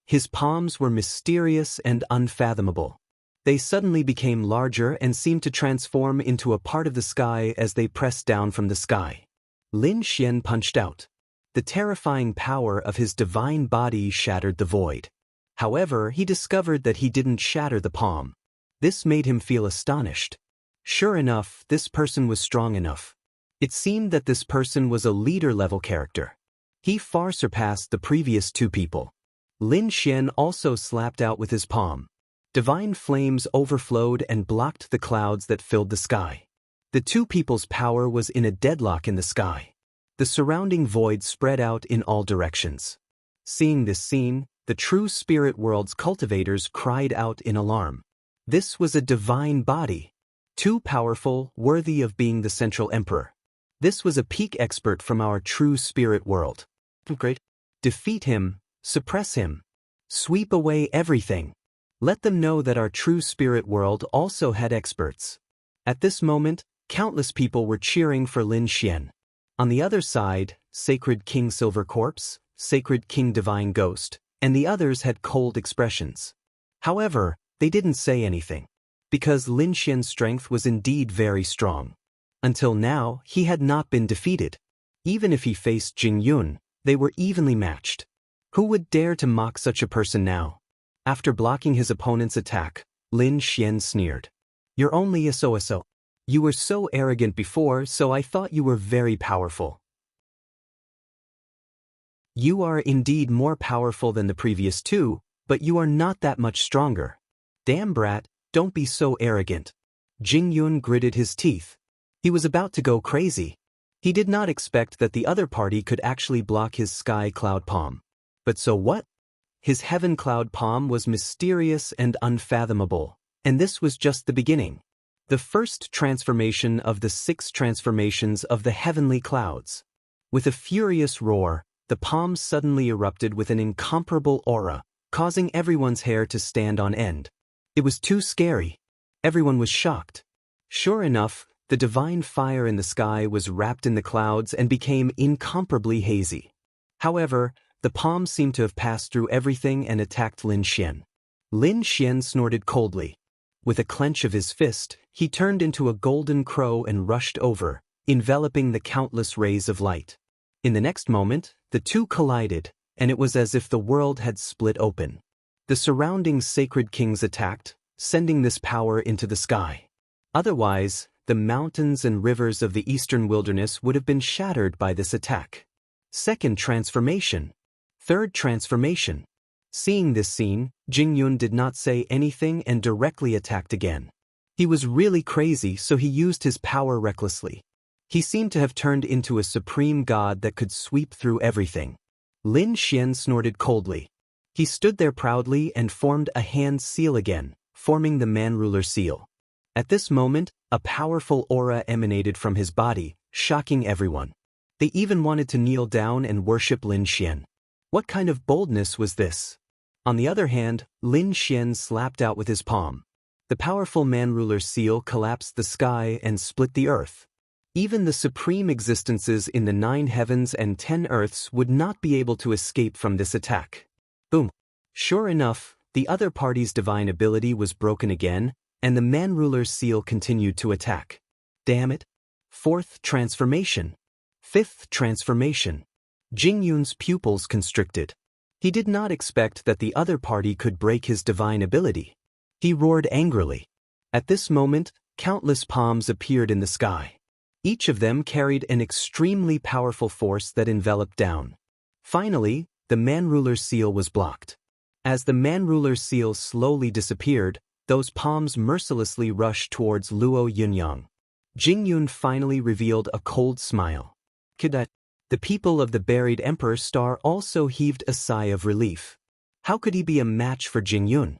His palms were mysterious and unfathomable. They suddenly became larger and seemed to transform into a part of the sky as they pressed down from the sky. Lin Xian punched out. The terrifying power of his divine body shattered the void. However, he discovered that he didn't shatter the palm. This made him feel astonished. Sure enough, this person was strong enough. It seemed that this person was a leader-level character. He far surpassed the previous two people. Lin Xian also slapped out with his palm. Divine flames overflowed and blocked the clouds that filled the sky. The two people's power was in a deadlock in the sky. The surrounding void spread out in all directions. Seeing this scene, the true spirit world's cultivators cried out in alarm. This was a divine body. Too powerful, worthy of being the central emperor. This was a peak expert from our true spirit world. Great. Defeat him, suppress him. Sweep away everything. Let them know that our true spirit world also had experts. At this moment, countless people were cheering for Lin Xian. On the other side, Sacred King Silver Corpse, Sacred King Divine Ghost, and the others had cold expressions. However, they didn't say anything. Because Lin Xian's strength was indeed very strong. Until now, he had not been defeated. Even if he faced Jingyun, they were evenly matched. Who would dare to mock such a person now? After blocking his opponent's attack, Lin Xian sneered. "You're only a so-so. You were so arrogant before, so I thought you were very powerful." "You are indeed more powerful than the previous two, but you are not that much stronger." "Damn brat, don't be so arrogant." Jingyun gritted his teeth. He was about to go crazy. He did not expect that the other party could actually block his sky cloud palm. But so what? His heaven cloud palm was mysterious and unfathomable, and this was just the beginning. The first transformation of the 6 transformations of the heavenly clouds. With a furious roar, the palm suddenly erupted with an incomparable aura, causing everyone's hair to stand on end. It was too scary. Everyone was shocked. Sure enough, the divine fire in the sky was wrapped in the clouds and became incomparably hazy. However, the palm seemed to have passed through everything and attacked Lin Xian. Lin Xian snorted coldly. With a clench of his fist, he turned into a golden crow and rushed over, enveloping the countless rays of light. In the next moment, the two collided, and it was as if the world had split open. The surrounding sacred kings attacked, sending this power into the sky. Otherwise, the mountains and rivers of the eastern wilderness would have been shattered by this attack. Second transformation. Third transformation. Seeing this scene, Jingyun did not say anything and directly attacked again. He was really crazy, so he used his power recklessly. He seemed to have turned into a supreme god that could sweep through everything. Lin Xian snorted coldly. He stood there proudly and formed a hand seal again, forming the man-ruler seal. At this moment, a powerful aura emanated from his body, shocking everyone. They even wanted to kneel down and worship Lin Xian. What kind of boldness was this? On the other hand, Lin Xian slapped out with his palm. The powerful man-ruler seal collapsed the sky and split the earth. Even the supreme existences in the 9 heavens and 10 earths would not be able to escape from this attack. Boom. Sure enough, the other party's divine ability was broken again, and the man-ruler seal continued to attack. Damn it. 4th transformation. 5th transformation. Jingyun's pupils constricted. He did not expect that the other party could break his divine ability. He roared angrily. At this moment, countless palms appeared in the sky. Each of them carried an extremely powerful force that enveloped down. Finally, the man-ruler's seal was blocked. As the man-ruler's seal slowly disappeared, those palms mercilessly rushed towards Luo Yunyang. Jingyun finally revealed a cold smile. Cadet. The people of the buried Emperor Star also heaved a sigh of relief. How could he be a match for Jingyun?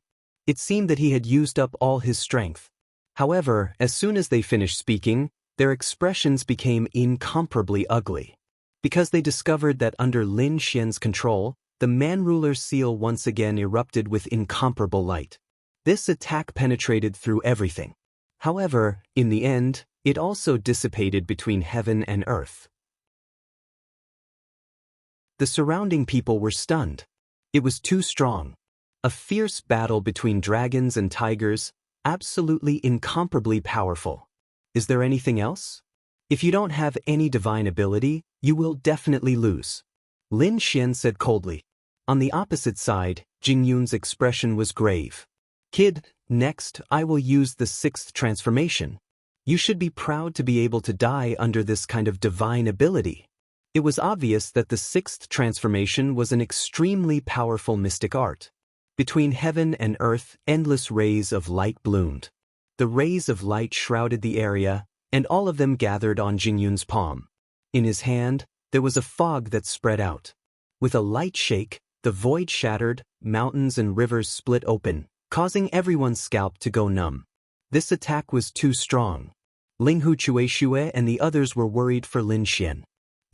It seemed that he had used up all his strength. However, as soon as they finished speaking, their expressions became incomparably ugly. Because they discovered that under Lin Xian's control, the man-ruler's seal once again erupted with incomparable light. This attack penetrated through everything. However, in the end, it also dissipated between heaven and earth. The surrounding people were stunned. It was too strong. A fierce battle between dragons and tigers, absolutely incomparably powerful. Is there anything else? If you don't have any divine ability, you will definitely lose. Lin Xian said coldly. On the opposite side, Jingyun's expression was grave. Kid, next I will use the 6th transformation. You should be proud to be able to die under this kind of divine ability. It was obvious that the 6th transformation was an extremely powerful mystic art. Between heaven and earth, endless rays of light bloomed. The rays of light shrouded the area, and all of them gathered on Jingyun's palm. In his hand, there was a fog that spread out. With a light shake, the void shattered, mountains and rivers split open, causing everyone's scalp to go numb. This attack was too strong. Linghu Chueshue and the others were worried for Lin Xian.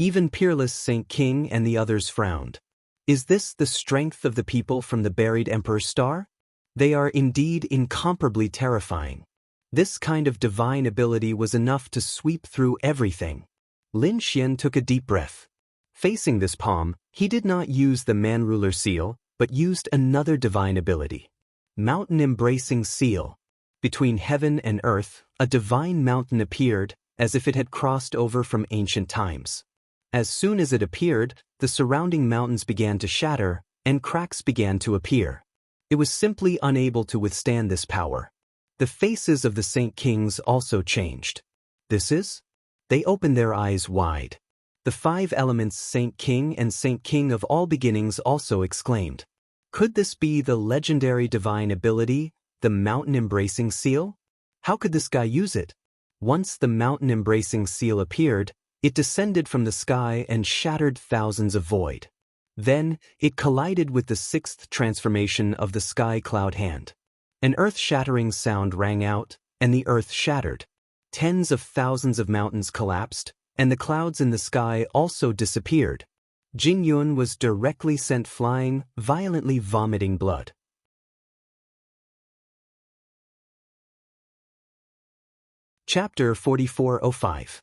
Even peerless Saint King and the others frowned. Is this the strength of the people from the buried Emperor Star? They are indeed incomparably terrifying. This kind of divine ability was enough to sweep through everything. Lin Xian took a deep breath. Facing this palm, he did not use the man-ruler seal, but used another divine ability. Mountain-embracing seal. Between heaven and earth, a divine mountain appeared, as if it had crossed over from ancient times. As soon as it appeared, the surrounding mountains began to shatter, and cracks began to appear. It was simply unable to withstand this power. The faces of the Saint Kings also changed. This is? They opened their eyes wide. The 5 elements Saint King and Saint King of all beginnings also exclaimed. Could this be the legendary divine ability, the mountain-embracing seal? How could this guy use it? Once the mountain-embracing seal appeared, it descended from the sky and shattered thousands of void. Then, it collided with the 6th transformation of the sky cloud hand. An earth-shattering sound rang out, and the earth shattered. Tens of thousands of mountains collapsed, and the clouds in the sky also disappeared. Jingyun was directly sent flying, violently vomiting blood. Chapter 4405.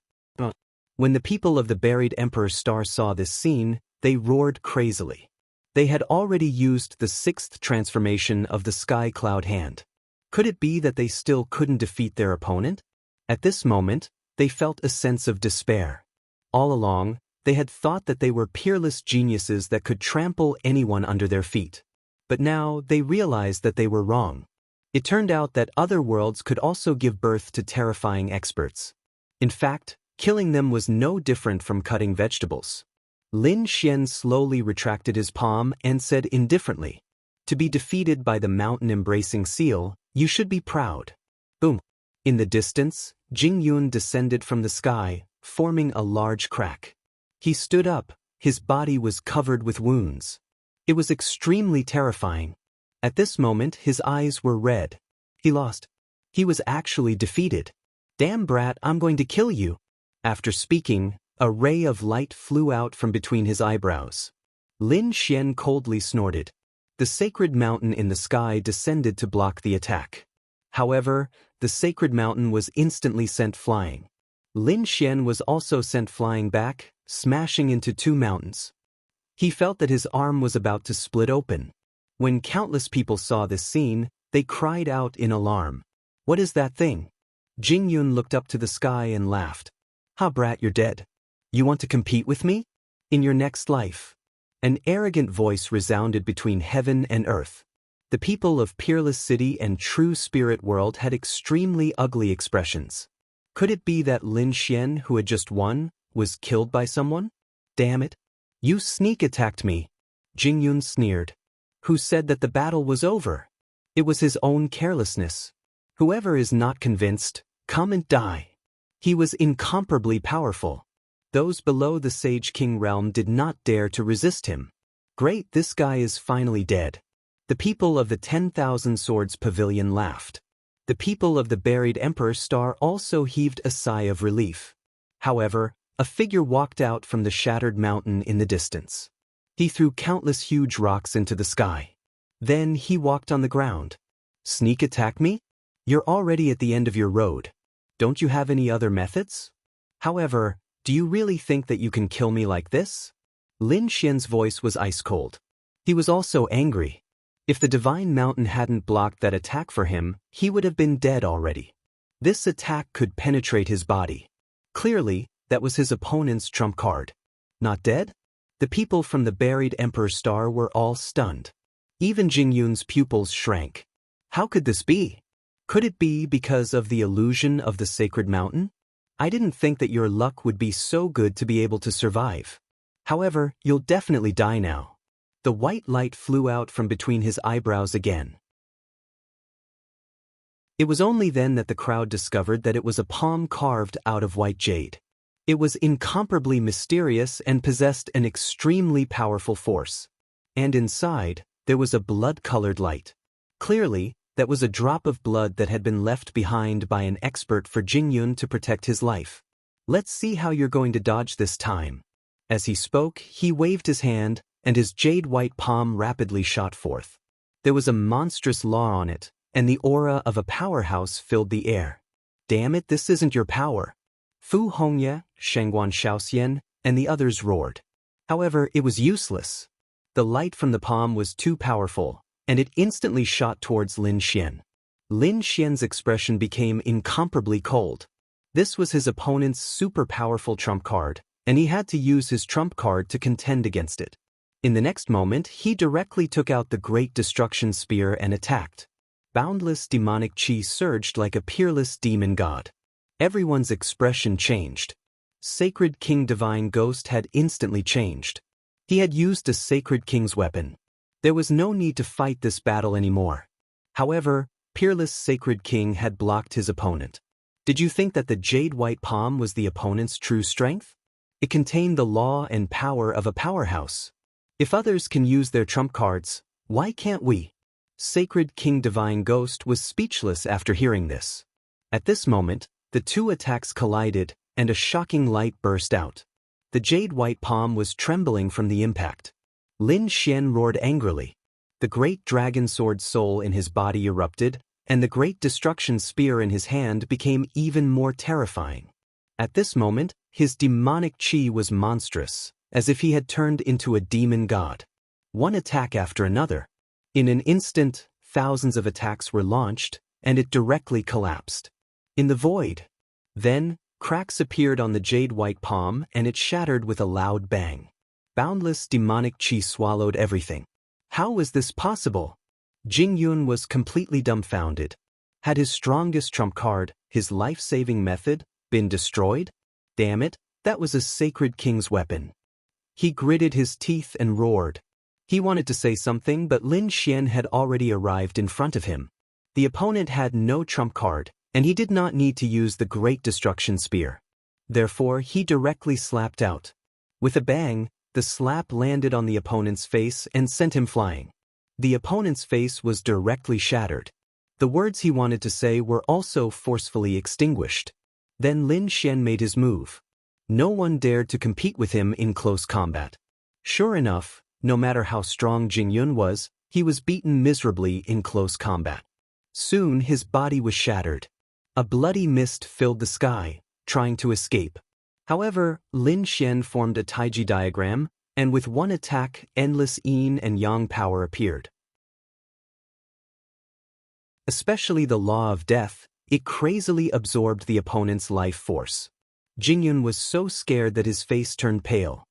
When the people of the buried Emperor Star saw this scene, they roared crazily. They had already used the 6th transformation of the sky cloud hand. Could it be that they still couldn't defeat their opponent? At this moment, they felt a sense of despair. All along, they had thought that they were peerless geniuses that could trample anyone under their feet. But now they realized that they were wrong. It turned out that other worlds could also give birth to terrifying experts. In fact, killing them was no different from cutting vegetables. Lin Xian slowly retracted his palm and said indifferently, "To be defeated by the mountain-embracing seal, you should be proud." Boom! In the distance, Jingyun descended from the sky, forming a large crack. He stood up, his body was covered with wounds. It was extremely terrifying. At this moment his eyes were red. He lost. He was actually defeated. "Damn brat, I'm going to kill you." After speaking, a ray of light flew out from between his eyebrows. Lin Xian coldly snorted. The sacred mountain in the sky descended to block the attack. However, the sacred mountain was instantly sent flying. Lin Xian was also sent flying back, smashing into 2 mountains. He felt that his arm was about to split open. When countless people saw this scene, they cried out in alarm. "What is that thing?" Jingyun looked up to the sky and laughed. "Ha brat, you're dead. You want to compete with me? In your next life." An arrogant voice resounded between heaven and earth. The people of Peerless City and True Spirit World had extremely ugly expressions. Could it be that Lin Xian, who had just won, was killed by someone? Damn it. You sneak attacked me. Jingyun sneered. Who said that the battle was over? It was his own carelessness. Whoever is not convinced, come and die. He was incomparably powerful. Those below the Sage King realm did not dare to resist him. Great, this guy is finally dead. The people of the 10,000 Swords Pavilion laughed. The people of the Buried Emperor Star also heaved a sigh of relief. However, a figure walked out from the shattered mountain in the distance. He threw countless huge rocks into the sky. Then he walked on the ground. Sneak attack me? You're already at the end of your road. Don't you have any other methods? However, do you really think that you can kill me like this? Lin Xian's voice was ice cold. He was also angry. If the Divine Mountain hadn't blocked that attack for him, he would have been dead already. This attack could penetrate his body. Clearly, that was his opponent's trump card. Not dead? The people from the Buried Emperor Star were all stunned. Even Jingyun's pupils shrank. How could this be? Could it be because of the illusion of the Sacred Mountain? I didn't think that your luck would be so good to be able to survive. However, you'll definitely die now. The white light flew out from between his eyebrows again. It was only then that the crowd discovered that it was a palm carved out of white jade. It was incomparably mysterious and possessed an extremely powerful force. And inside, there was a blood-colored light. Clearly, that was a drop of blood that had been left behind by an expert for Jingyun to protect his life. Let's see how you're going to dodge this time. As he spoke, he waved his hand, and his jade-white palm rapidly shot forth. There was a monstrous law on it, and the aura of a powerhouse filled the air. Damn it, this isn't your power. Fu Hongye, Shengguan Shaoxian, and the others roared. However, it was useless. The light from the palm was too powerful, and it instantly shot towards Lin Xian. Lin Xian's expression became incomparably cold. This was his opponent's super powerful trump card, and he had to use his trump card to contend against it. In the next moment, he directly took out the Great Destruction Spear and attacked. Boundless demonic chi surged like a peerless demon god. Everyone's expression changed. Sacred King Divine Ghost had instantly changed. He had used a Sacred King's weapon. There was no need to fight this battle anymore. However, Peerless Sacred King had blocked his opponent. Did you think that the jade-white palm was the opponent's true strength? It contained the law and power of a powerhouse. If others can use their trump cards, why can't we? Sacred King Divine Ghost was speechless after hearing this. At this moment, the two attacks collided, and a shocking light burst out. The jade-white palm was trembling from the impact. Lin Xian roared angrily. The great dragon sword soul in his body erupted, and the great destruction spear in his hand became even more terrifying. At this moment, his demonic chi was monstrous, as if he had turned into a demon god. One attack after another. In an instant, thousands of attacks were launched, and it directly collapsed. In the void. Then, cracks appeared on the jade-white palm, and it shattered with a loud bang. Boundless demonic chi swallowed everything. How was this possible? Jingyun was completely dumbfounded. Had his strongest trump card, his life-saving method, been destroyed? Damn it, that was a Sacred King's weapon. He gritted his teeth and roared. He wanted to say something, but Lin Xian had already arrived in front of him. The opponent had no trump card, and he did not need to use the Great Destruction Spear. Therefore, he directly slapped out. With a bang, the slap landed on the opponent's face and sent him flying. The opponent's face was directly shattered. The words he wanted to say were also forcefully extinguished. Then Lin Xian made his move. No one dared to compete with him in close combat. Sure enough, no matter how strong Jingyun was, he was beaten miserably in close combat. Soon his body was shattered. A bloody mist filled the sky, trying to escape. However, Lin Xian formed a Taiji diagram, and with one attack, endless yin and yang power appeared. Especially the law of death, it crazily absorbed the opponent's life force. Jingyun was so scared that his face turned pale.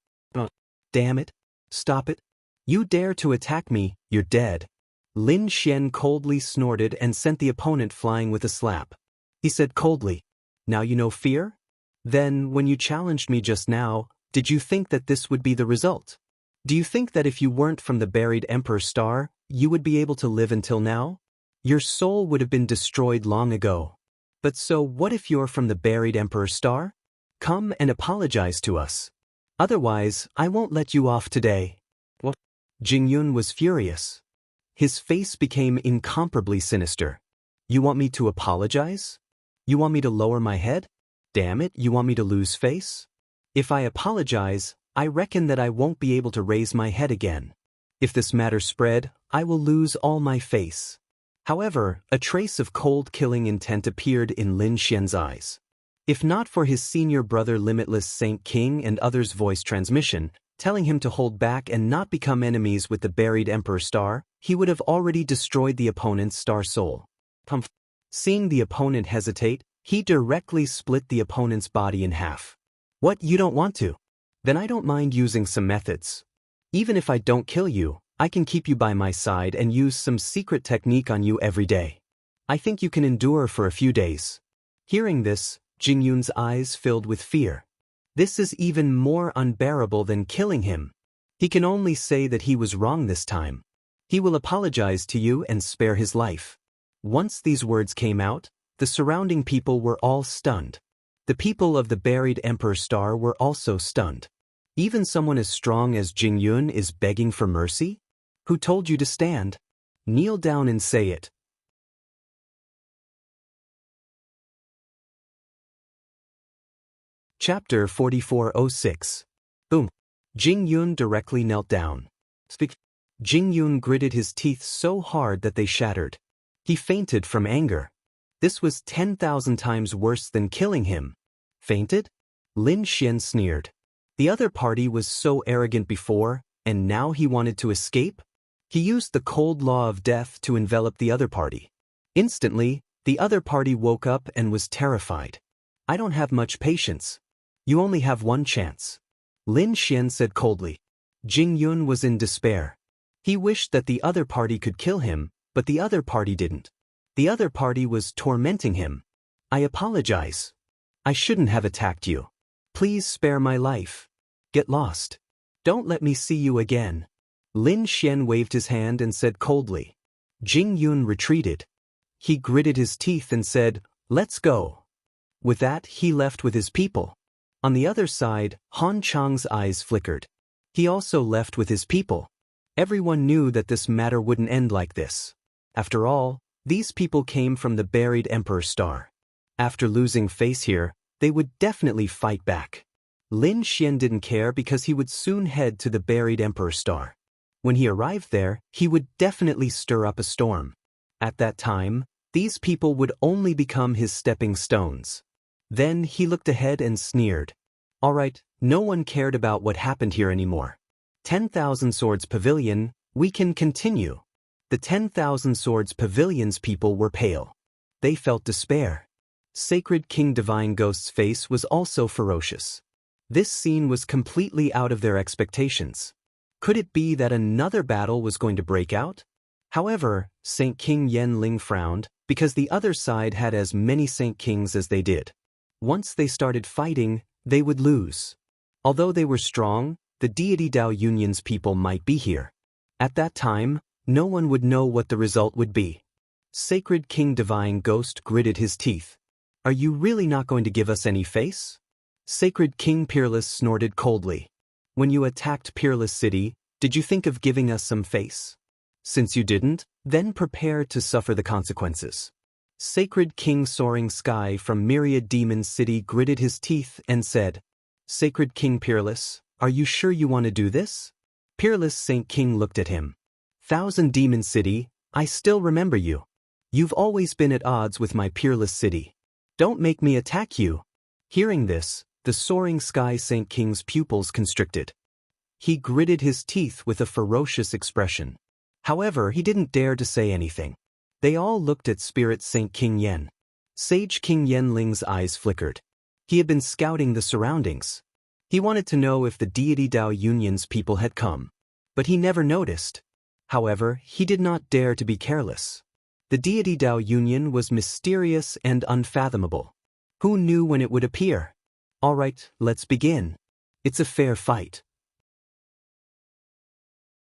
Damn it. stop it. You dare to attack me, you're dead. Lin Xian coldly snorted and sent the opponent flying with a slap. He said coldly, "Now you know fear? Then, when you challenged me just now, did you think that this would be the result? Do you think that if you weren't from the buried Emperor Star, you would be able to live until now? Your soul would have been destroyed long ago. But so what if you're from the buried Emperor Star? Come and apologize to us. Otherwise, I won't let you off today." What? Jingyun was furious. His face became incomparably sinister. You want me to apologize? You want me to lower my head? Damn it, you want me to lose face? If I apologize, I reckon that I won't be able to raise my head again. If this matter spread, I will lose all my face. However, a trace of cold killing intent appeared in Lin Xian's eyes. If not for his senior brother Limitless Saint King and others' voice transmission, telling him to hold back and not become enemies with the buried Emperor Star, he would have already destroyed the opponent's star soul. Seeing the opponent hesitate, he directly split the opponent's body in half. What, you don't want to? Then I don't mind using some methods. Even if I don't kill you, I can keep you by my side and use some secret technique on you every day. I think you can endure for a few days. Hearing this, Jingyun's eyes filled with fear. This is even more unbearable than killing him. He can only say that he was wrong this time. He will apologize to you and spare his life. Once these words came out, the surrounding people were all stunned. The people of the buried Emperor Star were also stunned. Even someone as strong as Jingyun is begging for mercy? Who told you to stand? Kneel down and say it. Chapter 4406. Boom. Jingyun directly knelt down. Jingyun gritted his teeth so hard that they shattered. He fainted from anger. This was 10,000 times worse than killing him. Fainted? Lin Xian sneered. The other party was so arrogant before, and now he wanted to escape? He used the cold law of death to envelop the other party. Instantly, the other party woke up and was terrified. I don't have much patience. You only have one chance. Lin Xian said coldly. Jingyun was in despair. He wished that the other party could kill him, but the other party didn't. The other party was tormenting him. I apologize. I shouldn't have attacked you. Please spare my life. Get lost. Don't let me see you again. Lin Xian waved his hand and said coldly. Jingyun retreated. He gritted his teeth and said, "Let's go." With that, he left with his people. On the other side, Han Chang's eyes flickered. He also left with his people. Everyone knew that this matter wouldn't end like this. After all, these people came from the buried Emperor Star. After losing face here, they would definitely fight back. Lin Xian didn't care because he would soon head to the buried Emperor Star. When he arrived there, he would definitely stir up a storm. At that time, these people would only become his stepping stones. Then he looked ahead and sneered. All right, no one cared about what happened here anymore. 10,000 Swords Pavilion, we can continue. The 10,000 Swords Pavilion's people were pale. They felt despair. Sacred King Divine Ghost's face was also ferocious. This scene was completely out of their expectations. Could it be that another battle was going to break out? However, Saint King Yen Ling frowned, because the other side had as many Saint Kings as they did. Once they started fighting, they would lose. Although they were strong, the Deity Dao Union's people might be here. At that time, no one would know what the result would be. Sacred King Divine Ghost gritted his teeth. Are you really not going to give us any face? Sacred King Peerless snorted coldly. When you attacked Peerless City, did you think of giving us some face? Since you didn't, then prepare to suffer the consequences. Sacred King Soaring Sky from Myriad Demon City gritted his teeth and said, Sacred King Peerless, are you sure you want to do this? Peerless Saint King looked at him. Thousand Demon City, I still remember you. You've always been at odds with my Peerless City. Don't make me attack you. Hearing this, the Soaring Sky Saint King's pupils constricted. He gritted his teeth with a ferocious expression. However, he didn't dare to say anything. They all looked at Spirit Saint King Yen. Sage King Yen Ling's eyes flickered. He had been scouting the surroundings. He wanted to know if the Deity Dao Union's people had come. but he never noticed. However, he did not dare to be careless. The deity Tao Union was mysterious and unfathomable. Who knew when it would appear? All right, let's begin. It's a fair fight.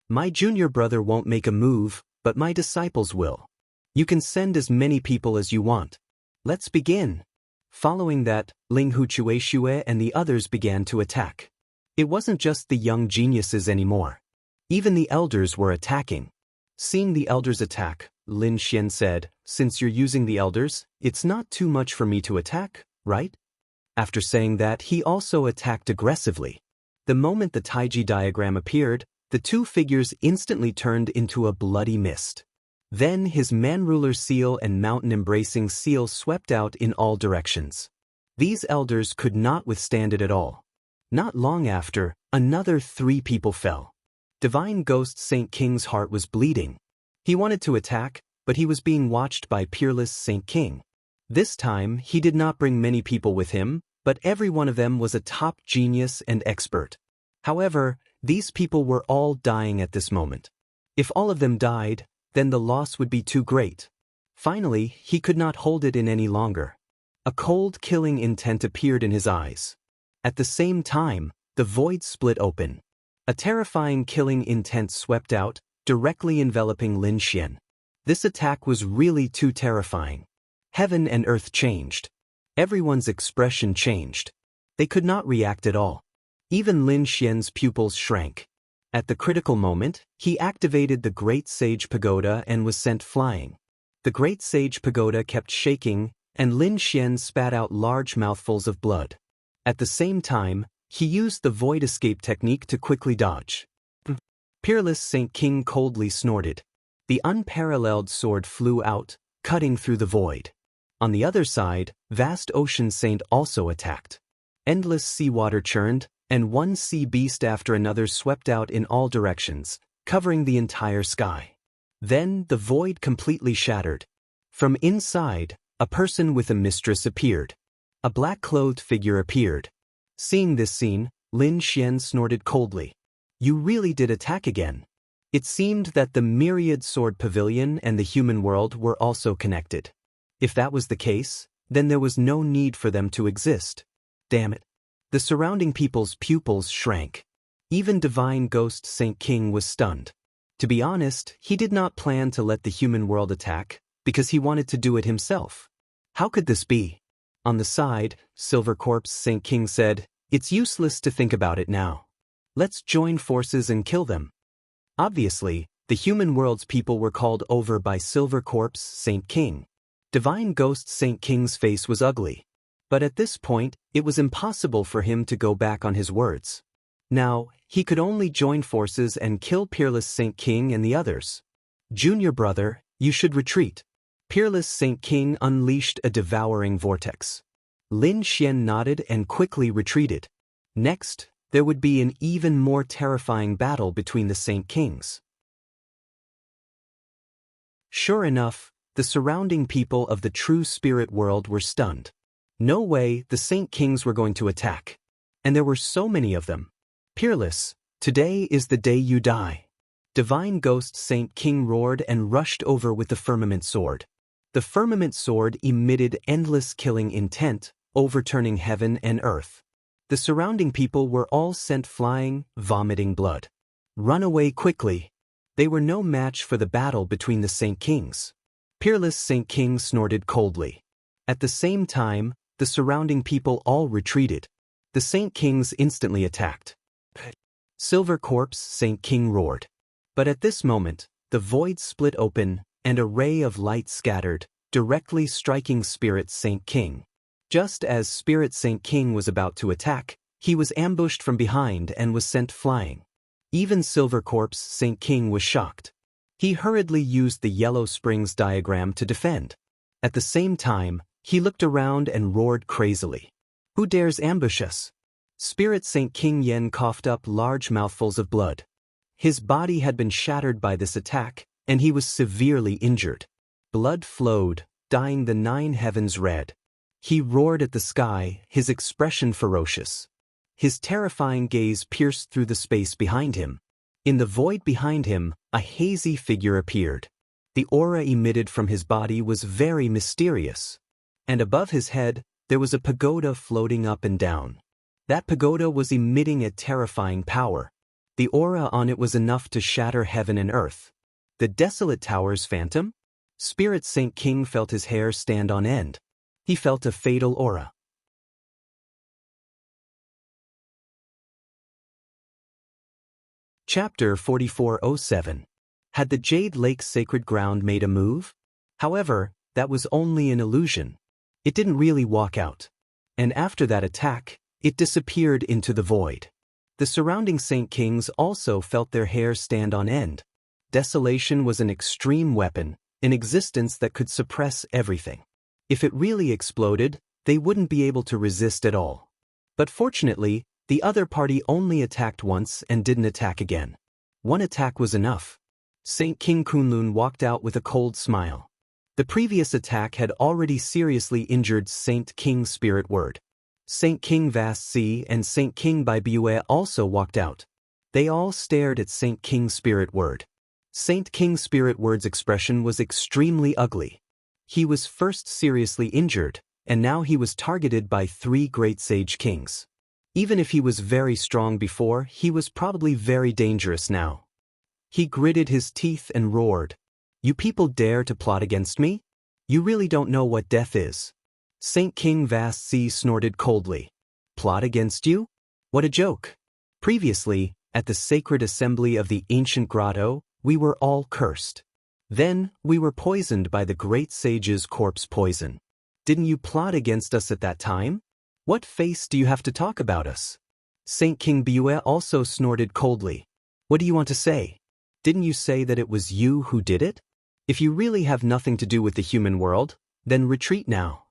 My junior brother won't make a move, but my disciples will. You can send as many people as you want. Let's begin. Following that, Ling Huchueshue and the others began to attack. It wasn't just the young geniuses anymore. Even the elders were attacking. Seeing the elders attack, Lin Xian said, "Since you're using the elders, it's not too much for me to attack, right?" After saying that, he also attacked aggressively. The moment the Taiji diagram appeared, the two figures instantly turned into a bloody mist. Then his man-ruler seal and mountain-embracing seal swept out in all directions. These elders could not withstand it at all. Not long after, another 3 people fell. Divine Ghost Saint King's heart was bleeding. He wanted to attack, but he was being watched by Peerless Saint King. This time, he did not bring many people with him, but every one of them was a top genius and expert. However, these people were all dying at this moment. If all of them died, then the loss would be too great. Finally, he could not hold it in any longer. A cold killing intent appeared in his eyes. At the same time, the void split open. A terrifying killing intent swept out, directly enveloping Lin Xian. This attack was really too terrifying. Heaven and earth changed. Everyone's expression changed. They could not react at all. Even Lin Xian's pupils shrank. At the critical moment, he activated the Great Sage Pagoda and was sent flying. The Great Sage Pagoda kept shaking, and Lin Xian spat out large mouthfuls of blood. At the same time, he used the Void Escape technique to quickly dodge. Peerless Saint King coldly snorted. The unparalleled sword flew out, cutting through the void. On the other side, Vast Ocean Saint also attacked. Endless seawater churned, and one sea beast after another swept out in all directions, covering the entire sky. Then the void completely shattered. From inside, a person with a mistress appeared. A black-clothed figure appeared. Seeing this scene, Lin Xian snorted coldly. You really did attack again. It seemed that the myriad sword pavilion and the human world were also connected. If that was the case, then there was no need for them to exist. Damn it. The surrounding people's pupils shrank. Even Divine Ghost Saint King was stunned. To be honest, he did not plan to let the human world attack, because he wanted to do it himself. How could this be? On the side, Silver Corpse Saint King said, "It's useless to think about it now. Let's join forces and kill them." Obviously, the human world's people were called over by Silver Corpse Saint King. Divine Ghost Saint King's face was ugly. But at this point, it was impossible for him to go back on his words. Now, he could only join forces and kill Peerless Saint King and the others. Junior brother, you should retreat. Peerless Saint King unleashed a devouring vortex. Lin Xian nodded and quickly retreated. Next, there would be an even more terrifying battle between the Saint Kings. Sure enough, the surrounding people of the true spirit world were stunned. No way the Saint Kings were going to attack. And there were so many of them. Peerless, today is the day you die. Divine Ghost Saint King roared and rushed over with the firmament sword. The firmament sword emitted endless killing intent, overturning heaven and earth. The surrounding people were all sent flying, vomiting blood. Run away quickly. They were no match for the battle between the Saint Kings. Peerless Saint King snorted coldly. At the same time, the surrounding people all retreated. The Saint Kings instantly attacked. Silver Corpse Saint King roared. But at this moment, the void split open, and a ray of light scattered, directly striking Spirit Saint King. Just as Spirit Saint King was about to attack, he was ambushed from behind and was sent flying. Even Silver Corpse Saint King was shocked. He hurriedly used the Yellow Springs diagram to defend. At the same time, he looked around and roared crazily. Who dares ambush us? Spirit Saint King Yen coughed up large mouthfuls of blood. His body had been shattered by this attack, and he was severely injured. Blood flowed, dyeing the 9 heavens red. He roared at the sky, his expression ferocious. His terrifying gaze pierced through the space behind him. In the void behind him, a hazy figure appeared. The aura emitted from his body was very mysterious. And above his head, there was a pagoda floating up and down. That pagoda was emitting a terrifying power. The aura on it was enough to shatter heaven and earth. The desolate tower's phantom? Spirit Saint King felt his hair stand on end. He felt a fatal aura. Chapter 4407. Had the Jade Lake's sacred ground made a move? However, that was only an illusion. It didn't really walk out. And after that attack, it disappeared into the void. The surrounding Saint Kings also felt their hair stand on end. Desolation was an extreme weapon, an existence that could suppress everything. If it really exploded, they wouldn't be able to resist at all. But fortunately, the other party only attacked once and didn't attack again. One attack was enough. Saint King Kunlun walked out with a cold smile. The previous attack had already seriously injured Saint King Spirit Word. Saint King Vast Sea and Saint King Bai Bue also walked out. They all stared at Saint King Spirit Word. Saint King Spirit Word's expression was extremely ugly. He was first seriously injured, and now he was targeted by 3 great sage kings. Even if he was very strong before, he was probably very dangerous now. He gritted his teeth and roared, "You people dare to plot against me? You really don't know what death is." Saint King Vast Sea snorted coldly. "Plot against you? What a joke." Previously, at the sacred assembly of the ancient grotto, we were all cursed. Then, we were poisoned by the great sage's corpse poison. Didn't you plot against us at that time? What face do you have to talk about us? Saint King Bue also snorted coldly. "What do you want to say? Didn't you say that it was you who did it? If you really have nothing to do with the human world, then retreat now.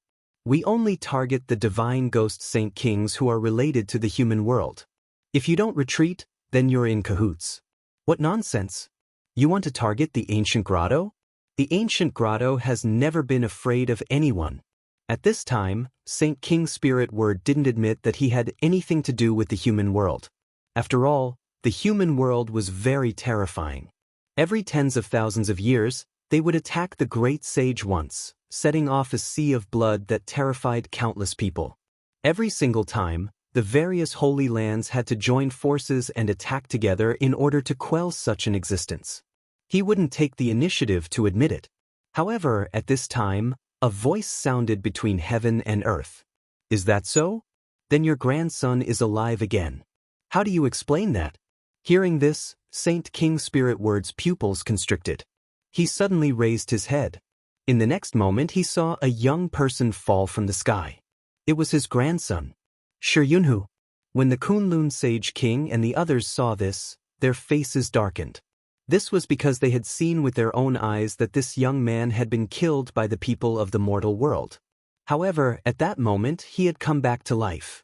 We only target the divine ghost Saint Kings who are related to the human world. If you don't retreat, then you're in cahoots." "What nonsense! You want to target the ancient grotto?" The ancient grotto has never been afraid of anyone. At this time, Saint King Spirit Word didn't admit that he had anything to do with the human world. After all, the human world was very terrifying. Every tens of thousands of years, they would attack the great sage once, setting off a sea of blood that terrified countless people. Every single time, the various holy lands had to join forces and attack together in order to quell such an existence. He wouldn't take the initiative to admit it. However, at this time, a voice sounded between heaven and earth. "Is that so? Then your grandson is alive again. How do you explain that?" Hearing this, Saint King Spirit Word's pupils constricted. He suddenly raised his head. In the next moment he saw a young person fall from the sky. It was his grandson, Shi Yunhu. When the Kunlun Sage King and the others saw this, their faces darkened. This was because they had seen with their own eyes that this young man had been killed by the people of the mortal world. However, at that moment he had come back to life.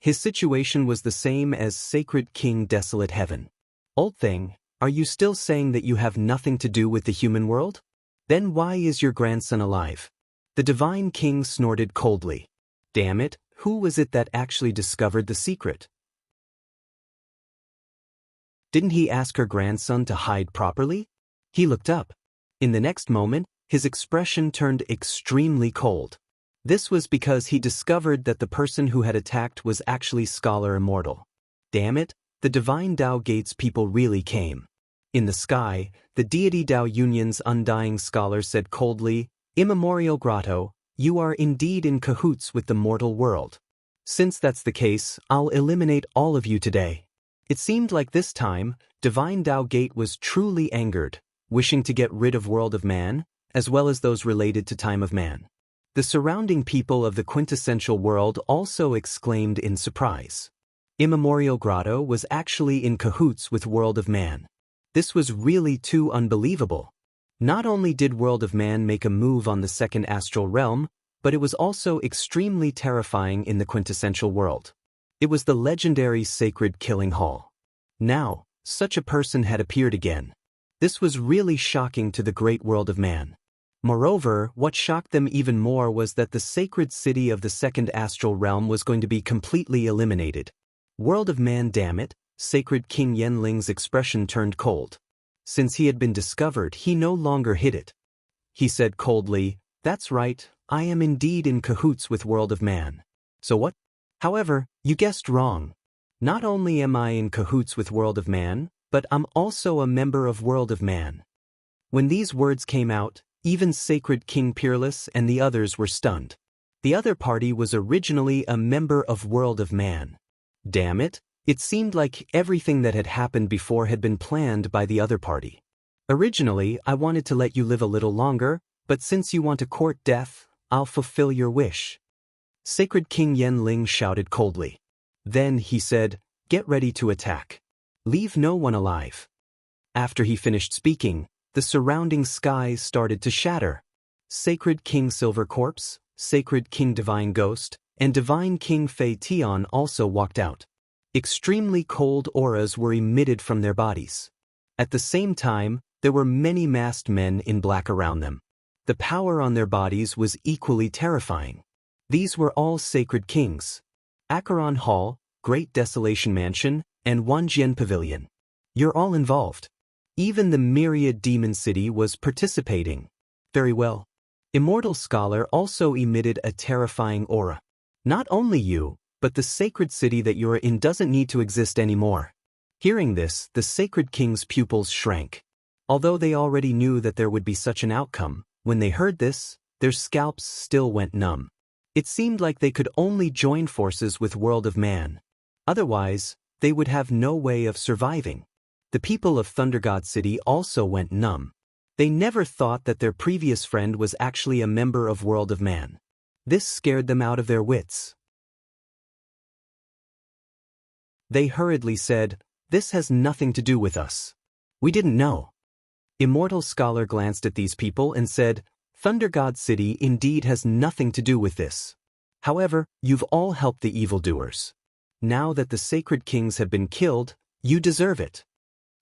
His situation was the same as Sacred King Desolate Heaven. "Old thing, are you still saying that you have nothing to do with the human world? Then why is your grandson alive?" The Divine King snorted coldly. "Damn it, who was it that actually discovered the secret? Didn't he ask her grandson to hide properly?" He looked up. In the next moment, his expression turned extremely cold. This was because he discovered that the person who had attacked was actually Scholar Immortal. Damn it, the Divine Tao Gates people really came. In the sky, the Deity Tao Union's undying scholar said coldly, "Immemorial Grotto, you are indeed in cahoots with the mortal world. Since that's the case, I'll eliminate all of you today." It seemed like this time, Divine Tao Gate was truly angered, wishing to get rid of World of Man, as well as those related to Time of Man. The surrounding people of the quintessential world also exclaimed in surprise. Immemorial Grotto was actually in cahoots with World of Man. This was really too unbelievable. Not only did World of Man make a move on the second astral realm, but it was also extremely terrifying in the quintessential world. It was the legendary Sacred Killing Hall. Now, such a person had appeared again. This was really shocking to the great World of Man. Moreover, what shocked them even more was that the sacred city of the second astral realm was going to be completely eliminated. World of Man, damn it, Sacred King Yenling's expression turned cold. Since he had been discovered, he no longer hid it. He said coldly, "That's right, I am indeed in cahoots with World of Man." "So what?" "However, you guessed wrong. Not only am I in cahoots with World of Man, but I'm also a member of World of Man." When these words came out, even Sacred King Peerless and the others were stunned. The other party was originally a member of World of Man. Damn it, it seemed like everything that had happened before had been planned by the other party. "Originally, I wanted to let you live a little longer, but since you want to court death, I'll fulfill your wish." Sacred King Yenling shouted coldly. Then he said, "Get ready to attack. Leave no one alive." After he finished speaking, the surrounding skies started to shatter. Sacred King Silver Corpse, Sacred King Divine Ghost, and Divine King Fei Tian also walked out. Extremely cold auras were emitted from their bodies. At the same time, there were many masked men in black around them. The power on their bodies was equally terrifying. These were all sacred kings. Acheron Hall, Great Desolation Mansion, and Wanjian Pavilion. You're all involved. Even the myriad demon city was participating. Very well. Immortal Scholar also emitted a terrifying aura. Not only you, but the sacred city that you're in doesn't need to exist anymore. Hearing this, the sacred king's pupils shrank. Although they already knew that there would be such an outcome, when they heard this, their scalps still went numb. It seemed like they could only join forces with World of Man. Otherwise, they would have no way of surviving. The people of Thunder God City also went numb. They never thought that their previous friend was actually a member of World of Man. This scared them out of their wits. They hurriedly said, "This has nothing to do with us. We didn't know." Immortal Scholar glanced at these people and said, "Thunder God City indeed has nothing to do with this. However, you've all helped the evildoers. Now that the sacred kings have been killed, you deserve it.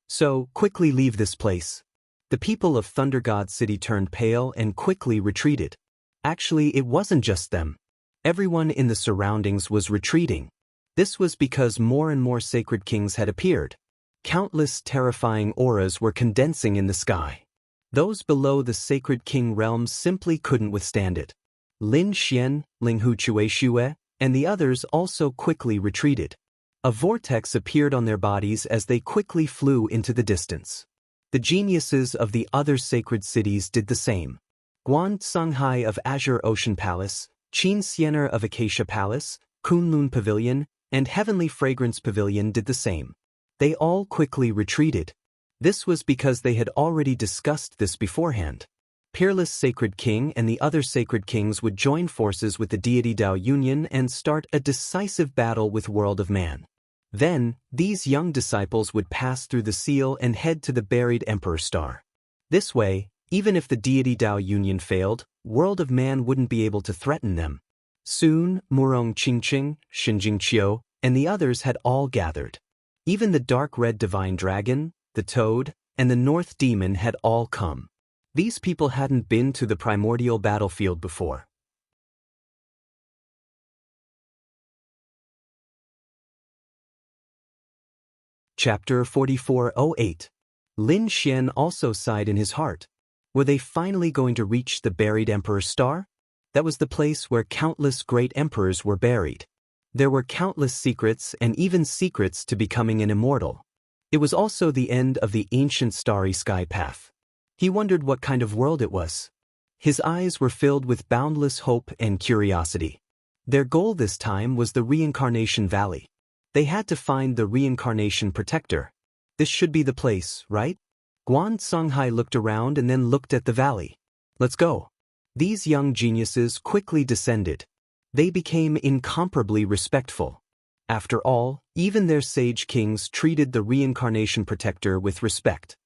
So, quickly leave this place." The people of Thunder God City turned pale and quickly retreated. Actually, it wasn't just them. Everyone in the surroundings was retreating. This was because more and more sacred kings had appeared. Countless terrifying auras were condensing in the sky. Those below the sacred king realms simply couldn't withstand it. Lin Xian, Linghu Chueshue, and the others also quickly retreated. A vortex appeared on their bodies as they quickly flew into the distance. The geniuses of the other sacred cities did the same. Guan Songhai of Azure Ocean Palace, Qin Siener of Acacia Palace, Kunlun Pavilion, and Heavenly Fragrance Pavilion did the same. They all quickly retreated. This was because they had already discussed this beforehand. Peerless Sacred King and the other sacred kings would join forces with the Deity Dao Union and start a decisive battle with World of Man. Then, these young disciples would pass through the seal and head to the buried Emperor Star. This way, even if the Deity Dao Union failed, World of Man wouldn't be able to threaten them. Soon, Murong Qingqing, Xinjing Qiu, and the others had all gathered. Even the dark red divine dragon, the toad, and the North Demon had all come. These people hadn't been to the primordial battlefield before. Chapter 4408. Lin Xian also sighed in his heart. Were they finally going to reach the buried Emperor Star? That was the place where countless great emperors were buried. There were countless secrets and even secrets to becoming an immortal. It was also the end of the ancient starry sky path. He wondered what kind of world it was. His eyes were filled with boundless hope and curiosity. Their goal this time was the Reincarnation Valley. They had to find the Reincarnation Protector. This should be the place, right? Guan Songhai looked around and then looked at the valley. Let's go. These young geniuses quickly descended. They became incomparably respectful. After all, even their sage kings treated the Reincarnation Protector with respect.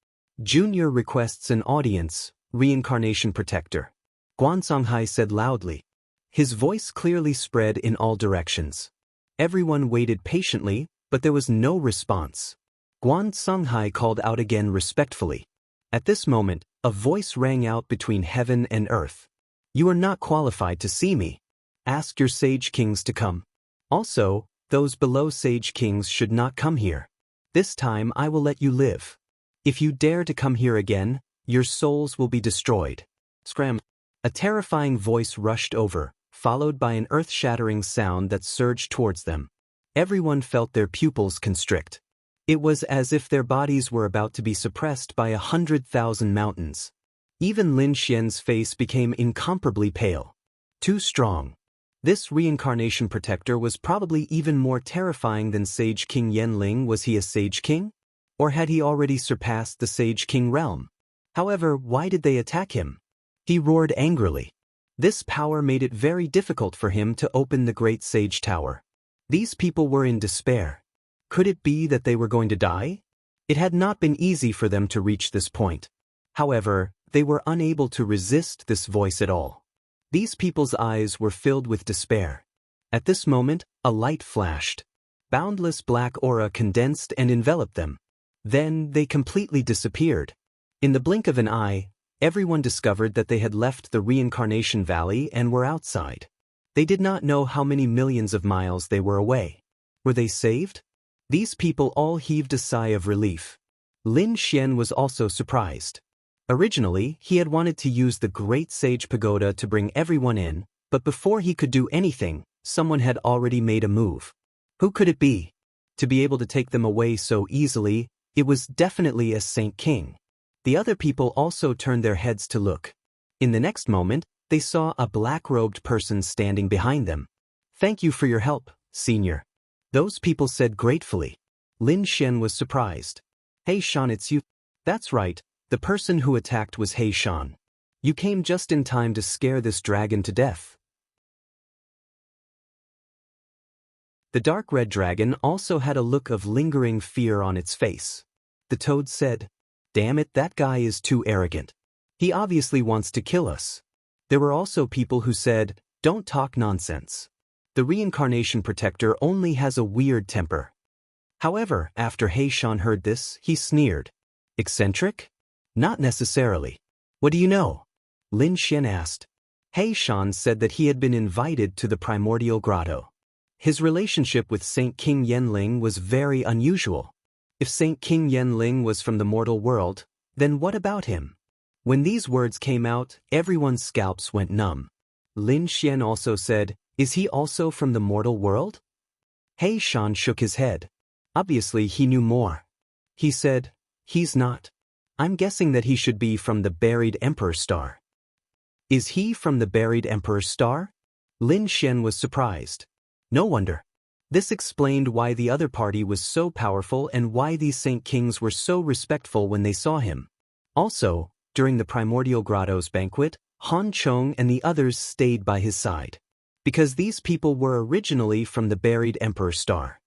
Junior requests an audience, Reincarnation Protector. Guan Songhai said loudly. His voice clearly spread in all directions. Everyone waited patiently, but there was no response. Guan Songhai called out again respectfully. At this moment, a voice rang out between heaven and earth. You are not qualified to see me. Ask your sage kings to come. Also, those below sage kings should not come here. This time I will let you live. If you dare to come here again, your souls will be destroyed. Scram! A terrifying voice rushed over, followed by an earth-shattering sound that surged towards them. Everyone felt their pupils constrict. It was as if their bodies were about to be suppressed by 100,000 mountains. Even Lin Xian's face became incomparably pale. Too strong. This reincarnation protector was probably even more terrifying than Sage King Yanling. Was he a Sage King? Or had he already surpassed the Sage King realm? However, why did they attack him? He roared angrily. This power made it very difficult for him to open the Great Sage Tower. These people were in despair. Could it be that they were going to die? It had not been easy for them to reach this point. However, they were unable to resist this voice at all. These people's eyes were filled with despair. At this moment, a light flashed. Boundless black aura condensed and enveloped them. Then they completely disappeared. In the blink of an eye, everyone discovered that they had left the Reincarnation Valley and were outside. They did not know how many millions of miles they were away. Were they saved? These people all heaved a sigh of relief. Lin Xian was also surprised. Originally, he had wanted to use the Great Sage Pagoda to bring everyone in, but before he could do anything, someone had already made a move. Who could it be? To be able to take them away so easily, it was definitely a Saint King. The other people also turned their heads to look. In the next moment, they saw a black-robed person standing behind them. "Thank you for your help, Senior." Those people said gratefully. Lin Xian was surprised. "Hey Shan, it's you." "That's right. The person who attacked was He Shan. You came just in time to scare this dragon to death." The dark red dragon also had a look of lingering fear on its face. The toad said, "Damn it, that guy is too arrogant. He obviously wants to kill us." There were also people who said, "Don't talk nonsense. The reincarnation protector only has a weird temper." However, after He Shan heard this, he sneered. "Eccentric? Not necessarily. What do you know?" Lin Xian asked. He Shan said that he had been invited to the primordial grotto. His relationship with Saint King Yanling was very unusual. If Saint King Yanling was from the mortal world, then what about him? When these words came out, everyone's scalps went numb. Lin Xian also said, "Is he also from the mortal world?" He Shan shook his head. Obviously he knew more. He said, "He's not. I'm guessing that he should be from the buried Emperor Star." "Is he from the buried Emperor Star?" Lin Xian was surprised. No wonder. This explained why the other party was so powerful and why these Saint Kings were so respectful when they saw him. Also, during the Primordial Grotto's banquet, Han Chong and the others stayed by his side. Because these people were originally from the buried Emperor Star.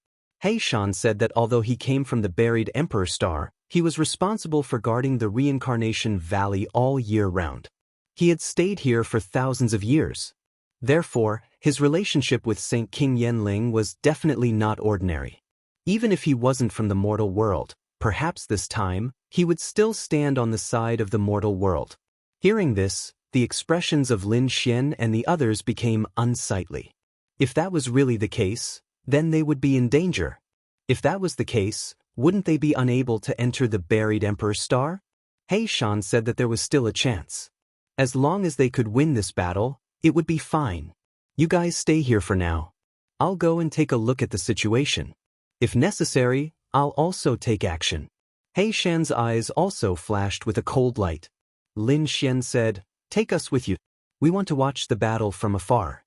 He Shan said that although he came from the buried Emperor Star, he was responsible for guarding the Reincarnation Valley all year round. He had stayed here for thousands of years. Therefore, his relationship with Saint King Yanling was definitely not ordinary. Even if he wasn't from the mortal world, perhaps this time, he would still stand on the side of the mortal world. Hearing this, the expressions of Lin Xian and the others became unsightly. If that was really the case, then they would be in danger. If that was the case, wouldn't they be unable to enter the buried Emperor Star? He Shan said that there was still a chance. As long as they could win this battle, it would be fine. "You guys stay here for now. I'll go and take a look at the situation. If necessary, I'll also take action." He Shan's eyes also flashed with a cold light. Lin Xian said, "Take us with you. We want to watch the battle from afar."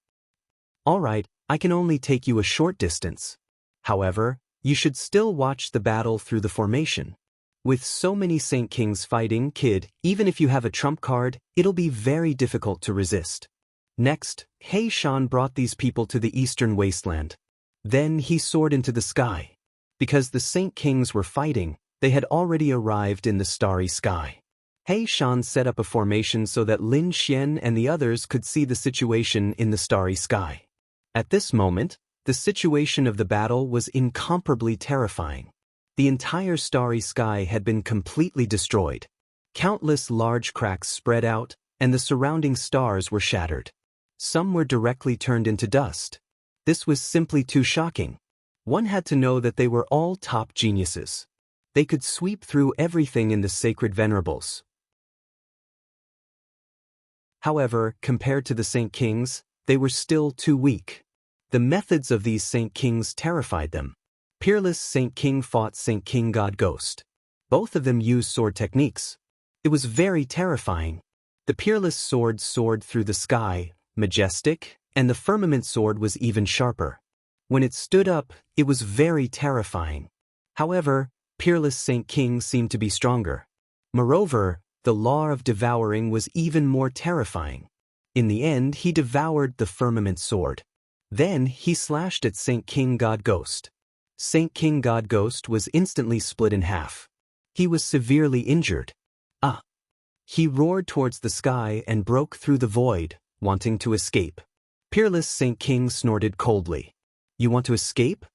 "All right, I can only take you a short distance. However, you should still watch the battle through the formation. With so many Saint Kings fighting, kid, even if you have a trump card, it'll be very difficult to resist." Next, He Shan brought these people to the eastern wasteland. Then he soared into the sky. Because the Saint Kings were fighting, they had already arrived in the starry sky. He Shan set up a formation so that Lin Xian and the others could see the situation in the starry sky. At this moment, the situation of the battle was incomparably terrifying. The entire starry sky had been completely destroyed. Countless large cracks spread out, and the surrounding stars were shattered. Some were directly turned into dust. This was simply too shocking. One had to know that they were all top geniuses. They could sweep through everything in the sacred venerables. However, compared to the Saint Kings, they were still too weak. The methods of these Saint Kings terrified them. Peerless Saint King fought Saint King God Ghost. Both of them used sword techniques. It was very terrifying. The peerless sword soared through the sky, majestic, and the firmament sword was even sharper. When it stood up, it was very terrifying. However, peerless Saint King seemed to be stronger. Moreover, the law of devouring was even more terrifying. In the end, he devoured the firmament sword. Then he slashed at Saint King God Ghost. Saint King God Ghost was instantly split in half. He was severely injured. He roared towards the sky and broke through the void, wanting to escape. Peerless Saint King snorted coldly. You want to escape?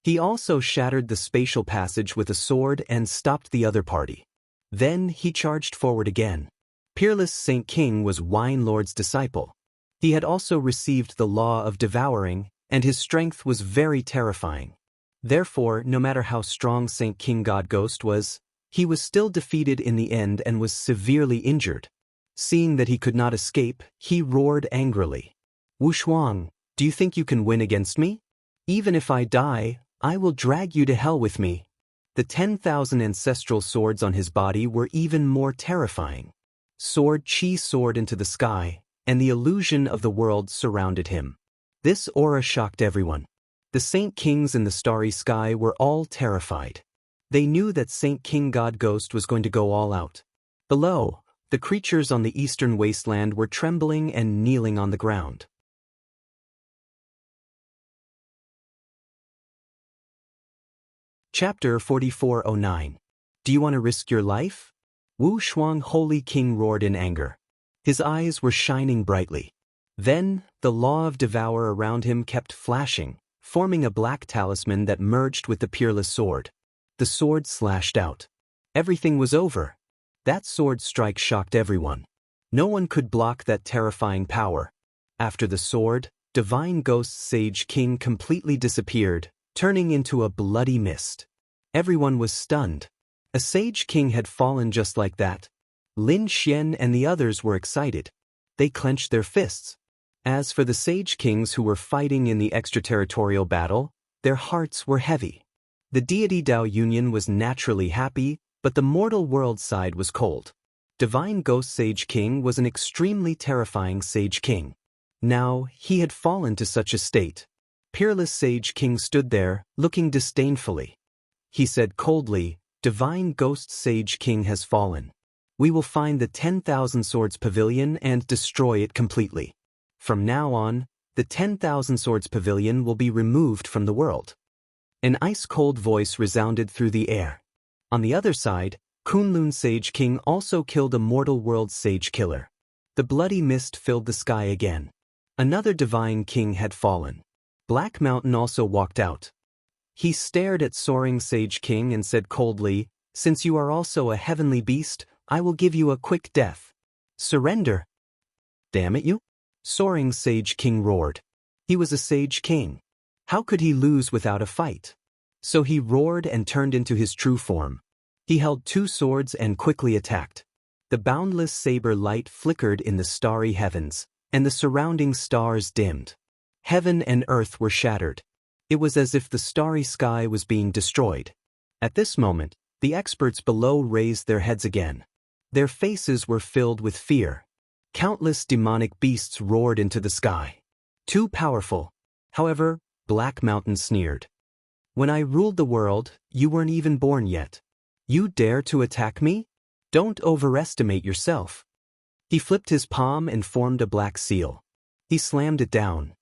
He also shattered the spatial passage with a sword and stopped the other party. Then he charged forward again. Peerless Saint King was Wine Lord's disciple. He had also received the law of devouring, and his strength was very terrifying. Therefore, no matter how strong Saint King God Ghost was, he was still defeated in the end and was severely injured. Seeing that he could not escape, he roared angrily. Wu Shuang, do you think you can win against me? Even if I die, I will drag you to hell with me. The 10,000 ancestral swords on his body were even more terrifying. Sword Chi soared into the sky, and the illusion of the world surrounded him. This aura shocked everyone. The Saint Kings in the starry sky were all terrified. They knew that Saint King God Ghost was going to go all out. Below, the creatures on the eastern wasteland were trembling and kneeling on the ground. Chapter 4409. Do you want to risk your life? Wu Shuang Holy King roared in anger. His eyes were shining brightly. Then, the law of devour around him kept flashing, forming a black talisman that merged with the peerless sword. The sword slashed out. Everything was over. That sword strike shocked everyone. No one could block that terrifying power. After the sword, Divine Ghost Sage King completely disappeared, turning into a bloody mist. Everyone was stunned. A Sage King had fallen just like that. Lin Xian and the others were excited. They clenched their fists. As for the Sage Kings who were fighting in the extraterritorial battle, their hearts were heavy. The Deity Dao Union was naturally happy, but the mortal world side was cold. Divine Ghost Sage King was an extremely terrifying Sage King. Now, he had fallen to such a state. Peerless Sage King stood there, looking disdainfully. He said coldly, Divine Ghost Sage King has fallen. We will find the 10,000 Swords Pavilion and destroy it completely. From now on, the 10,000 Swords Pavilion will be removed from the world. An ice-cold voice resounded through the air. On the other side, Kunlun Sage King also killed a mortal world sage killer. The bloody mist filled the sky again. Another divine king had fallen. Black Mountain also walked out. He stared at Soaring Sage King and said coldly, Since you are also a heavenly beast, I will give you a quick death. Surrender. Damn it you! Soaring Sage King roared. He was a Sage King. How could he lose without a fight? So he roared and turned into his true form. He held two swords and quickly attacked. The boundless saber light flickered in the starry heavens, and the surrounding stars dimmed. Heaven and earth were shattered. It was as if the starry sky was being destroyed. At this moment, the experts below raised their heads again. Their faces were filled with fear. Countless demonic beasts roared into the sky. Too powerful. However, Black Mountain sneered. When I ruled the world, you weren't even born yet. You dare to attack me? Don't overestimate yourself. He flipped his palm and formed a black seal. He slammed it down.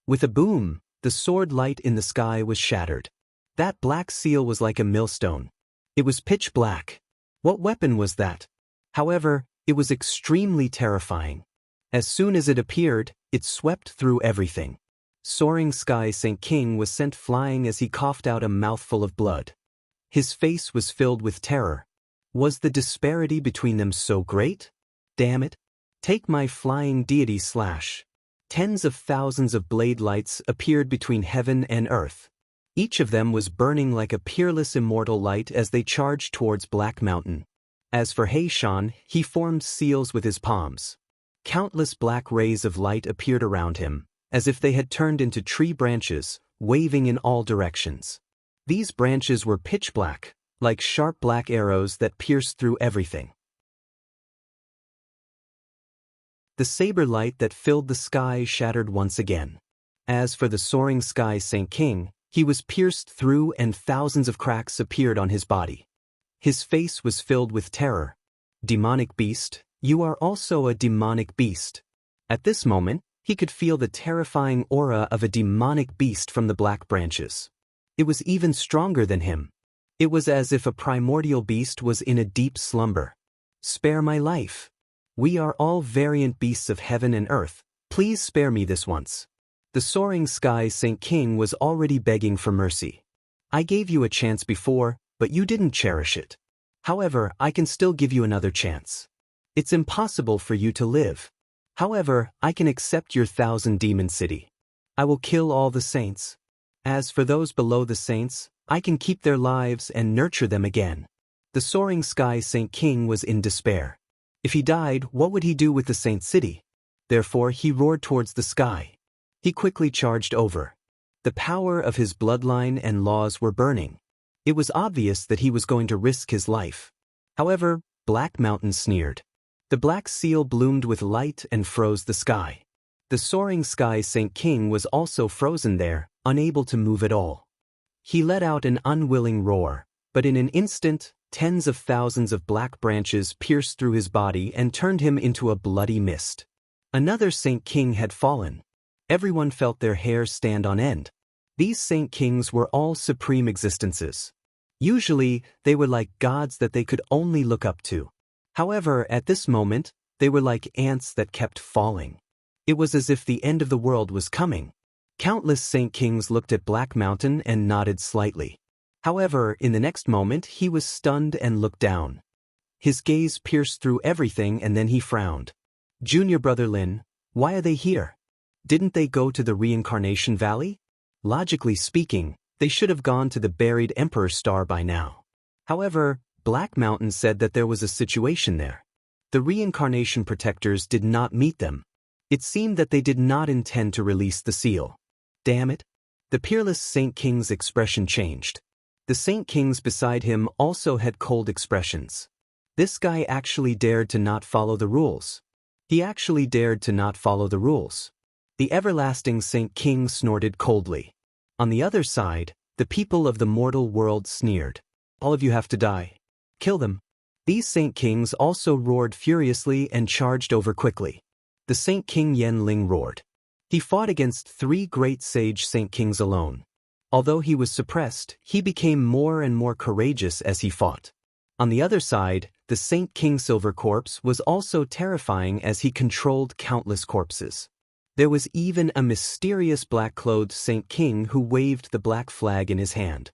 With a boom, the sword light in the sky was shattered. That black seal was like a millstone. It was pitch black. What weapon was that? However, it was extremely terrifying. As soon as it appeared, it swept through everything. Soaring Sky Saint King was sent flying as he coughed out a mouthful of blood. His face was filled with terror. Was the disparity between them so great? Damn it! Take my flying deity slash. Tens of thousands of blade lights appeared between heaven and earth. Each of them was burning like a peerless immortal light as they charged towards Black Mountain. As for Heishan, he formed seals with his palms. Countless black rays of light appeared around him, as if they had turned into tree branches, waving in all directions. These branches were pitch black, like sharp black arrows that pierced through everything. The saber light that filled the sky shattered once again. As for the soaring sky Saint King, he was pierced through and thousands of cracks appeared on his body. His face was filled with terror. Demonic beast, you are also a demonic beast. At this moment, he could feel the terrifying aura of a demonic beast from the black branches. It was even stronger than him. It was as if a primordial beast was in a deep slumber. Spare my life. We are all variant beasts of heaven and earth. Please spare me this once. The soaring sky Saint King was already begging for mercy. I gave you a chance before, but you didn't cherish it. However, I can still give you another chance. It's impossible for you to live. However, I can accept your 1,000-demon city. I will kill all the saints. As for those below the saints, I can keep their lives and nurture them again. The soaring sky Saint King was in despair. If he died, what would he do with the saint city? Therefore he roared towards the sky. He quickly charged over. The power of his bloodline and laws were burning. It was obvious that he was going to risk his life. However, Black Mountain sneered. The black seal bloomed with light and froze the sky. The soaring sky Saint King was also frozen there, unable to move at all. He let out an unwilling roar, but in an instant, tens of thousands of black branches pierced through his body and turned him into a bloody mist. Another Saint King had fallen. Everyone felt their hair stand on end. These Saint Kings were all supreme existences. Usually, they were like gods that they could only look up to. However, at this moment, they were like ants that kept falling. It was as if the end of the world was coming. Countless Saint Kings looked at Black Mountain and nodded slightly. However, in the next moment he was stunned and looked down. His gaze pierced through everything and then he frowned. Junior brother Lin, why are they here? Didn't they go to the Reincarnation Valley? Logically speaking, they should have gone to the buried Emperor Star by now. However, Black Mountain said that there was a situation there. The Reincarnation Protectors did not meet them. It seemed that they did not intend to release the seal. Damn it. The peerless Saint King's expression changed. The Saint Kings beside him also had cold expressions. This guy actually dared to not follow the rules. He actually dared to not follow the rules. The everlasting Saint King snorted coldly. On the other side, the people of the mortal world sneered. All of you have to die. Kill them. These Saint Kings also roared furiously and charged over quickly. The Saint King Yen Ling roared. He fought against 3 great sage Saint Kings alone. Although he was suppressed, he became more and more courageous as he fought. On the other side, the Saint King Silver Corpse was also terrifying as he controlled countless corpses. There was even a mysterious black-clothed Saint King who waved the black flag in his hand.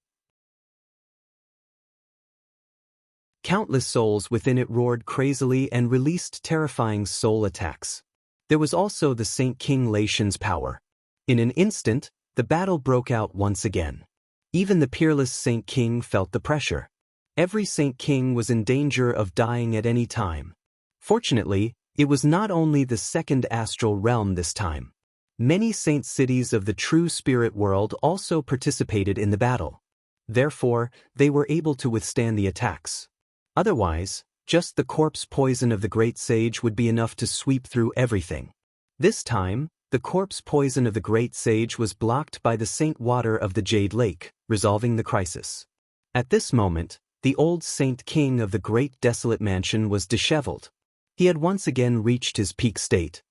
Countless souls within it roared crazily and released terrifying soul attacks. There was also the Saint King Laishan's power. In an instant, the battle broke out once again. Even the peerless Saint King felt the pressure. Every Saint King was in danger of dying at any time. Fortunately, it was not only the second astral realm this time. Many saint cities of the true spirit world also participated in the battle. Therefore, they were able to withstand the attacks. Otherwise, just the corpse poison of the great sage would be enough to sweep through everything. This time, the corpse poison of the great sage was blocked by the saint water of the Jade Lake, resolving the crisis. At this moment, the old Saint King of the great desolate mansion was disheveled. He had once again reached his peak state.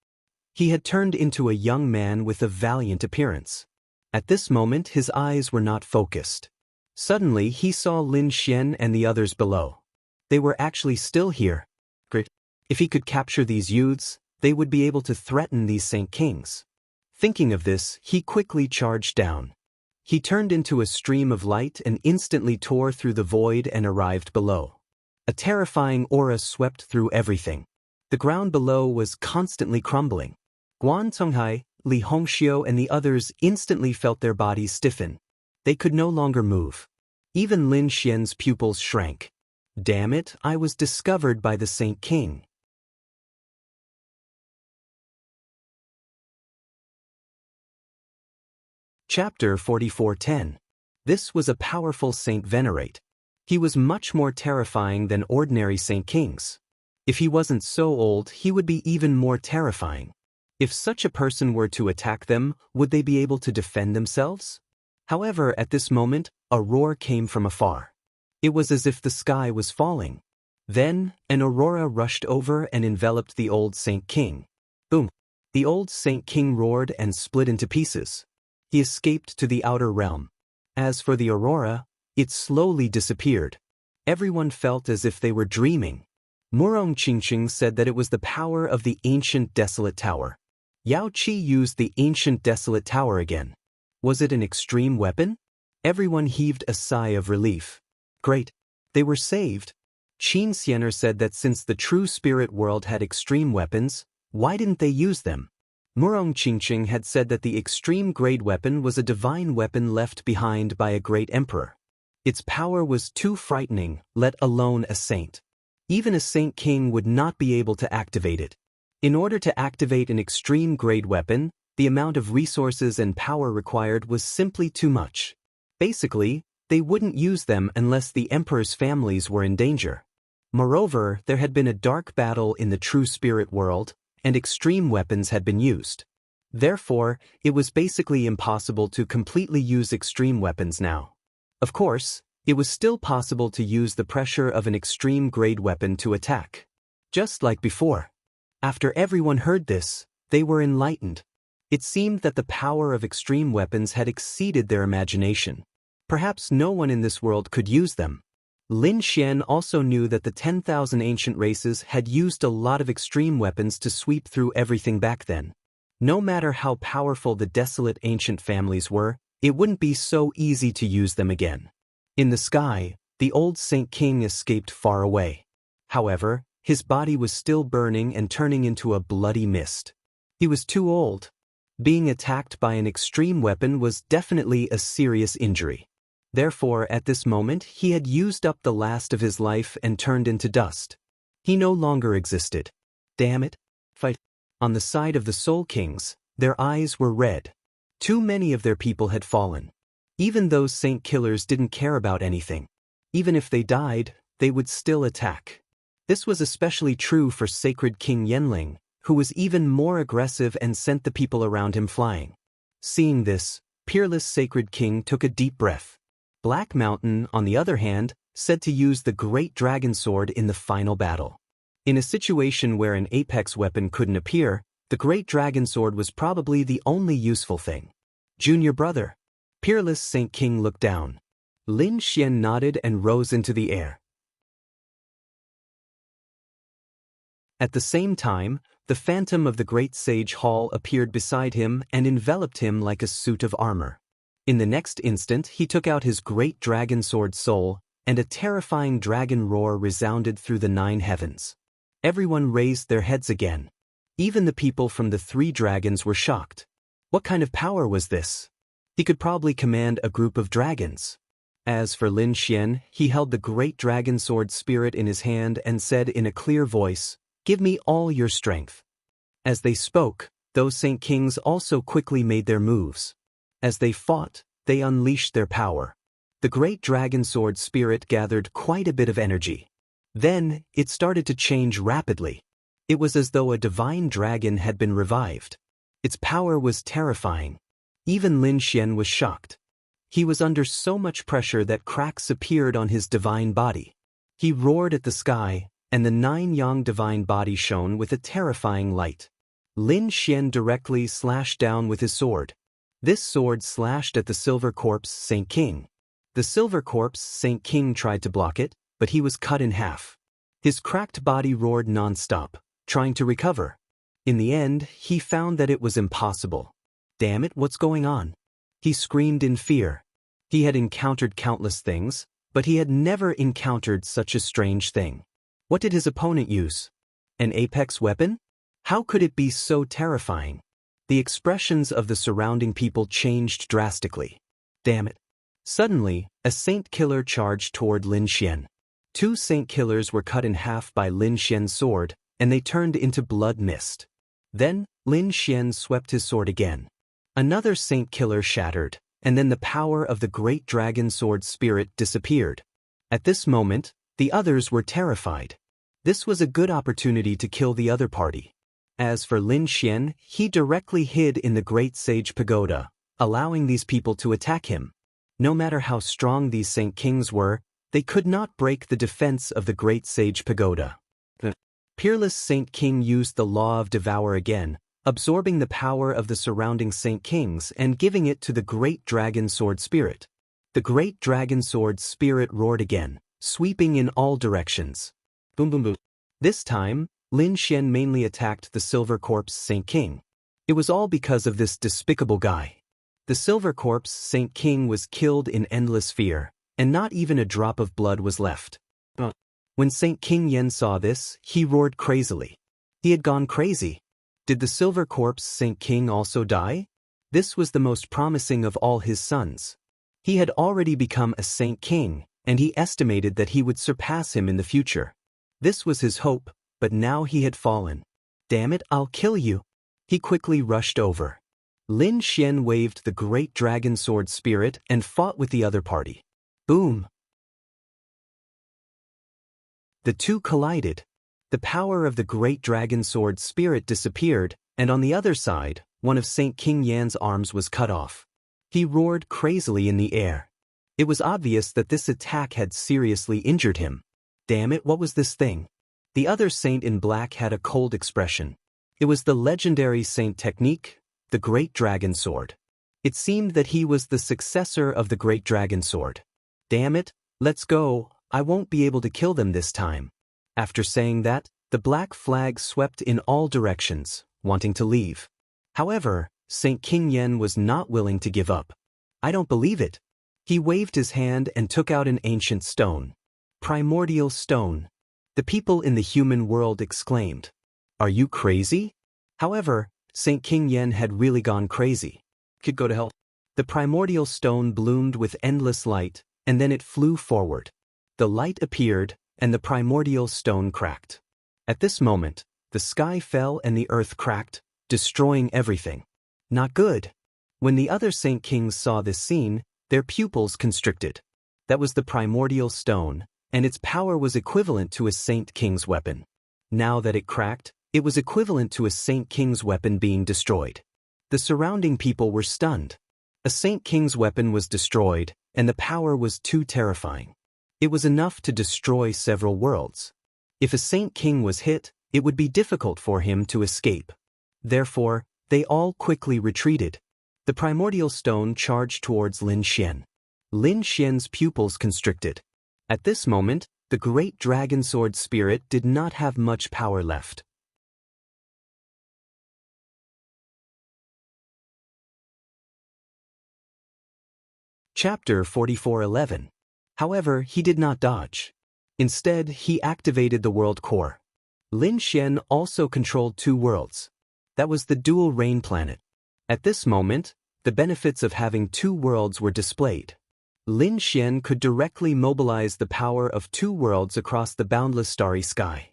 He had turned into a young man with a valiant appearance. At this moment his eyes were not focused. Suddenly he saw Lin Xian and the others below. They were actually still here. If he could capture these youths, they would be able to threaten these Saint Kings. Thinking of this, he quickly charged down. He turned into a stream of light and instantly tore through the void and arrived below. A terrifying aura swept through everything. The ground below was constantly crumbling. Guan Tonghai, Li Hongxiu and the others instantly felt their bodies stiffen. They could no longer move. Even Lin Xian's pupils shrank. Damn it, I was discovered by the Saint King. Chapter 44:10. This was a powerful Saint Venerate. He was much more terrifying than ordinary Saint Kings. If he wasn't so old, he would be even more terrifying. If such a person were to attack them, would they be able to defend themselves? However, at this moment, a roar came from afar. It was as if the sky was falling. Then, an aurora rushed over and enveloped the old Saint King. Boom! The old Saint King roared and split into pieces. He escaped to the outer realm. As for the aurora, it slowly disappeared. Everyone felt as if they were dreaming. Murong Qingqing said that it was the power of the ancient desolate tower. Yao Qi used the ancient desolate tower again. Was it an extreme weapon? Everyone heaved a sigh of relief. Great. They were saved. Qin Xianer said that since the true spirit world had extreme weapons, why didn't they use them? Murong Qingqing had said that the extreme grade weapon was a divine weapon left behind by a great emperor. Its power was too frightening, let alone a saint. Even a Saint King would not be able to activate it. In order to activate an extreme grade weapon, the amount of resources and power required was simply too much. Basically, they wouldn't use them unless the emperor's families were in danger. Moreover, there had been a dark battle in the true spirit world, and extreme weapons had been used. Therefore, it was basically impossible to completely use extreme weapons now. Of course, it was still possible to use the pressure of an extreme grade weapon to attack. Just like before. After everyone heard this, they were enlightened. It seemed that the power of extreme weapons had exceeded their imagination. Perhaps no one in this world could use them. Lin Xian also knew that the 10,000 ancient races had used a lot of extreme weapons to sweep through everything back then. No matter how powerful the desolate ancient families were, it wouldn't be so easy to use them again. In the sky, the old Saint King escaped far away. However, his body was still burning and turning into a bloody mist. He was too old. Being attacked by an extreme weapon was definitely a serious injury. Therefore, at this moment, he had used up the last of his life and turned into dust. He no longer existed. Damn it. Fight. On the side of the Soul Kings, their eyes were red. Too many of their people had fallen. Even those saint killers didn't care about anything. Even if they died, they would still attack. This was especially true for Sacred King Yanling, who was even more aggressive and sent the people around him flying. Seeing this, Peerless Sacred King took a deep breath. Black Mountain, on the other hand, said to use the Great Dragon Sword in the final battle. In a situation where an apex weapon couldn't appear, the Great Dragon Sword was probably the only useful thing. Junior brother. Peerless Saint King looked down. Lin Xian nodded and rose into the air. At the same time, the phantom of the Great Sage Hall appeared beside him and enveloped him like a suit of armor. In the next instant, he took out his Great Dragon Sword soul, and a terrifying dragon roar resounded through the 9 heavens. Everyone raised their heads again. Even the people from the 3 dragons were shocked. What kind of power was this? He could probably command a group of dragons. As for Lin Xian, he held the Great Dragon Sword spirit in his hand and said in a clear voice, "Give me all your strength." As they spoke, those Saint Kings also quickly made their moves. As they fought, they unleashed their power. The Great Dragon Sword spirit gathered quite a bit of energy. Then, it started to change rapidly. It was as though a divine dragon had been revived. Its power was terrifying. Even Lin Xian was shocked. He was under so much pressure that cracks appeared on his divine body. He roared at the sky, and the 9 yang divine body shone with a terrifying light. Lin Xian directly slashed down with his sword. This sword slashed at the Silver Corpse Saint King. The Silver Corpse Saint King tried to block it, but he was cut in half. His cracked body roared non-stop, trying to recover. In the end, he found that it was impossible. Damn it, what's going on? He screamed in fear. He had encountered countless things, but he had never encountered such a strange thing. What did his opponent use? An apex weapon? How could it be so terrifying? The expressions of the surrounding people changed drastically. Damn it. Suddenly, a saint killer charged toward Lin Xian. Two saint killers were cut in half by Lin Xian's sword, and they turned into blood mist. Then, Lin Xian swept his sword again. Another saint killer shattered, and then the power of the great dragon sword spirit disappeared. At this moment, the others were terrified. This was a good opportunity to kill the other party. As for Lin Xian, he directly hid in the great sage pagoda, allowing these people to attack him. No matter how strong these saint kings were, they could not break the defense of the great sage pagoda. The peerless saint king used the law of devour again, absorbing the power of the surrounding saint kings and giving it to the great dragon sword spirit. The great dragon sword spirit roared again, sweeping in all directions. Boom boom boom. This time, Lin Xian mainly attacked the Silver Corpse Saint King. It was all because of this despicable guy. The Silver Corpse Saint King was killed in endless fear, and not even a drop of blood was left. When Saint King Yen saw this, he roared crazily. He had gone crazy. Did the Silver Corpse Saint King also die? This was the most promising of all his sons. He had already become a Saint King, and he estimated that he would surpass him in the future. This was his hope, but now he had fallen. Damn it, I'll kill you. He quickly rushed over. Lin Xian waved the great dragon sword spirit and fought with the other party. Boom! The two collided. The power of the great dragon sword spirit disappeared, and on the other side, one of Saint King Yan's arms was cut off. He roared crazily in the air. It was obvious that this attack had seriously injured him. Damn it, what was this thing? The other saint in black had a cold expression. It was the legendary saint technique, the great dragon sword. It seemed that he was the successor of the great dragon sword. Damn it, let's go, I won't be able to kill them this time. After saying that, the black flag swept in all directions, wanting to leave. However, Saint King Yen was not willing to give up. I don't believe it. He waved his hand and took out an ancient stone. Primordial stone. The people in the human world exclaimed, "Are you crazy?" However, Saint King Yen had really gone crazy. Could go to hell. The primordial stone bloomed with endless light, and then it flew forward. The light appeared, and the primordial stone cracked. At this moment, the sky fell and the earth cracked, destroying everything. Not good. When the other Saint Kings saw this scene, their pupils constricted. That was the primordial stone, and its power was equivalent to a Saint King's weapon. Now that it cracked, it was equivalent to a Saint King's weapon being destroyed. The surrounding people were stunned. A Saint King's weapon was destroyed, and the power was too terrifying. It was enough to destroy several worlds. If a Saint King was hit, it would be difficult for him to escape. Therefore, they all quickly retreated. The primordial stone charged towards Lin Xian. Lin Xian's pupils constricted. At this moment, the great dragon sword spirit did not have much power left. Chapter 44:11. However, he did not dodge. Instead, he activated the world core. Lin Xian also controlled two worlds. That was the dual rain planet. At this moment, the benefits of having two worlds were displayed. Lin Xian could directly mobilize the power of two worlds across the boundless starry sky.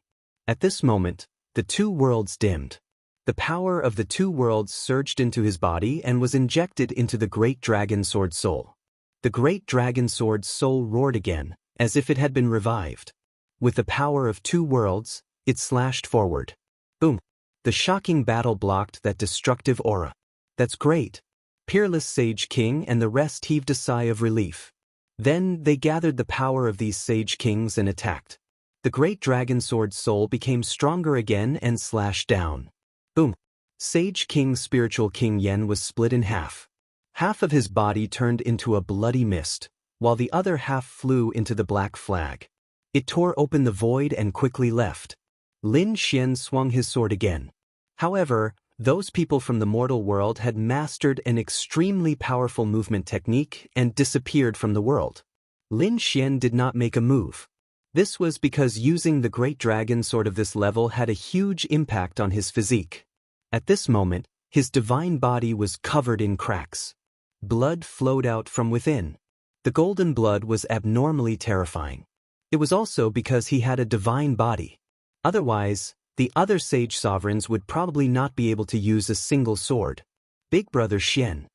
At this moment, the two worlds dimmed. The power of the two worlds surged into his body and was injected into the great dragon sword soul. The great dragon sword's soul roared again, as if it had been revived. With the power of two worlds, it slashed forward. Boom! The shocking battle blocked that destructive aura. That's great. Peerless Sage King and the rest heaved a sigh of relief. Then they gathered the power of these Sage Kings and attacked. The great dragon sword soul became stronger again and slashed down. Boom! Sage King Spiritual King Yen was split in half. Half of his body turned into a bloody mist, while the other half flew into the black flag. It tore open the void and quickly left. Lin Xian swung his sword again. However, those people from the mortal world had mastered an extremely powerful movement technique and disappeared from the world. Lin Xian did not make a move. This was because using the great dragon sword of this level had a huge impact on his physique. At this moment, his divine body was covered in cracks. Blood flowed out from within. The golden blood was abnormally terrifying. It was also because he had a divine body. Otherwise, the other sage sovereigns would probably not be able to use a single sword. Big Brother Xian.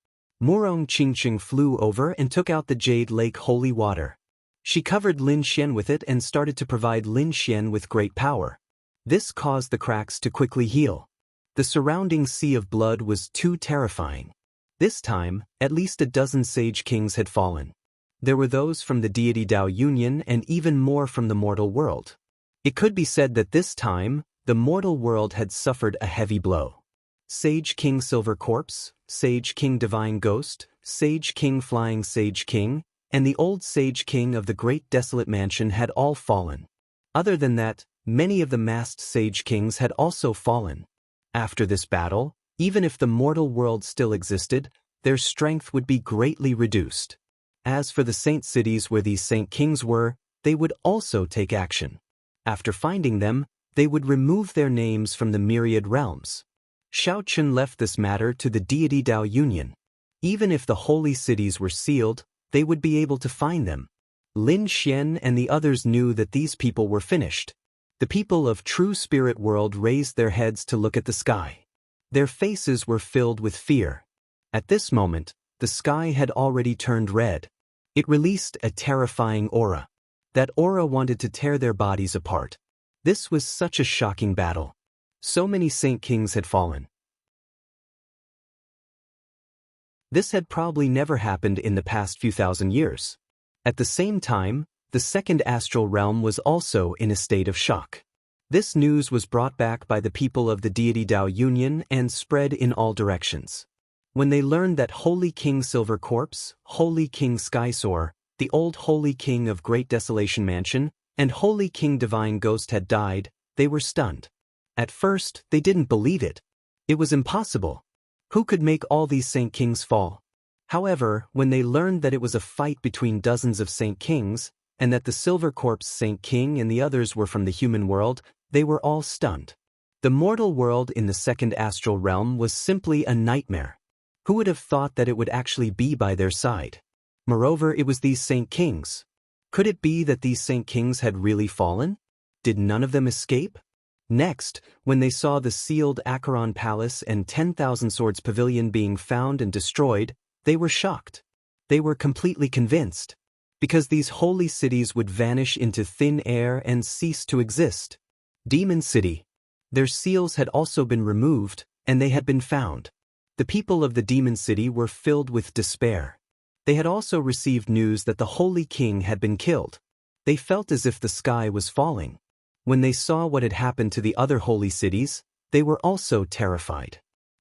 Murong Qingqing flew over and took out the Jade Lake holy water. She covered Lin Xian with it and started to provide Lin Xian with great power. This caused the cracks to quickly heal. The surrounding sea of blood was too terrifying. This time, at least a dozen sage kings had fallen. There were those from the Deity Dao Union and even more from the mortal world. It could be said that this time, the mortal world had suffered a heavy blow. Sage King Silver Corpse, Sage King Divine Ghost, Sage King Flying Sage King, and the old Sage King of the Great Desolate Mansion had all fallen. Other than that, many of the masked Sage Kings had also fallen. After this battle, even if the mortal world still existed, their strength would be greatly reduced. As for the saint cities where these saint kings were, they would also take action. After finding them, they would remove their names from the myriad realms. Shao Chun left this matter to the Deity Dao Union. Even if the holy cities were sealed, they would be able to find them. Lin Xian and the others knew that these people were finished. The people of True Spirit World raised their heads to look at the sky. Their faces were filled with fear. At this moment, the sky had already turned red. It released a terrifying aura. That aura wanted to tear their bodies apart. This was such a shocking battle. So many Saint Kings had fallen. This had probably never happened in the past few thousand years. At the same time, the second astral realm was also in a state of shock. This news was brought back by the people of the Deity Dao Union and spread in all directions. When they learned that Holy King Silver Corpse, Holy King Skysoar, the old Holy King of Great Desolation Mansion, and Holy King Divine Ghost had died, they were stunned. At first, they didn't believe it. It was impossible. Who could make all these Saint Kings fall? However, when they learned that it was a fight between dozens of Saint Kings, and that the Silver Corpse Saint King and the others were from the human world, they were all stunned. The mortal world in the second astral realm was simply a nightmare. Who would have thought that it would actually be by their side? Moreover, it was these Saint Kings. Could it be that these Saint Kings had really fallen? Did none of them escape? Next, when they saw the sealed Acheron Palace and 10,000 Swords Pavilion being found and destroyed, they were shocked. They were completely convinced. Because these holy cities would vanish into thin air and cease to exist. Demon City. Their seals had also been removed, and they had been found. The people of the Demon City were filled with despair. They had also received news that the Holy King had been killed. They felt as if the sky was falling. When they saw what had happened to the other holy cities, they were also terrified.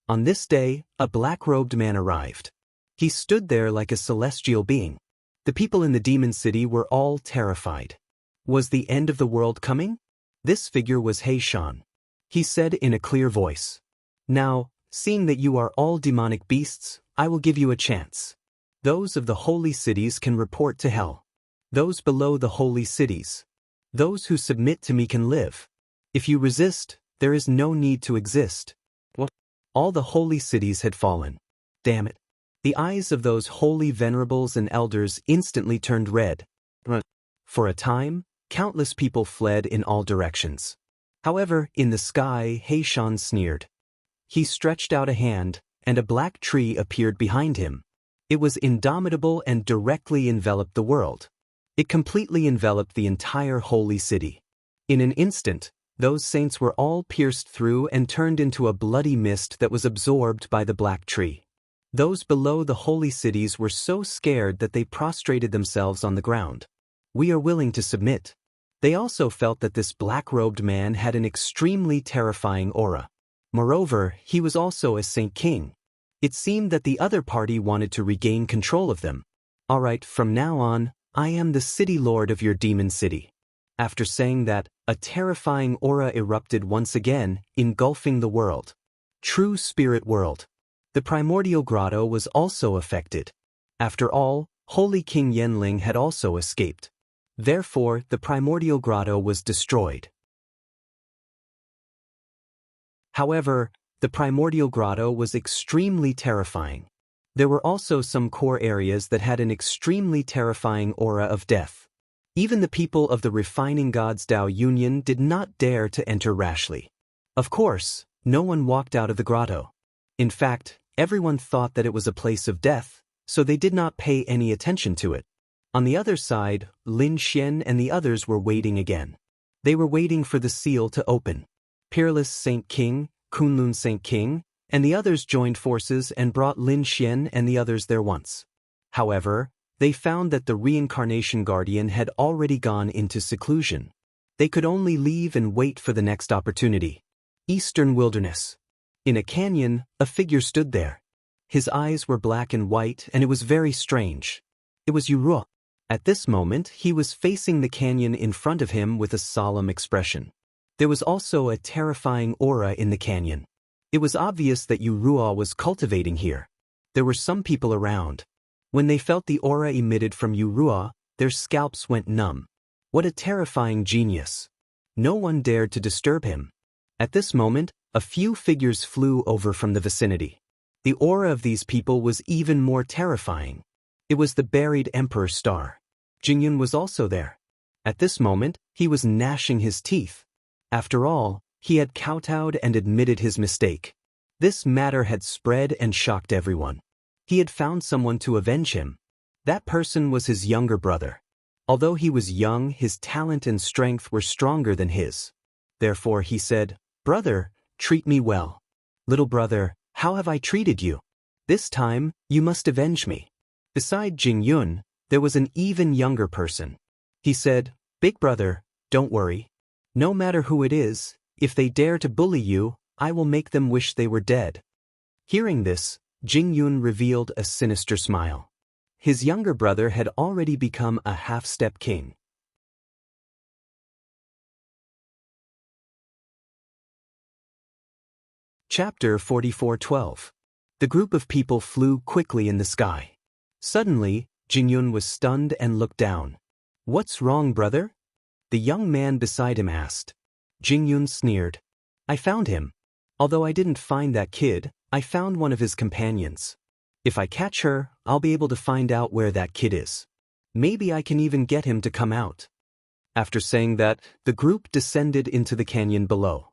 On this day, a black-robed man arrived. He stood there like a celestial being. The people in the Demon City were all terrified. Was the end of the world coming? This figure was He Shan. He said in a clear voice, "Now, seeing that you are all demonic beasts, I will give you a chance. Those of the holy cities can report to hell. Those below the holy cities. Those who submit to me can live. If you resist, there is no need to exist." What? All the holy cities had fallen. Damn it. The eyes of those holy venerables and elders instantly turned red. For a time, countless people fled in all directions. However, in the sky, He Shan sneered. He stretched out a hand, and a black tree appeared behind him. It was indomitable and directly enveloped the world. It completely enveloped the entire holy city. In an instant, those saints were all pierced through and turned into a bloody mist that was absorbed by the black tree. Those below the holy cities were so scared that they prostrated themselves on the ground. We are willing to submit. They also felt that this black-robed man had an extremely terrifying aura. Moreover, he was also a Saint King. It seemed that the other party wanted to regain control of them. All right, from now on, I am the city lord of your demon city. After saying that, a terrifying aura erupted once again, engulfing the world. True Spirit World. The primordial grotto was also affected. After all, Holy King Yenling had also escaped. Therefore, the primordial grotto was destroyed. However, the primordial grotto was extremely terrifying. There were also some core areas that had an extremely terrifying aura of death. Even the people of the refining gods Tao Union did not dare to enter rashly. Of course, no one walked out of the grotto. In fact, everyone thought that it was a place of death, so they did not pay any attention to it. On the other side, Lin Xian and the others were waiting again. They were waiting for the seal to open. Peerless Saint King, Kunlun Saint King, and the others joined forces and brought Lin Xian and the others there once. However, they found that the reincarnation guardian had already gone into seclusion. They could only leave and wait for the next opportunity. Eastern Wilderness. In a canyon, a figure stood there. His eyes were black and white, and it was very strange. It was Yurua. At this moment, he was facing the canyon in front of him with a solemn expression. There was also a terrifying aura in the canyon. It was obvious that Yurua was cultivating here. There were some people around. When they felt the aura emitted from Yurua, their scalps went numb. What a terrifying genius. No one dared to disturb him. At this moment, a few figures flew over from the vicinity. The aura of these people was even more terrifying. It was the buried Emperor Star. Jingyun was also there. At this moment, he was gnashing his teeth. After all, he had kowtowed and admitted his mistake. This matter had spread and shocked everyone. He had found someone to avenge him. That person was his younger brother. Although he was young, his talent and strength were stronger than his. Therefore he said, "Brother, treat me well." "Little brother, how have I treated you? This time, you must avenge me." Beside Jingyun, there was an even younger person. He said, "Big brother, don't worry. No matter who it is, if they dare to bully you, I will make them wish they were dead." Hearing this, Jingyun revealed a sinister smile. His younger brother had already become a half-step king. Chapter 44:12. The group of people flew quickly in the sky. Suddenly, Jingyun was stunned and looked down. "What's wrong, brother?" the young man beside him asked. Jingyun sneered. "I found him. Although I didn't find that kid, I found one of his companions. If I catch her, I'll be able to find out where that kid is. Maybe I can even get him to come out." After saying that, the group descended into the canyon below.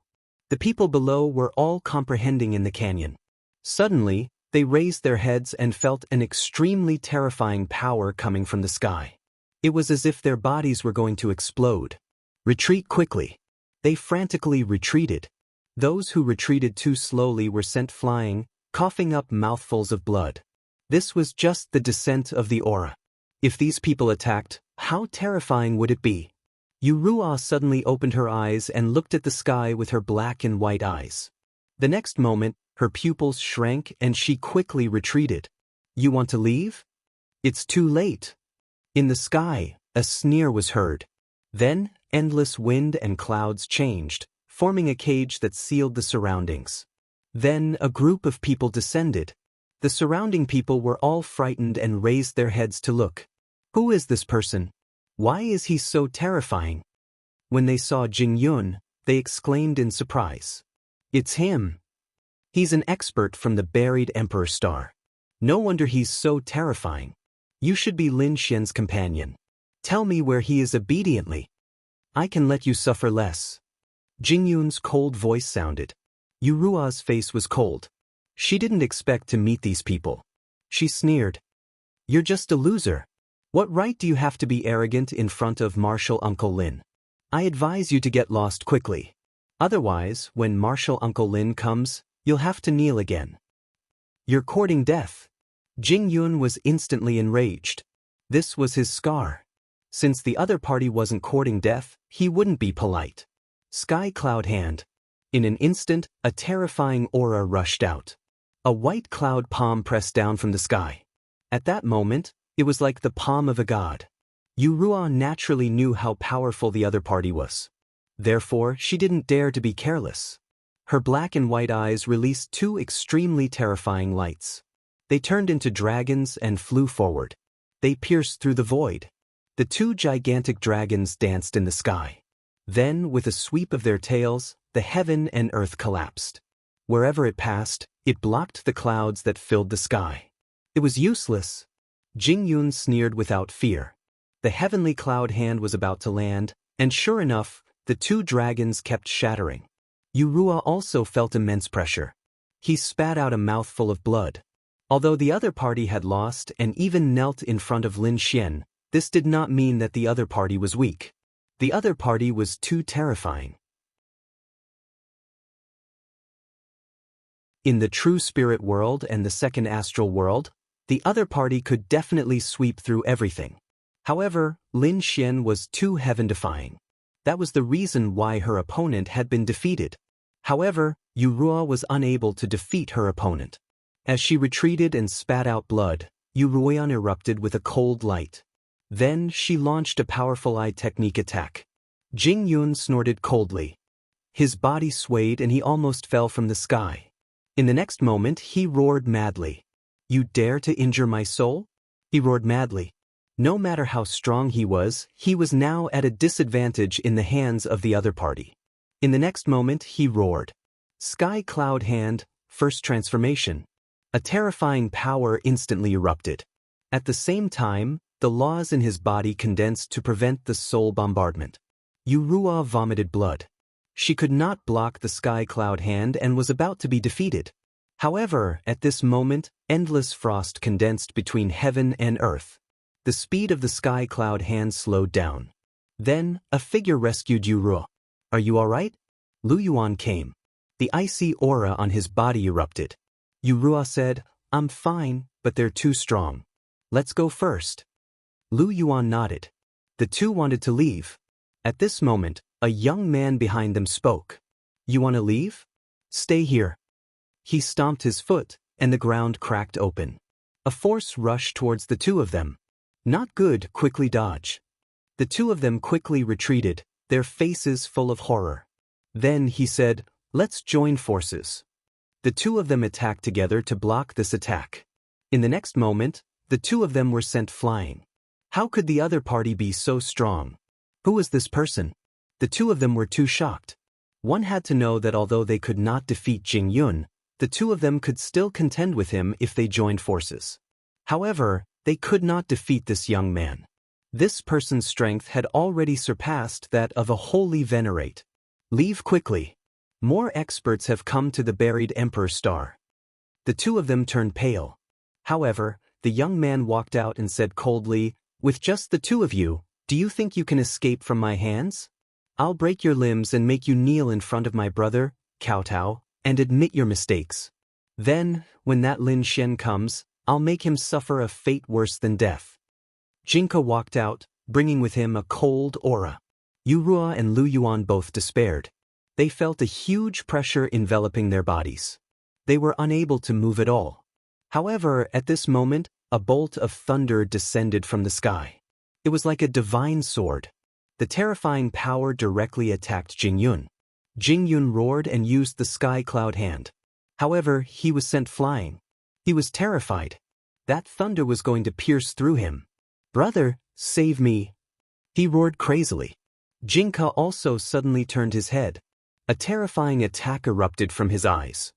The people below were all comprehending in the canyon. Suddenly, they raised their heads and felt an extremely terrifying power coming from the sky. It was as if their bodies were going to explode. "Retreat quickly." They frantically retreated. Those who retreated too slowly were sent flying, coughing up mouthfuls of blood. This was just the descent of the aura. If these people attacked, how terrifying would it be? Yurua suddenly opened her eyes and looked at the sky with her black and white eyes. The next moment, her pupils shrank and she quickly retreated. "You want to leave? It's too late." In the sky, a sneer was heard. Then, endless wind and clouds changed, forming a cage that sealed the surroundings. Then a group of people descended. The surrounding people were all frightened and raised their heads to look. "Who is this person? Why is he so terrifying?" When they saw Jingyun, they exclaimed in surprise. "It's him. He's an expert from the buried Emperor Star. No wonder he's so terrifying. You should be Lin Xian's companion. Tell me where he is obediently. I can let you suffer less." Jingyun's cold voice sounded. Yurua's face was cold. She didn't expect to meet these people. She sneered. "You're just a loser. What right do you have to be arrogant in front of Martial Uncle Lin? I advise you to get lost quickly. Otherwise, when Martial Uncle Lin comes, you'll have to kneel again. You're courting death." Jingyun was instantly enraged. This was his scar. Since the other party wasn't courting death, he wouldn't be polite. Sky Cloud Hand. In an instant, a terrifying aura rushed out. A white cloud palm pressed down from the sky. At that moment, it was like the palm of a god. Yurua naturally knew how powerful the other party was. Therefore, she didn't dare to be careless. Her black and white eyes released two extremely terrifying lights. They turned into dragons and flew forward. They pierced through the void. The two gigantic dragons danced in the sky. Then, with a sweep of their tails, the heaven and earth collapsed. Wherever it passed, it blocked the clouds that filled the sky. It was useless. Jing Yun sneered without fear. The heavenly cloud hand was about to land, and sure enough, the two dragons kept shattering. Yurua also felt immense pressure. He spat out a mouthful of blood. Although the other party had lost and even knelt in front of Lin Xian, this did not mean that the other party was weak. The other party was too terrifying. In the true spirit world and the second astral world, the other party could definitely sweep through everything. However, Lin Xian was too heaven-defying. That was the reason why her opponent had been defeated. However, Yurua was unable to defeat her opponent. As she retreated and spat out blood, Yuruyan erupted with a cold light. Then she launched a powerful eye technique attack. Jing Yun snorted coldly. His body swayed and he almost fell from the sky. In the next moment he roared madly. "You dare to injure my soul?" He roared madly. No matter how strong he was now at a disadvantage in the hands of the other party. In the next moment he roared. Sky Cloud Hand, first transformation. A terrifying power instantly erupted. At the same time, the laws in his body condensed to prevent the soul bombardment. Yurua vomited blood. She could not block the Sky Cloud Hand and was about to be defeated. However, at this moment, endless frost condensed between heaven and earth. The speed of the Sky Cloud Hand slowed down. Then, a figure rescued Yurua. "Are you alright?" Lu Yuan came. The icy aura on his body erupted. Yurua said, "I'm fine, but they're too strong. Let's go first." Lu Yuan nodded. The two wanted to leave. At this moment, a young man behind them spoke. "You want to leave? Stay here." He stomped his foot, and the ground cracked open. A force rushed towards the two of them. "Not good, quickly dodge." The two of them quickly retreated, their faces full of horror. Then he said, "Let's join forces." The two of them attacked together to block this attack. In the next moment, the two of them were sent flying. How could the other party be so strong? Who was this person? The two of them were too shocked. One had to know that although they could not defeat Jing Yun, the two of them could still contend with him if they joined forces. However, they could not defeat this young man. This person's strength had already surpassed that of a holy venerate. "Leave quickly. More experts have come to the buried Emperor Star." The two of them turned pale. However, the young man walked out and said coldly, "With just the two of you, do you think you can escape from my hands? I'll break your limbs and make you kneel in front of my brother, Kowtow, and admit your mistakes. Then, when that Lin Xian comes, I'll make him suffer a fate worse than death." Jinka walked out, bringing with him a cold aura. Yurua and Lu Yuan both despaired. They felt a huge pressure enveloping their bodies. They were unable to move at all. However, at this moment, a bolt of thunder descended from the sky. It was like a divine sword. The terrifying power directly attacked Jing Yun. Jing Yun roared and used the Sky Cloud Hand. However, he was sent flying. He was terrified. That thunder was going to pierce through him. "Brother, save me!" He roared crazily. Jinka also suddenly turned his head. A terrifying attack erupted from his eyes.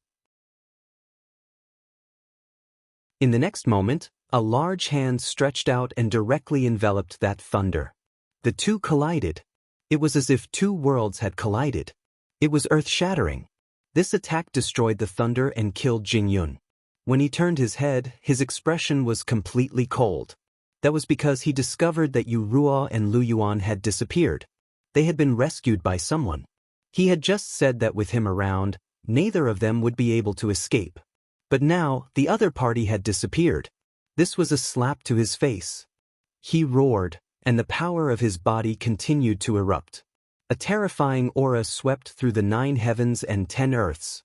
In the next moment, a large hand stretched out and directly enveloped that thunder. The two collided. It was as if two worlds had collided. It was earth-shattering. This attack destroyed the thunder and killed Jing Yun. When he turned his head, his expression was completely cold. That was because he discovered that Yurua and Lu Yuan had disappeared. They had been rescued by someone. He had just said that with him around, neither of them would be able to escape. But now, the other party had disappeared. This was a slap to his face. He roared, and the power of his body continued to erupt. A terrifying aura swept through the 9 heavens and 10 earths.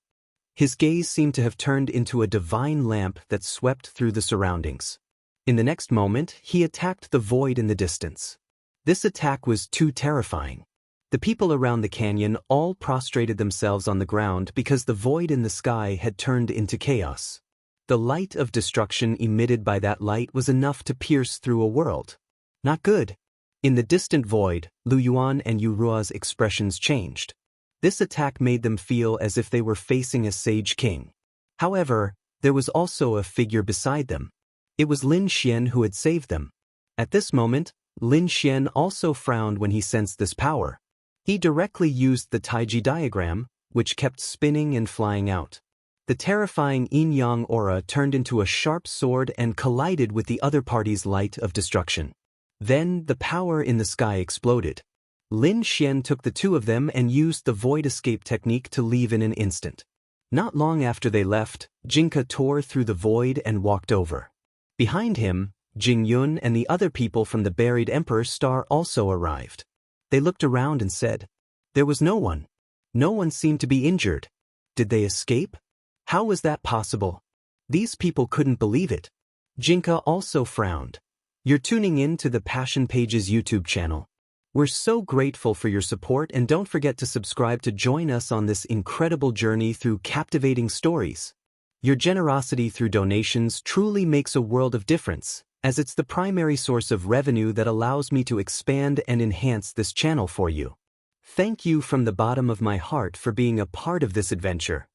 His gaze seemed to have turned into a divine lamp that swept through the surroundings. In the next moment, he attacked the void in the distance. This attack was too terrifying. The people around the canyon all prostrated themselves on the ground because the void in the sky had turned into chaos. The light of destruction emitted by that light was enough to pierce through a world. Not good. In the distant void, Lu Yuan and Yurua's expressions changed. This attack made them feel as if they were facing a sage king. However, there was also a figure beside them. It was Lin Xian who had saved them. At this moment, Lin Xian also frowned when he sensed this power. He directly used the Taiji diagram, which kept spinning and flying out. The terrifying yin-yang aura turned into a sharp sword and collided with the other party's light of destruction. Then, the power in the sky exploded. Lin Xian took the two of them and used the void escape technique to leave in an instant. Not long after they left, Jinka tore through the void and walked over. Behind him, Jing Yun and the other people from the buried Emperor's Star also arrived. They looked around and said, "There was no one. No one seemed to be injured. Did they escape? How was that possible?" These people couldn't believe it. Jinka also frowned. "You're tuning in to the Passion Pages YouTube channel. We're so grateful for your support, and don't forget to subscribe to join us on this incredible journey through captivating stories. Your generosity through donations truly makes a world of difference, as it's the primary source of revenue that allows me to expand and enhance this channel for you. Thank you from the bottom of my heart for being a part of this adventure.